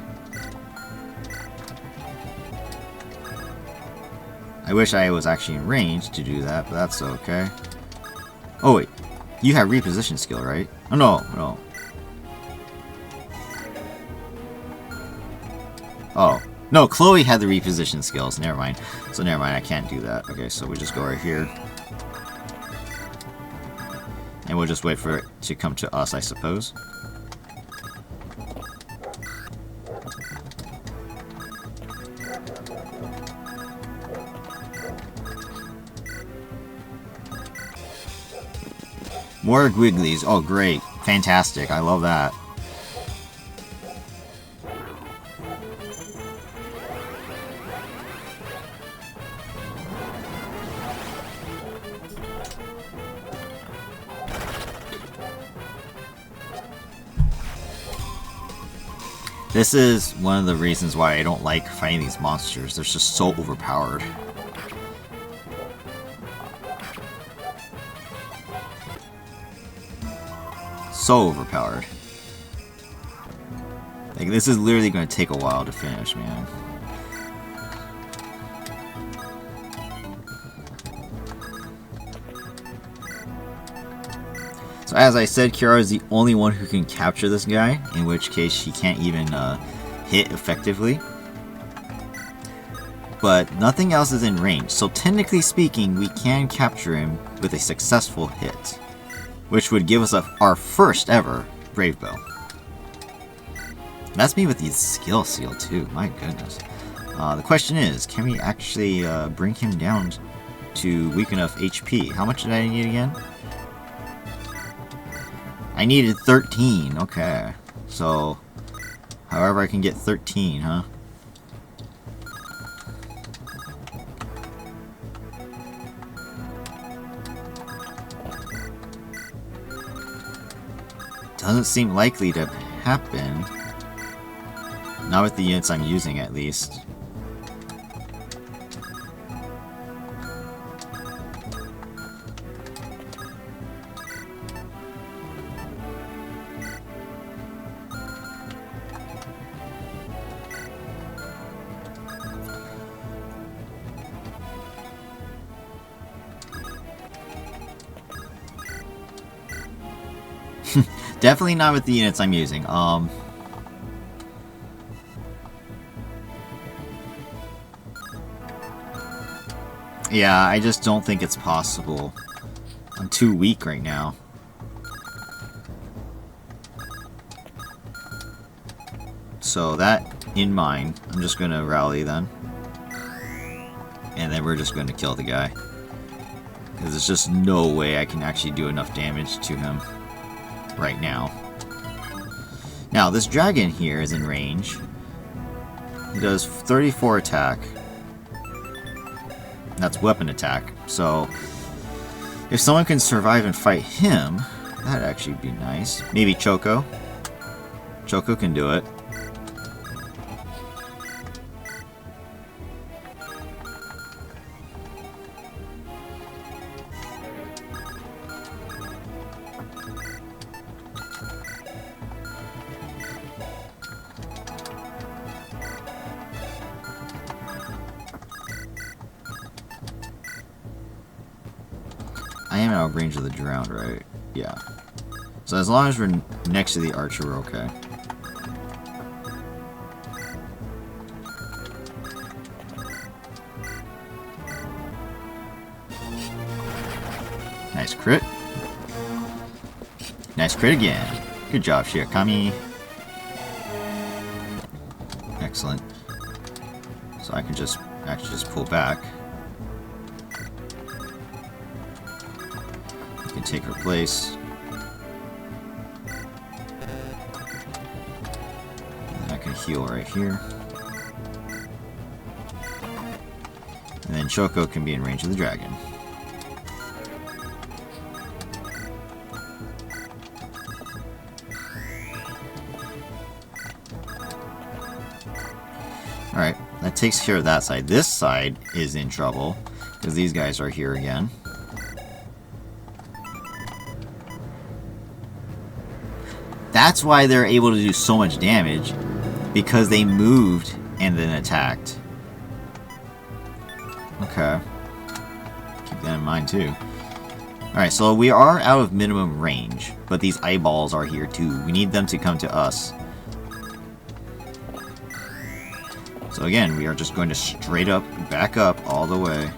I wish I was actually in range to do that, but that's okay. Oh wait, you have reposition skill, right? Oh no, no. Oh, no, Chloe had the reposition skills, never mind. So never mind, I can't do that. Okay, so we just go right here. And we'll just wait for it to come to us, I suppose. More Gwigglies. Oh, great. Fantastic. I love that. This is one of the reasons why I don't like fighting these monsters. They're just so overpowered. So overpowered. Like, this is literally going to take a while to finish, man. So as I said, Kiara is the only one who can capture this guy, in which case she can't even hit effectively. But nothing else is in range, so technically speaking, we can capture him with a successful hit, which would give us our first ever Brave Bow. That's me with the skill seal too, my goodness. The question is, can we actually bring him down to weak enough HP? How much did I need again? I needed 13, okay. So, however I can get 13, huh? Doesn't seem likely to happen. Not with the units I'm using, at least. Definitely not with the units I'm using. Yeah, I just don't think it's possible. I'm too weak right now. So that in mind, I'm just gonna rally then. And then we're just gonna kill the guy. Because there's just no way I can actually do enough damage to him right now. Now, this dragon here is in range. He does 34 attack. That's weapon attack. So, if someone can survive and fight him, that'd actually be nice. Maybe Choco. Choco can do it. I am out of range of the drowned, right? Yeah. So as long as we're next to the archer, we're okay. Nice crit. Nice crit again. Good job, Shirakami. Excellent. So I can just actually just pull back. Take her place. heal right here. And then Choco can be in range of the dragon. Alright, that takes care of that side. This side is in trouble, because these guys are here again. That's why they're able to do so much damage, because they moved and then attacked. Okay. Keep that in mind too. Alright, so we are out of minimum range, but these eyeballs are here too. We need them to come to us. So again, we are just going to straight up, back up all the way.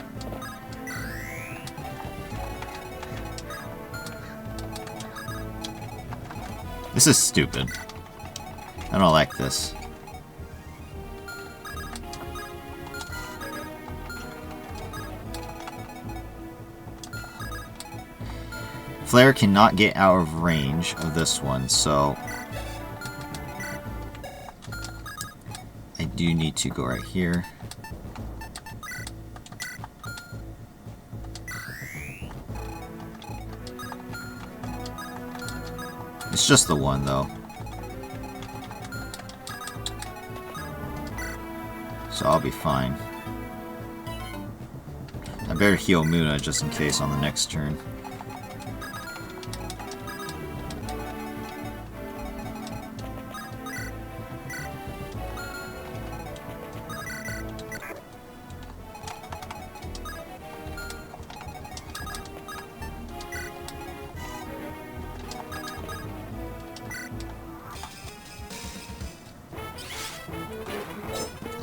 This is stupid. I don't like this. Flare cannot get out of range of this one, so I do need to go right here. It's just the one, though. So I'll be fine. I better heal Muna just in case on the next turn.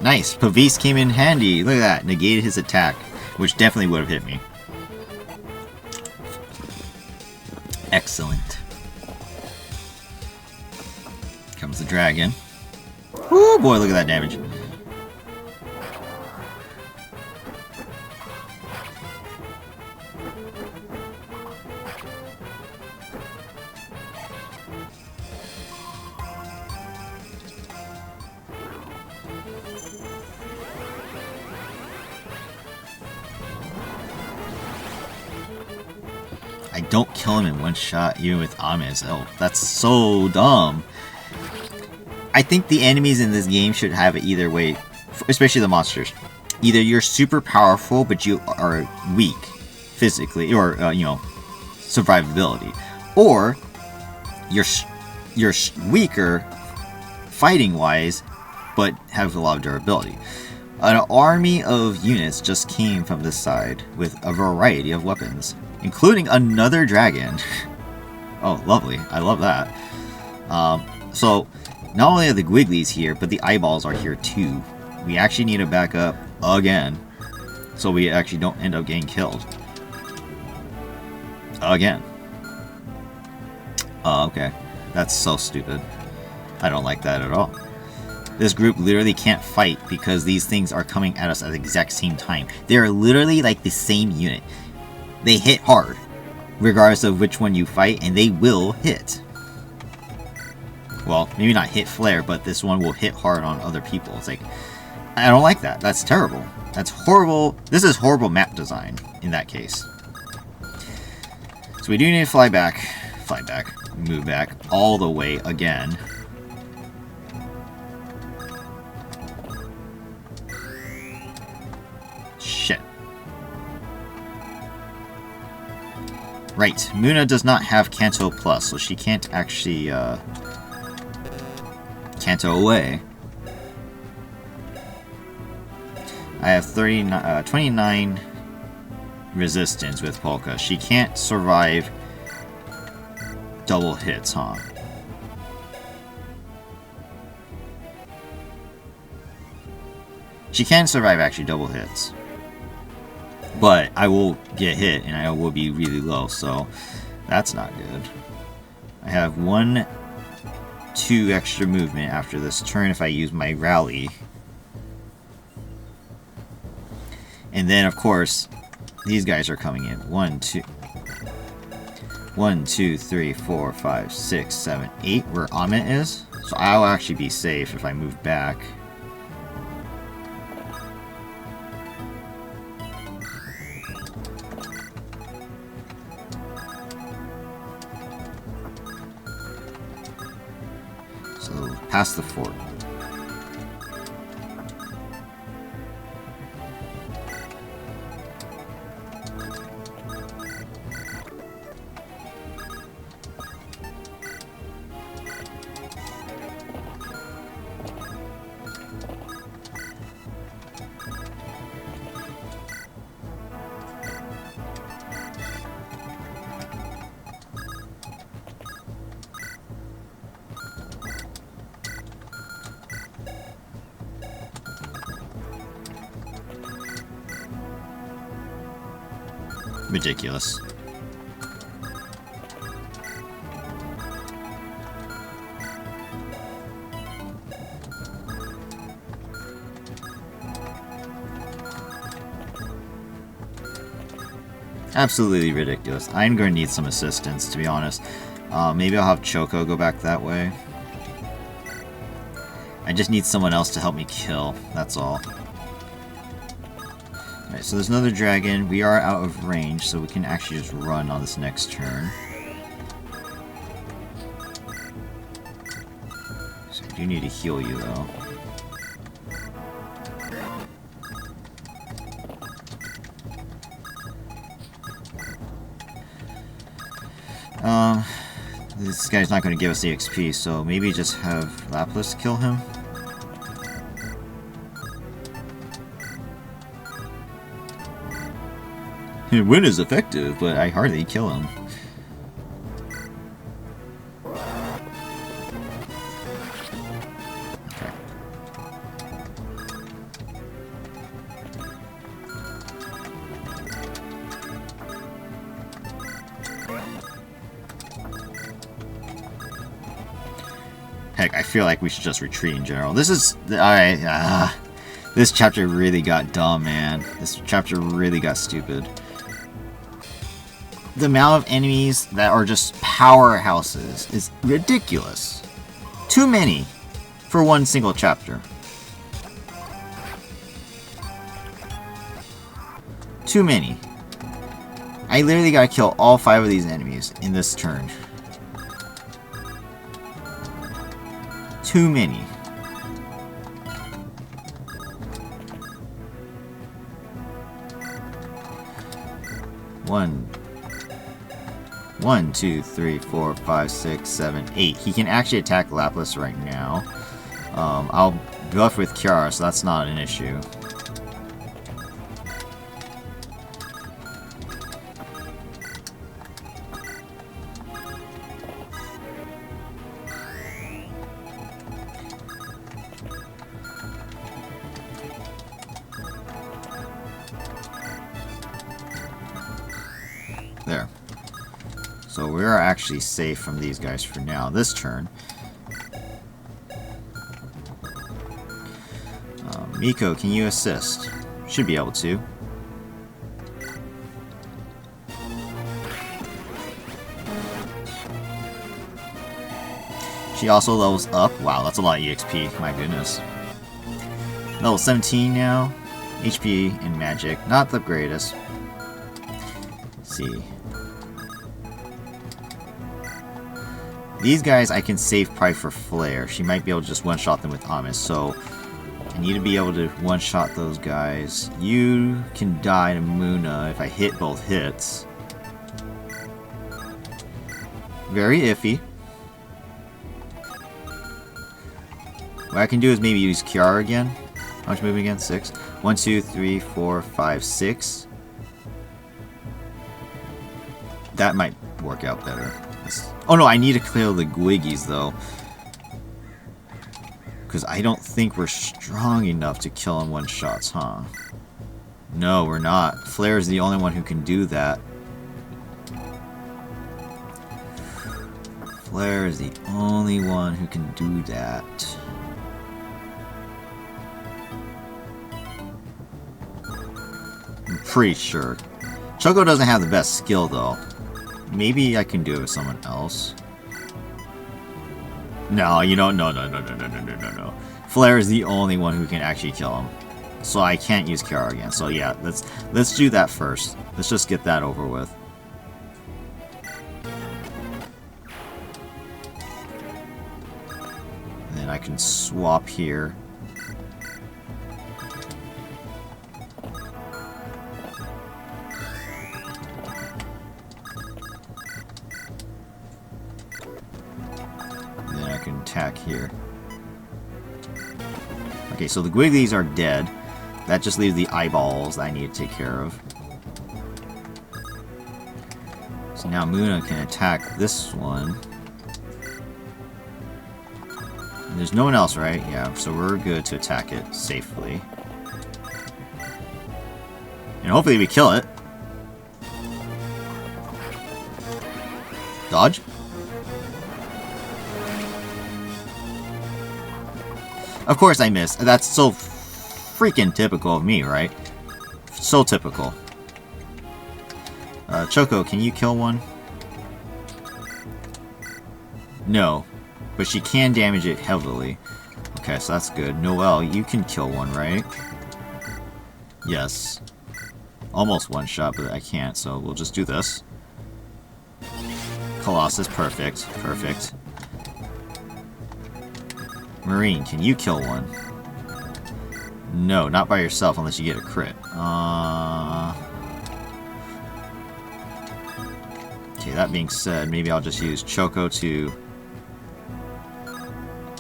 Nice! Pavis came in handy. Look at that. Negated his attack, which definitely would have hit me. Excellent. Comes the dragon. Oh boy, look at that damage. I don't kill him in one shot, even with Ame's help. That's so dumb. I think the enemies in this game should have it either way, especially the monsters. Either you're super powerful, but you are weak physically, or you know, survivability, or you're weaker fighting-wise, but have a lot of durability. An army of units just came from this side with a variety of weapons, including another dragon. Oh, lovely. I love that. So, not only are the Gwigglies here, but the eyeballs are here too. We actually need to back up again, so we actually don't end up getting killed. Again. Okay. That's so stupid. I don't like that at all. This group literally can't fight because these things are coming at us at the exact same time. They are literally like the same unit. They hit hard, regardless of which one you fight, and they will hit. Well, maybe not hit Flare, but this one will hit hard on other people. It's like, I don't like that. That's terrible. That's horrible. This is horrible map design in that case. So we do need to fly back, move back all the way again. Shit. Right, Muna does not have Kanto Plus, so she can't actually Kanto away. I have 29 resistance with Polka. She can't survive double hits, huh? She can survive actually double hits. But I will get hit and I will be really low, so that's not good. I have 2 extra movement after this turn if I use my rally. And then of course, these guys are coming in. 1, 2, 3, 4, 5, 6, 7, 8, where Amit is. So I'll actually be safe if I move back. So past the fort. Ridiculous. Absolutely ridiculous. I'm going to need some assistance, to be honest. Maybe I'll have Choco go back that way. I just need someone else to help me kill, that's all. Alright, so there's another dragon. We are out of range, so we can actually just run on this next turn. So I do need to heal you, though. This guy's not going to give us the XP, so maybe just have Lapis kill him. Win is effective, but I hardly kill him. Okay. Heck, I feel like we should just retreat in general. This is... Alright, this chapter really got dumb, man. This chapter really got stupid. The amount of enemies that are just powerhouses is ridiculous. Too many for one single chapter. Too many. I literally gotta kill all 5 of these enemies in this turn. Too many. One, 2, 3, 4, 5, 6, 7, 8. He can actually attack Lapis right now. I'll buff with Kiara, so that's not an issue. There. So we are actually safe from these guys for now. This turn. Miko, can you assist? Should be able to. She also levels up. Wow, that's a lot of EXP. My goodness. Level 17 now. HP and magic. Not the greatest. Let's see. These guys I can save probably for Flare. She might be able to just one-shot them with Amos, so I need to be able to one-shot those guys. You can die to Muna if I hit both hits. Very iffy. What I can do is maybe use Kiara again. How much movement again? 6. 1, 2, 3, 4, 5, 6. That might work out better. Oh no, I need to clear the Gwiggies though. Because I don't think we're strong enough to kill in one shots, huh? No, we're not. Flare is the only one who can do that. Flare is the only one who can do that. I'm pretty sure. Choco doesn't have the best skill though. Maybe I can do it with someone else. No, you don't. No. Flare is the only one who can actually kill him. So I can't use Kiara again. So yeah, let's do that first. Let's just get that over with. And then I can swap here. And then I can attack here. Okay, so the Gwigglies are dead. That just leaves the eyeballs that I need to take care of. So now Muna can attack this one. And there's no one else, right? Yeah, so we're good to attack it safely. And hopefully we kill it. Dodge? Of course I missed. That's so freaking typical of me, right? So typical. Choco, can you kill one? No. But she can damage it heavily. Okay, so that's good. Noelle, you can kill one, right? Yes. Almost one shot, but I can't, so we'll just do this. Colossus, perfect. Perfect. Marine, can you kill one? No, not by yourself unless you get a crit. Okay, that being said, maybe I'll just use Choco to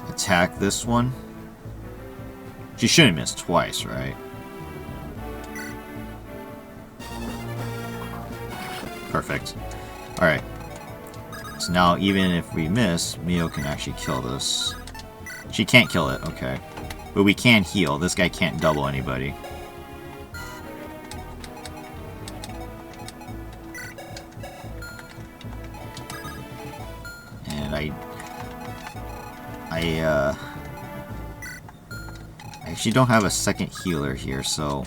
attack this one. She shouldn't miss twice, right? Perfect. Alright. So now, even if we miss, Mio can actually kill this. She can't kill it, okay. But we can heal. This guy can't double anybody. And I actually don't have a second healer here, so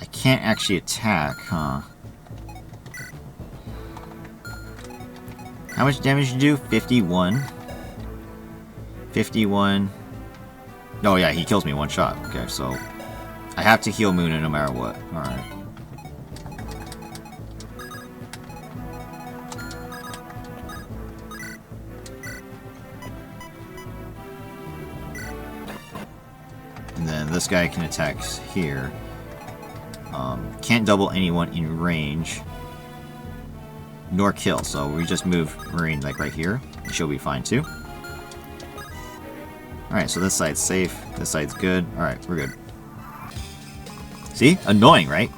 I can't actually attack, huh? How much damage did you do? 51. 51. Oh yeah, he kills me one shot. Okay, so I have to heal Muna no matter what. Alright. And then this guy can attack here. Can't double anyone in range. Nor kill, so we just move Marine like right here. And she'll be fine too. Alright, so this side's safe, this side's good. Alright, we're good. See? Annoying, right?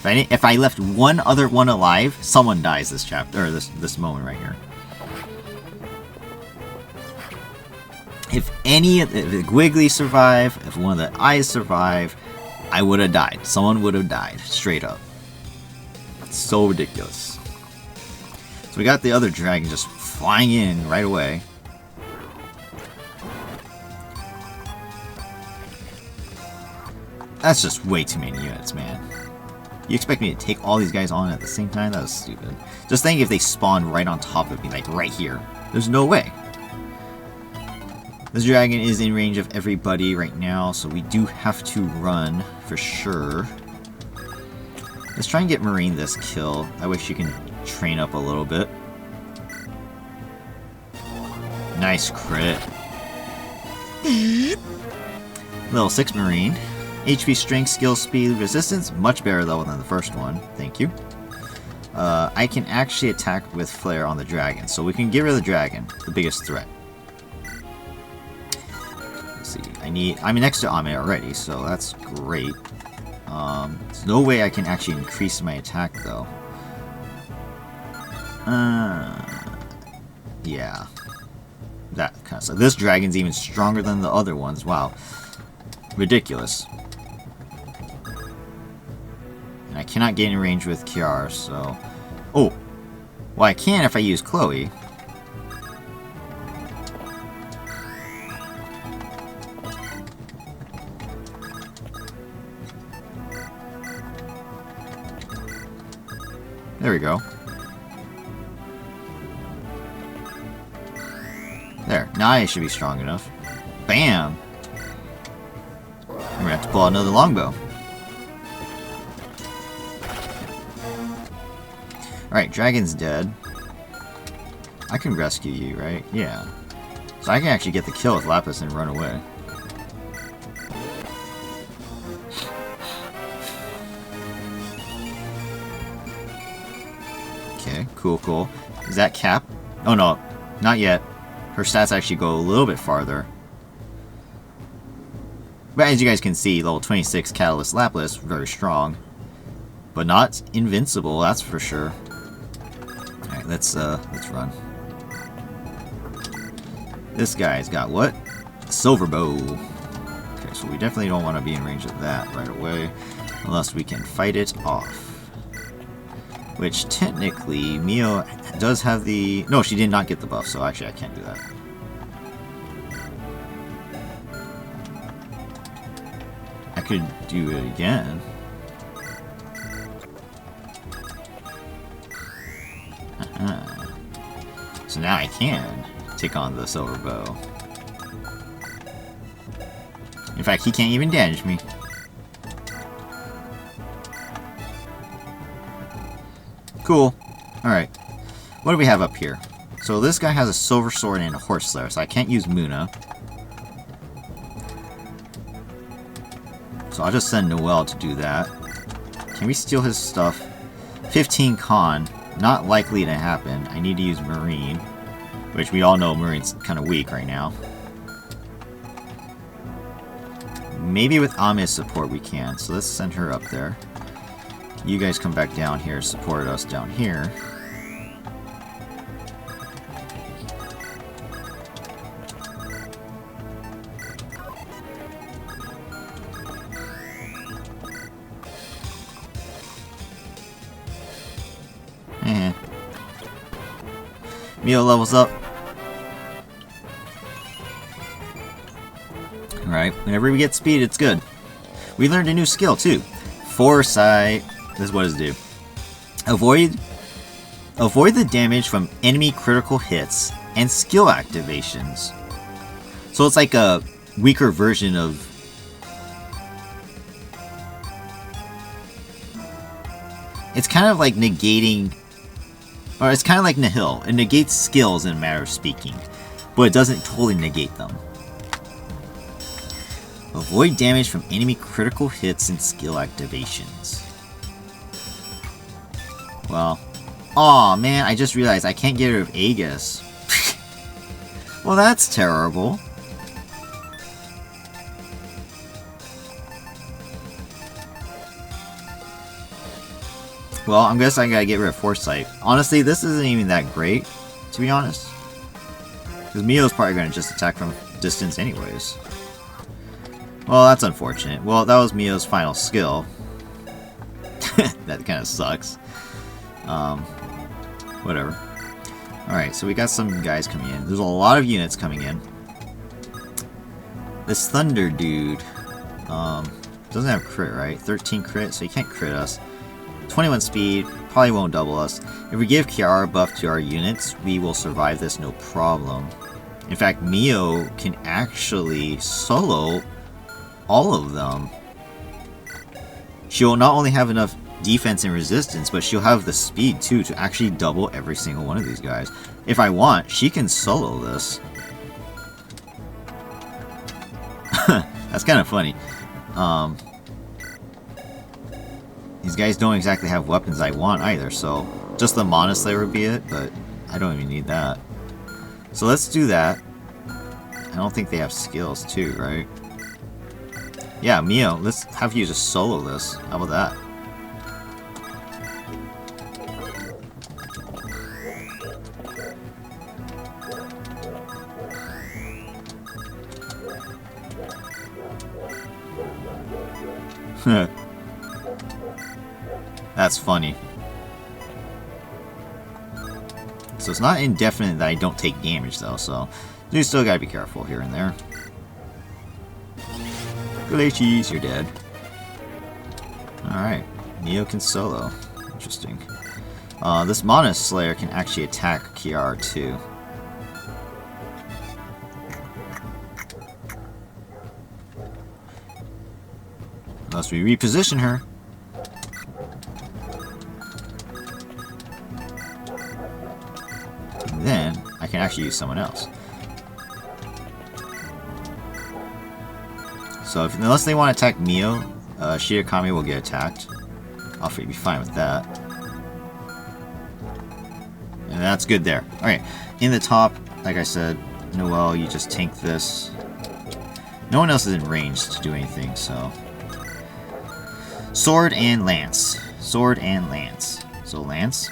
If I left one other one alive, someone dies this chapter, or this moment right here. If any of the Gwiggly survive, if one of the eyes survive, I would have died. Someone would have died, straight up. It's so ridiculous. So we got the other dragon just flying in right away. That's just way too many units, man. You expect me to take all these guys on at the same time? That was stupid. Just think if they spawned right on top of me, like right here. There's no way. This dragon is in range of everybody right now, so we do have to run for sure. Let's try and get Marine this kill. I wish you can train up a little bit. Nice crit. Level 6 Marine. HP, strength, skill, speed, resistance. Much better though than the first one. Thank you. I can actually attack with Flare on the dragon, so we can get rid of the dragon, the biggest threat. Let's see. I'm next to Ame already, so that's great. There's no way I can actually increase my attack though. Yeah. That kind of stuff. This dragon's even stronger than the other ones. Wow. Ridiculous. And I cannot get in range with Kiara, so... Oh! Well, I can if I use Chloe. There we go. There. Now I should be strong enough. Bam! I'm gonna have to pull out another longbow. Alright, dragon's dead. I can rescue you, right? Yeah. So I can actually get the kill with Lapis and run away. Okay, cool, cool. Is that Cap? Oh no, not yet. Her stats actually go a little bit farther. But as you guys can see, level 26 Catalyst Lapis, very strong. But not invincible, that's for sure. Alright, let's run. This guy's got what? A silver bow. Okay, so we definitely don't want to be in range of that right away. Unless we can fight it off. Which, technically, Mio does have the... No, she did not get the buff, so actually I can't do that. I could do it again. So now I can take on the silver bow. In fact, he can't even damage me. Cool. Alright. What do we have up here? So this guy has a silver sword and a horse slayer, so I can't use Muna. So I'll just send Noelle to do that. Can we steal his stuff? 15 con. Not likely to happen. I need to use Marine. Which we all know Marine's kind of weak right now. Maybe with Ami's support we can. So let's send her up there. You guys come back down here, support us down here. Mio levels up. Alright, whenever we get speed, it's good. We learned a new skill, too. Foresight. This is what it do. Avoid the damage from enemy critical hits and skill activations. So it's like a weaker version of... It's kind of like negating... Or it's kind of like Nihil. It negates skills in a matter of speaking. But it doesn't totally negate them. Avoid damage from enemy critical hits and skill activations. Well, aw man, I just realized I can't get rid of Aegis. Well, that's terrible. Well, I guess I gotta get rid of Foresight. Honestly, this isn't even that great, to be honest. Because Mio's probably gonna just attack from distance anyways. Well, that's unfortunate. Well, that was Mio's final skill. That kind of sucks. Whatever. Alright, so we got some guys coming in. There's a lot of units coming in. This Thunder dude doesn't have crit, right? 13 crit, so he can't crit us. 21 speed, probably won't double us. If we give Kiara a buff to our units, we will survive this no problem. In fact, Mio can actually solo all of them. She'll not only have enough defense and resistance, but she'll have the speed too to actually double every single one of these guys. If I want, she can solo this. That's kind of funny. These guys don't exactly have weapons I want either, so just the Mana Slayer would be it, but I don't even need that. So let's do that. I don't think they have skills too, right? Yeah, Mio, let's have you just solo this. How about that? That's funny. So it's not indefinite that I don't take damage though, so you still gotta be careful here and there. Galati's, you're dead. Alright, Neo can solo. Interesting. This Mana Slayer can actually attack Kiara too. Unless we reposition her. And then I can actually use someone else. So unless they want to attack Mio, Shirakami will get attacked. I'll be fine with that. And that's good there. Alright, in the top, like I said, Noelle, you just tank this. No one else is in range to do anything, so... Sword and Lance. Sword and Lance. So Lance.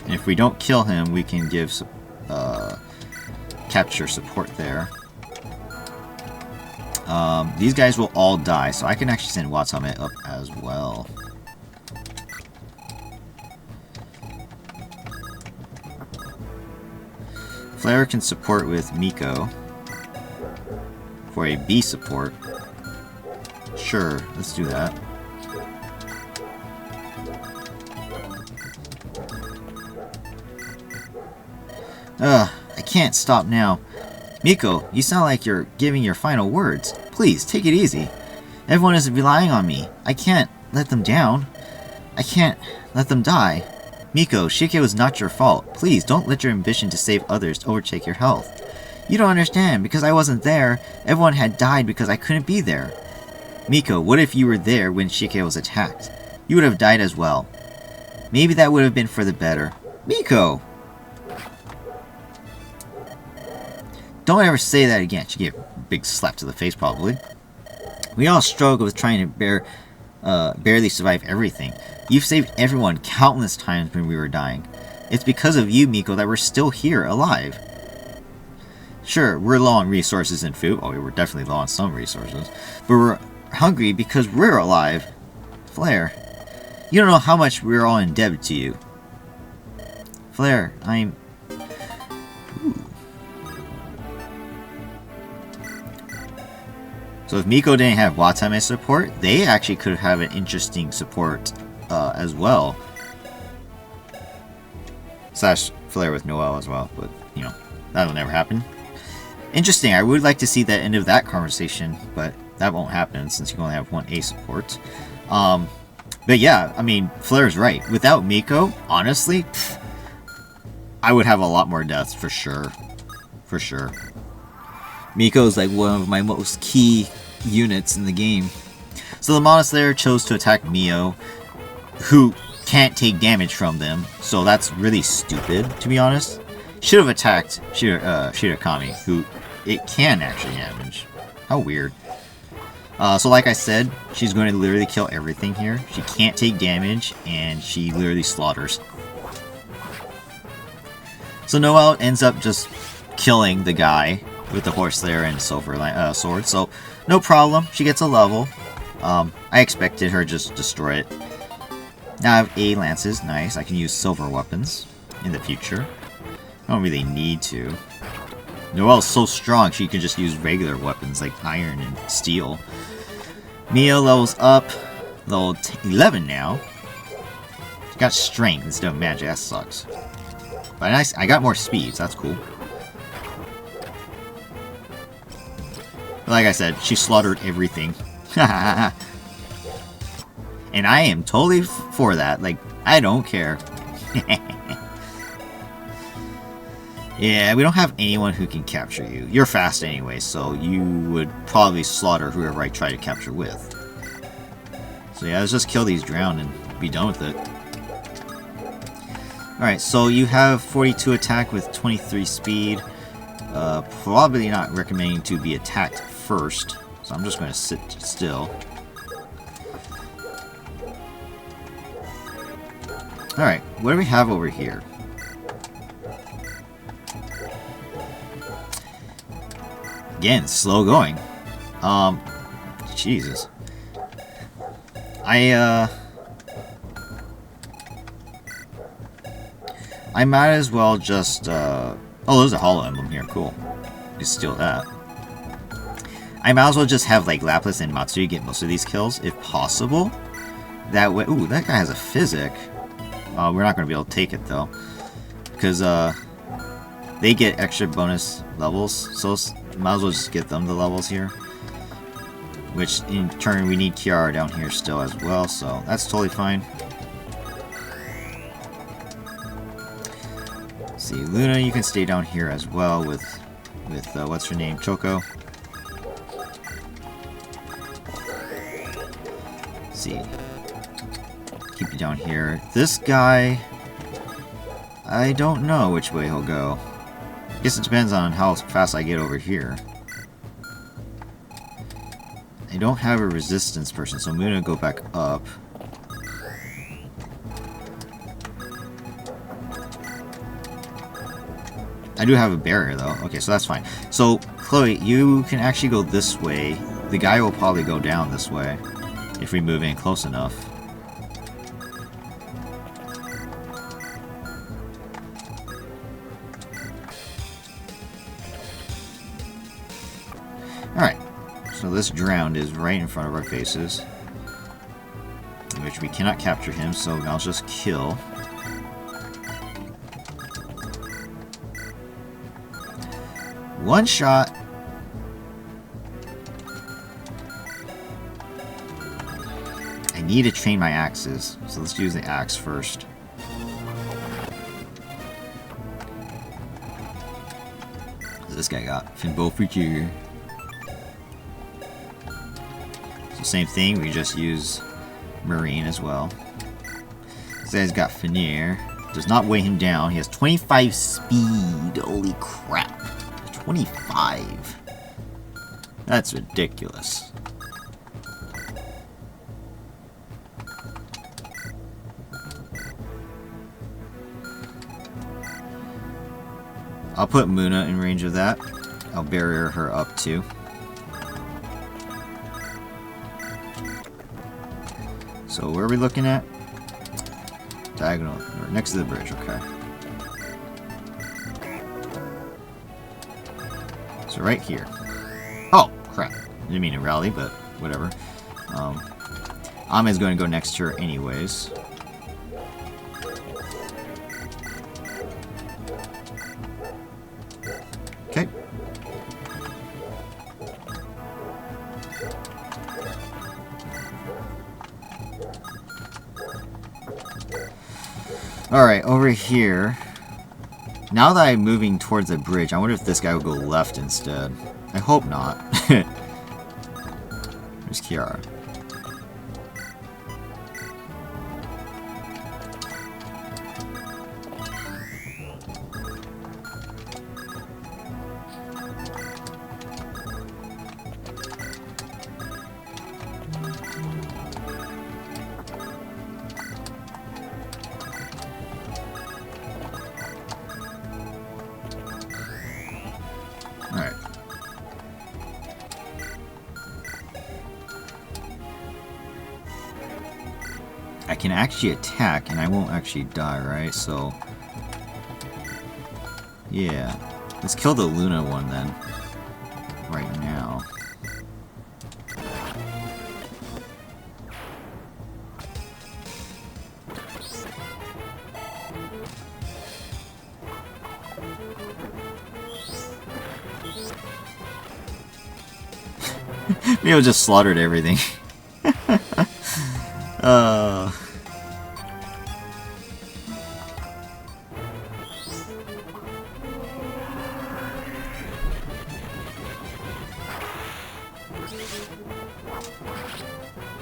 And if we don't kill him, we can give capture support there. These guys will all die, so I can actually send Watame up as well. Flare can support with Miko for a B support. Sure, let's do that. I can't stop now. Miko, you sound like you're giving your final words. Please, take it easy. Everyone is relying on me. I can't let them down. I can't let them die. Miko, Shike was not your fault. Please, don't let your ambition to save others overtake your health. You don't understand. Because I wasn't there, everyone had died because I couldn't be there. Miko, what if you were there when Shike was attacked? You would have died as well. Maybe that would have been for the better. Miko! Don't ever say that again. She gave a big slap to the face, probably. We all struggle with trying to barely survive everything. You've saved everyone countless times when we were dying. It's because of you, Miko, that we're still here, alive. Sure, we're low on resources and food. Oh, we were definitely low on some resources. But we're hungry because we're alive. Flare, you don't know how much we're all indebted to you. Flare, I'm... Ooh. So if Miko didn't have Watame support, they actually could have an interesting support as well. Slash Flare with Noelle as well, but you know, that'll never happen. Interesting, I would like to see that end of that conversation, but that won't happen since you only have one A support. But yeah, I mean, Flare's right. Without Miko, honestly, I would have a lot more deaths for sure. For sure. Miko's like one of my most key units in the game. So the Mana Slayer chose to attack Mio, who can't take damage from them, so that's really stupid, to be honest. Should have attacked Shirakami, who it can actually damage. How weird. So like I said, she's going to literally kill everything here. She can't take damage, and she literally slaughters. So Noelle ends up just killing the guy with the Horse Slayer and Silver Sword, so no problem, she gets a level. I expected her to just destroy it. Now I have A lances, nice, I can use silver weapons in the future. I don't really need to. Noelle's so strong, she can just use regular weapons like iron and steel. Mio levels up, level 11 now. She got strength instead of magic, that sucks. But nice, I got more speed, so that's cool. Like I said, she slaughtered everything. And I am totally for that. Like, I don't care. Yeah, we don't have anyone who can capture you. You're fast anyway, so you would probably slaughter whoever I try to capture with. So yeah, let's just kill these drowned and be done with it. Alright, so you have 42 attack with 23 speed. Probably not recommending to be attacked first, so I'm just going to sit still. Alright, what do we have over here? Again, slow going. Jesus. I might as well just, oh, there's a HoloEmblem here, cool. Just steal that. I might as well just have, like, Lapis and Matsuri get most of these kills, if possible. That way, ooh, that guy has a physic. We're not going to be able to take it, though. Because, they get extra bonus levels, so might as well just get them the levels here. Which in turn we need Kiara down here still as well, so that's totally fine. Let's see, Luna, you can stay down here as well with what's her name, Choco. Let's see, keep you down here. This guy, I don't know which way he'll go. I guess it depends on how fast I get over here. I don't have a resistance person, so I'm gonna go back up. I do have a barrier though. Okay, so that's fine. So, Chloe, you can actually go this way. The guy will probably go down this way if we move in close enough. Alright, so this drowned is right in front of our faces, which we cannot capture him, so I'll just kill. One shot. I need to train my axes, so let's use the axe first. This guy got Finbo Future. So same thing, we just use Marine as well. This guy's got Finir. Does not weigh him down. He has 25 speed. Holy crap. 25. That's ridiculous. I'll put Muna in range of that. I'll barrier her up too. So where are we looking at? Diagonal, or next to the bridge, okay. So right here. Oh, crap. Didn't mean to rally, but whatever. Amen's going to go next to her anyways. Okay. Alright, over here. Now that I'm moving towards the bridge, I wonder if this guy will go left instead. I hope not. There's Kiara. Alright. I can actually attack and I won't actually die, right? So, yeah. Let's kill the Luna one then. Right now. Mio just slaughtered everything.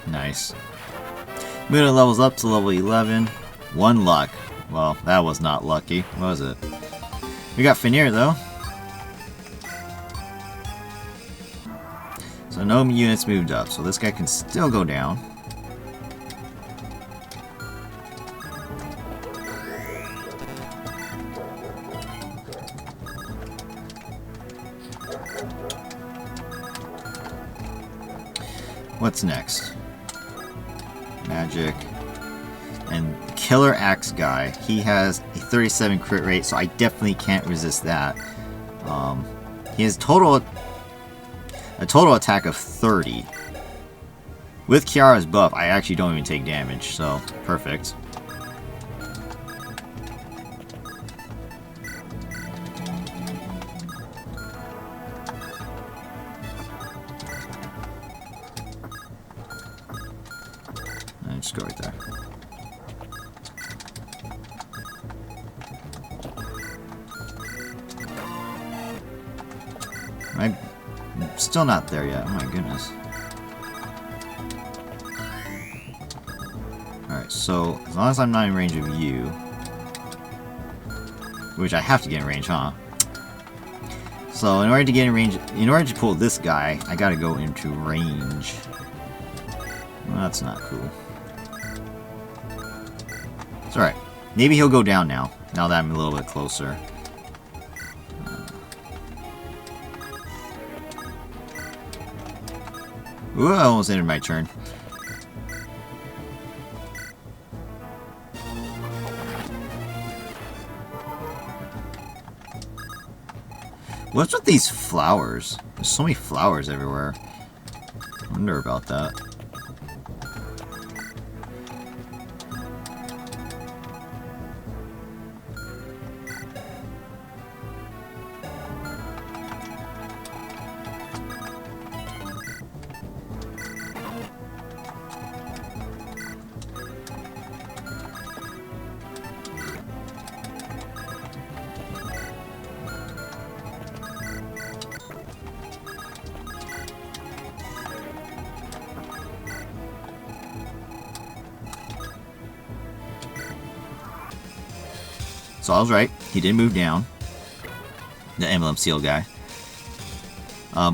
Nice. Muna levels up to level 11. 1 luck. Well, that was not lucky, was it? We got Finir though. So no units moved up, so this guy can still go down. What's next? Magic. And Killer Axe guy. He has a 37 crit rate, so I definitely can't resist that. He has a total attack of 30. With Kiara's buff, I actually don't even take damage, so go right there. I'm still not there yet. Oh my goodness. Alright, so as long as I'm not in range of you, which I have to get in range, huh? So in order to get in range, in order to pull this guy, I gotta go into range. Well, that's not cool. It's alright. Maybe he'll go down now that I'm a little bit closer. Ooh, I almost ended my turn. What's with these flowers? There's so many flowers everywhere. I wonder about that. So I was right. He did move down. The Emblem Seal guy.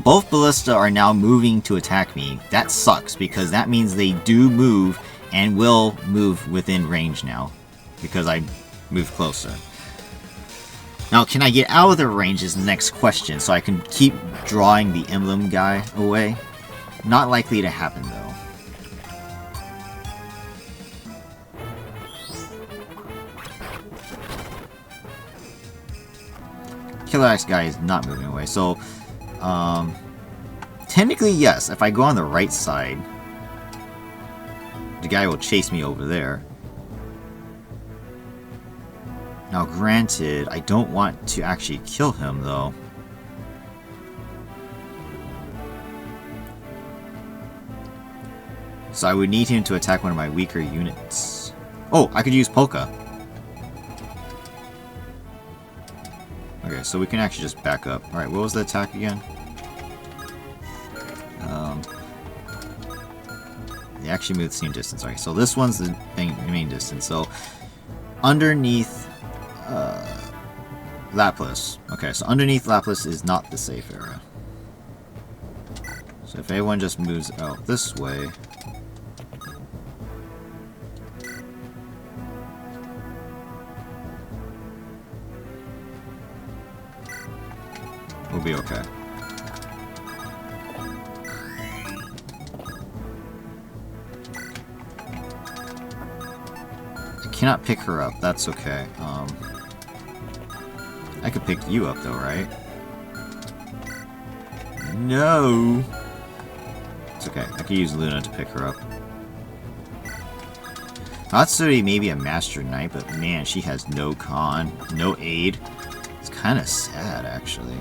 Both Ballista are now moving to attack me. That sucks because that means they do move and will move within range now. Because I moved closer. Now, can I get out of their range is the next question. So I can keep drawing the Emblem guy away. Not likely to happen though. Killer Axe guy is not moving away, so technically yes, if I go on the right side, the guy will chase me over there. Now granted, I don't want to actually kill him though. So I would need him to attack one of my weaker units. Oh, I could use Polka. Okay, so we can actually just back up. Alright, what was the attack again? They actually move the same distance. Alright, so this one's the main distance. So, underneath Lapis. Okay, so underneath Lapis is not the safe area. So if anyone just moves out this way... we'll be okay. I cannot pick her up. That's okay. I could pick you up though, right? No! It's okay. I could use Luna to pick her up. Hatsuru may be a master knight, but man, she has no con, no aid. It's kind of sad, actually.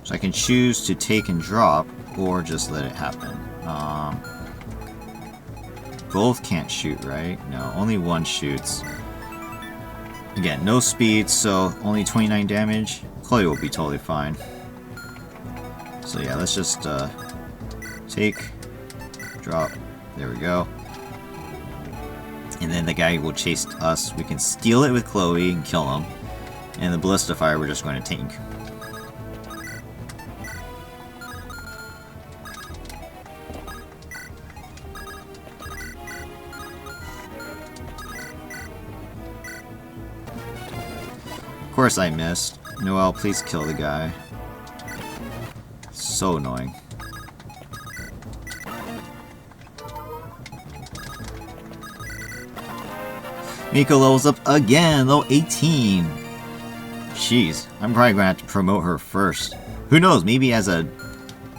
So I can choose to take and drop, or just let it happen. Both can't shoot, right? No, only one shoots. Again, no speed, so only 29 damage. Chloe will be totally fine. So yeah, let's just take, drop. There we go. And then the guy will chase us. We can steal it with Chloe and kill him. And the Ballista Fire we're just going to tank. Of course I missed. Noelle, please kill the guy. So annoying. Miko levels up again, level 18. Jeez, I'm probably gonna have to promote her first. Who knows, maybe as a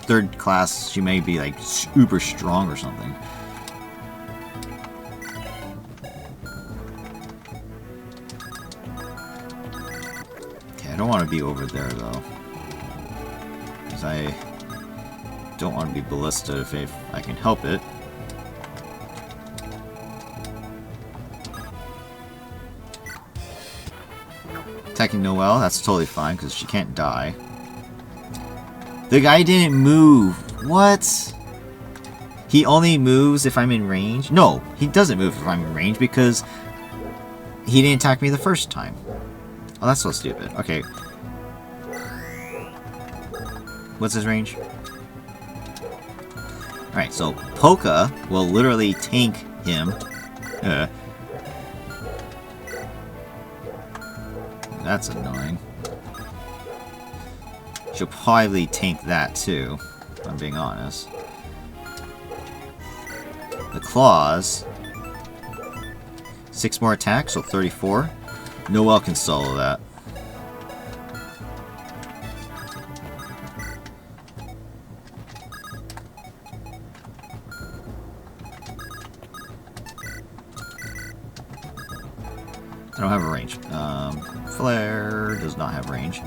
third class, she may be like super strong or something. Okay, I don't want to be over there though, because I don't want to be ballista if I can help it. Attacking Noelle, that's totally fine because she can't die. The guy didn't move. What? He only moves if I'm in range? No, he doesn't move if I'm in range because he didn't attack me the first time. Oh, that's so stupid. Okay. What's his range? Alright, so Polka will literally tank him. That's annoying. She'll probably tank that too, if I'm being honest. The claws. 6 more attacks, so 34. Noelle can solo that. I don't have a range. Flare does not have range.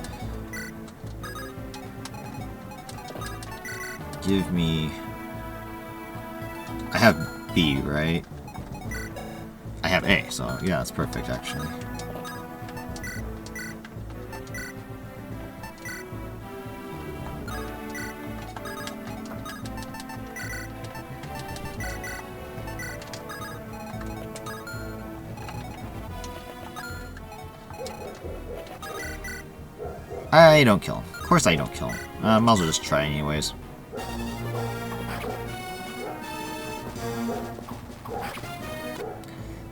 Give me... I have B, right? I have A, so yeah, that's perfect, actually. I don't kill him. Of course I don't kill him. Might as well just try anyways.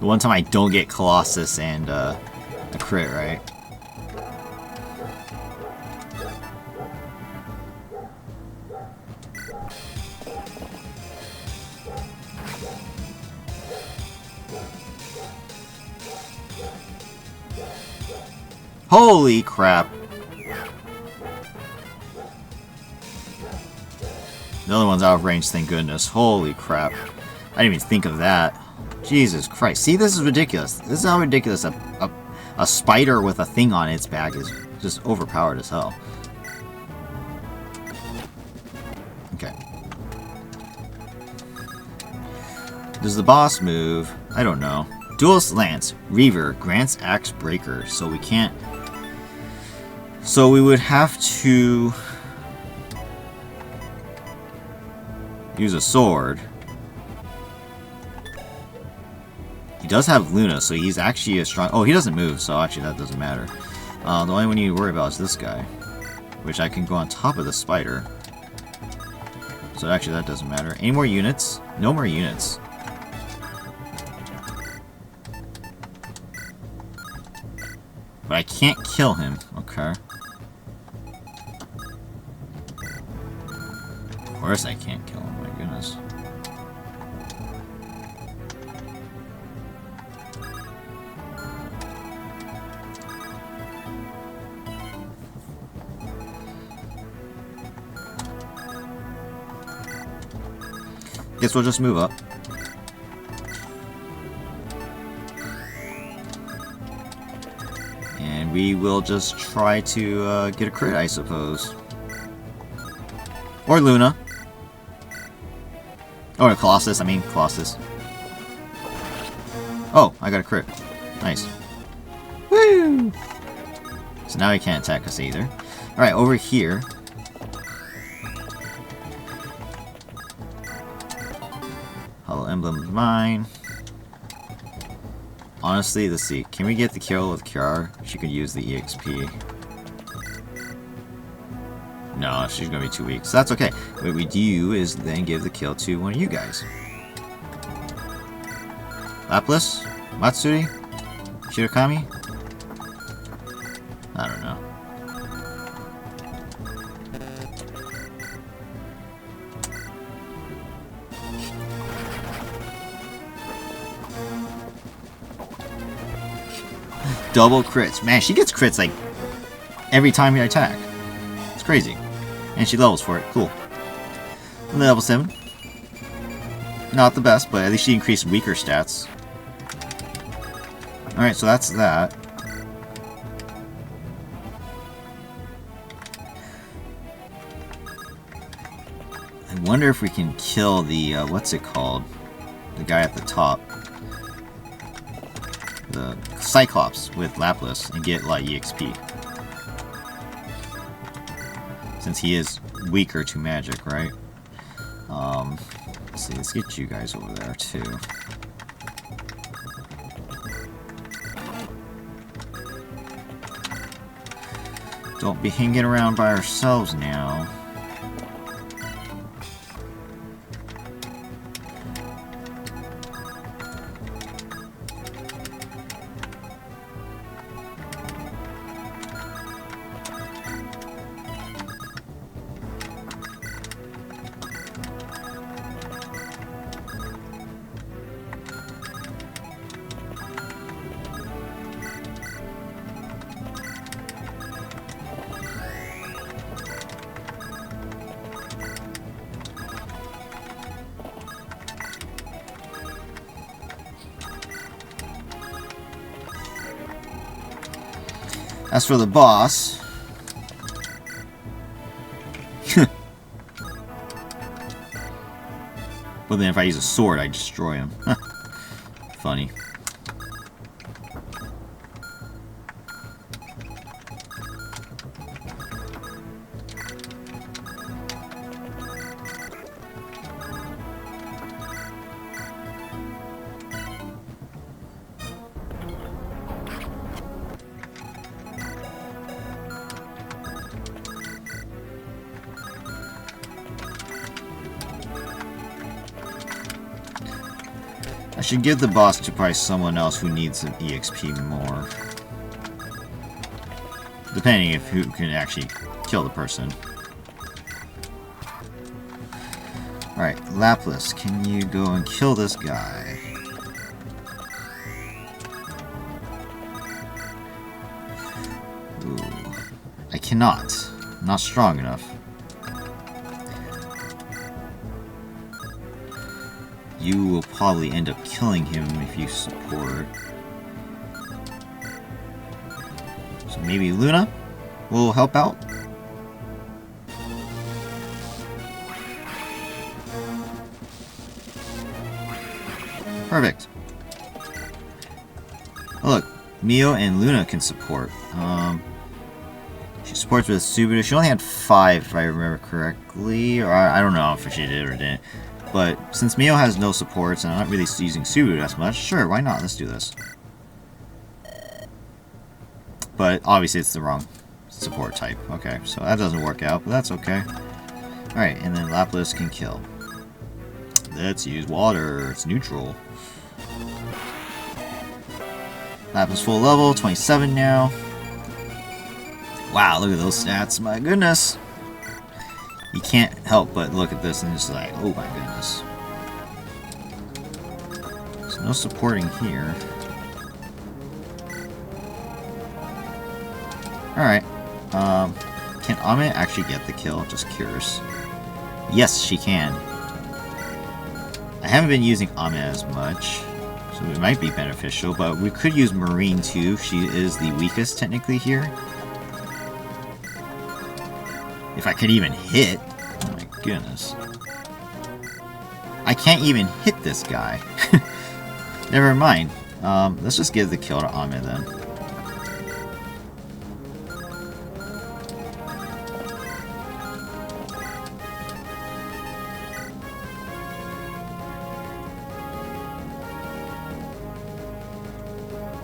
The one time I don't get Colossus and a crit, right? Holy crap. The other one's out of range, thank goodness. Holy crap. I didn't even think of that. Jesus Christ. See, this is ridiculous. This is how ridiculous a spider with a thing on its back is. Just overpowered as hell. Okay. Does the boss move? I don't know. Duelist Lance. Reaver. Grants Axe Breaker. So we can't... So we would have to... use a sword. He does have Luna, so he's actually a strong... Oh, he doesn't move, so actually that doesn't matter. The only one you need to worry about is this guy, which I can go on top of the spider. So actually that doesn't matter. Any more units? No more units. But I can't kill him. Okay. Of course I can't kill him, my goodness. Guess we'll just move up. And we will just try to get a crit, I suppose. Or Luna. Or Colossus, I mean Colossus. Oh, I got a crit. Nice. Woo! So now he can't attack us either. Alright, over here. HoloEmblem is mine. Honestly, let's see. Can we get the kill with Kiara? She could use the EXP. No, she's gonna be too weak. So that's okay. What we do is then give the kill to one of you guys. Lapis? Matsuri? Shirakami? I don't know. Double crits. Man, she gets crits like every time you attack. It's crazy. And she levels for it. Cool. Level 7. Not the best, but at least she increased weaker stats. Alright, so that's that. I wonder if we can kill the, what's it called? The guy at the top. The Cyclops with Lapis and get, like, EXP. Since he is weaker to magic, right? Let's see, let's get you guys over there, too. Don't be hanging around by ourselves now. As for the boss, well then if I use a sword, I destroy him. Funny. I should give the boss to probably someone else who needs an EXP more. Depending if who can actually kill the person. Alright, Lapis, can you go and kill this guy? Ooh. I cannot. I'm not strong enough. You will probably end up killing him if you support. So maybe Luna will help out? Perfect. Oh look, Mio and Luna can support. She supports with Subaru. She only had 5 if I remember correctly. Or I don't know if she did or didn't. But since Mio has no supports and I'm not really using Subaru as much, sure, why not? Let's do this. But obviously it's the wrong support type. Okay, so that doesn't work out, but that's okay. Alright, and then Lapis can kill. Let's use water. It's neutral. Lapis full level, 27 now. Wow, look at those stats. My goodness. You can't help but look at this and just like, oh my goodness. There's no supporting here. Alright. Can Ame actually get the kill? Just curious. Yes, she can. I haven't been using Ame as much, so it might be beneficial, but we could use Marine too. She is the weakest technically here. If I could even hit. Oh my goodness. I can't even hit this guy. Never mind. Let's just give the kill to Ame then.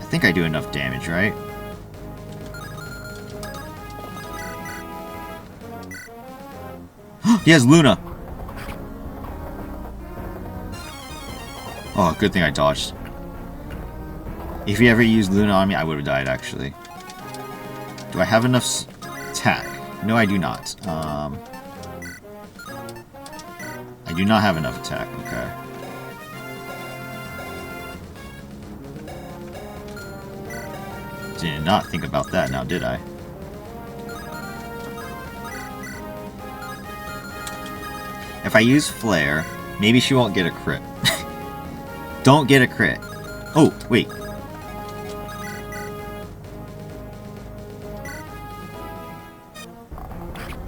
I think I do enough damage, right? He has Luna! Oh, good thing I dodged. If he ever used Luna on me, I would have died, actually. Do I have enough attack? No, I do not. I do not have enough attack, okay. Did not think about that now, did I? If I use Flare, maybe she won't get a crit. Don't get a crit. Oh, wait.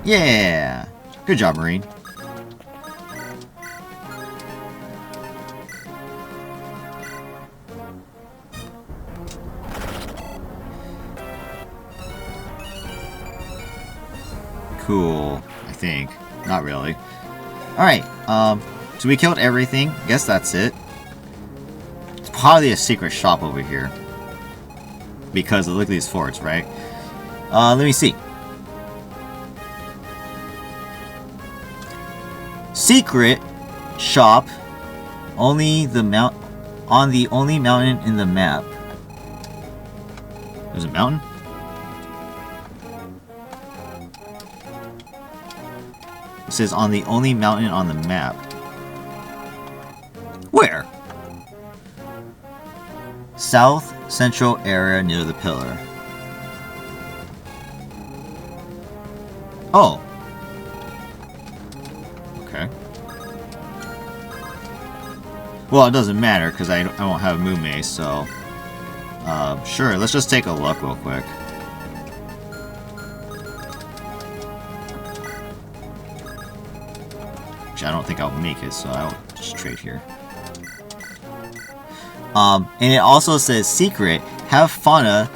Yeah! Good job, Marine. Cool, I think. Not really. Alright, so we killed everything. Guess that's it. It's probably a secret shop over here. Because look at these forts, right? Let me see. Secret shop. Only the on the only mountain in the map. There's a mountain? It says on the only mountain on the map. Where? South central area near the pillar. Oh. Okay. Well, it doesn't matter because I don't have Moon Mace, so... sure, let's just take a look real quick. Actually, I don't think I'll make it, so I'll just trade here. And it also says secret, have fauna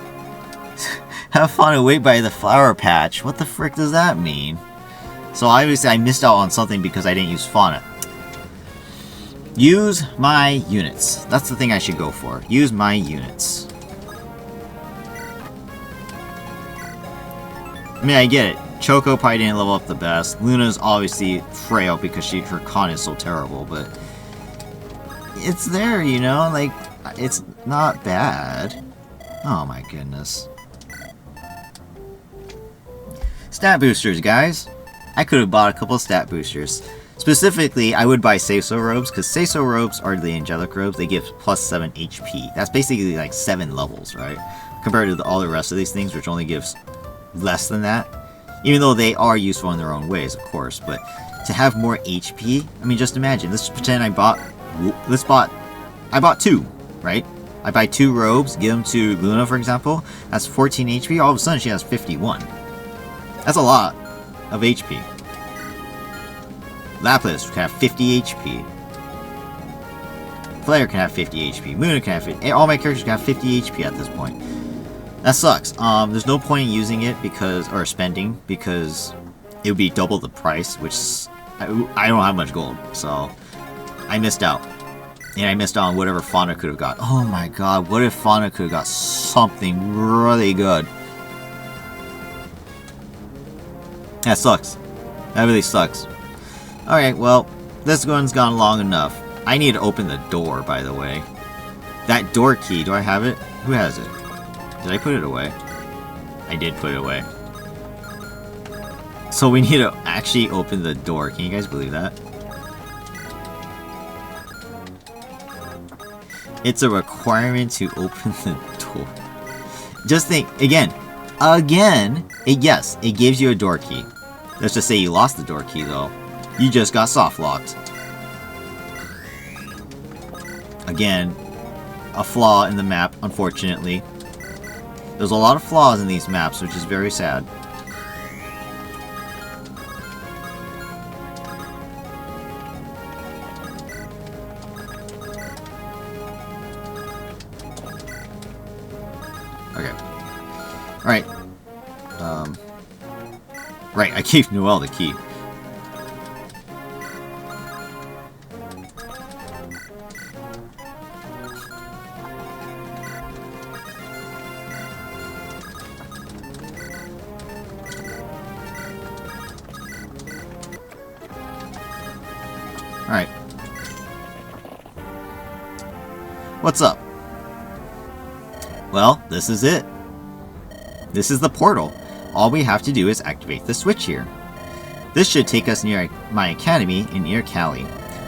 wait by the flower patch. What the frick does that mean? So obviously I missed out on something because I didn't use fauna. Use my units. That's the thing I should go for. Use my units. I mean, I get it. Choco probably didn't level up the best. Luna's obviously frail because her con is so terrible, but it's there, you know? Like, it's not bad. Oh my goodness. Stat boosters, guys. I could have bought a couple of stat boosters. Specifically, I would buy Seiso robes, because Seiso robes are the angelic robes. They give plus 7 HP. That's basically like 7 levels, right? Compared to all the rest of these things, which only gives less than that. Even though they are useful in their own ways, of course. But to have more HP, I mean, just imagine. Let's pretend I bought 2, right? I buy 2 robes, give them to Luna, for example. That's 14 HP. All of a sudden, she has 51. That's a lot of HP. Lapis can have 50 HP. Flare can have 50 HP. Luna can have 50. All my characters can have 50 HP at this point. That sucks. There's no point in using it or spending, because it would be double the price, which I don't have much gold, so I missed out. And I missed out on whatever Fauna could have got. Oh my god, what if Fauna could have got something really good? That sucks. That really sucks. Alright, well, this one's gone long enough. I need to open the door, by the way. That door key, do I have it? Who has it? Did I put it away? I did put it away. So we need to actually open the door. Can you guys believe that? It's a requirement to open the door. Just think, again, yes, it gives you a door key. Let's just say you lost the door key, though. You just got soft locked. Again, a flaw in the map, unfortunately. There's a lot of flaws in these maps, which is very sad. Okay. Alright. Right, I gave Noelle the key. Alright. What's up? Well, this is it. This is the portal. All we have to do is activate the switch here. This should take us near my academy in near Cali.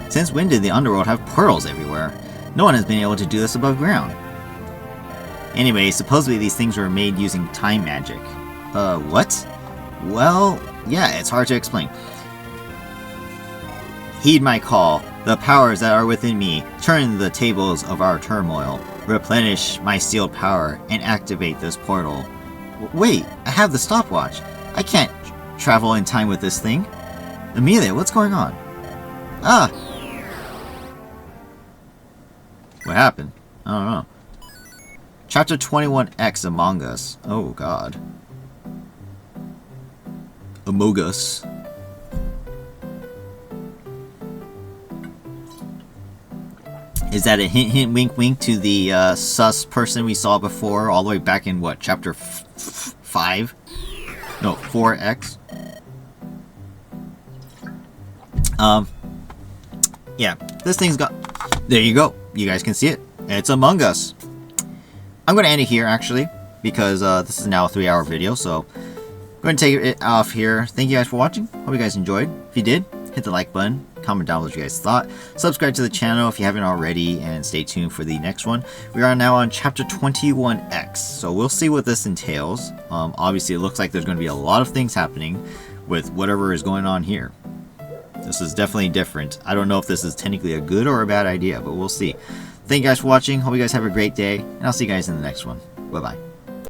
Since when did the underworld have portals everywhere? No one has been able to do this above ground. Anyway, supposedly these things were made using time magic. What? Well, yeah, it's hard to explain. Heed my call. The powers that are within me turn the tables of our turmoil. Replenish my sealed power and activate this portal. Wait, I have the stopwatch. I can't travel in time with this thing. Amelia, what's going on? Ah! What happened? I don't know. Chapter 21X Among Us. Oh god. Among Us. Is that a hint, hint, wink, wink to the sus person we saw before, all the way back in what, chapter 5? No, 4X. Yeah, this thing's got. There you go. You guys can see it. It's Among Us. I'm gonna end it here actually, because this is now a 3-hour video, so I'm going to take it off here. Thank you guys for watching. Hope you guys enjoyed. If you did, hit the like button. Comment down what you guys thought. Subscribe to the channel if you haven't already, and stay tuned for the next one. We are now on chapter 21X, so we'll see what this entails. Obviously, it looks like there's going to be a lot of things happening with whatever is going on here. This is definitely different. I don't know if this is technically a good or a bad idea, but we'll see. Thank you guys for watching. Hope you guys have a great day, and I'll see you guys in the next one. Bye-bye.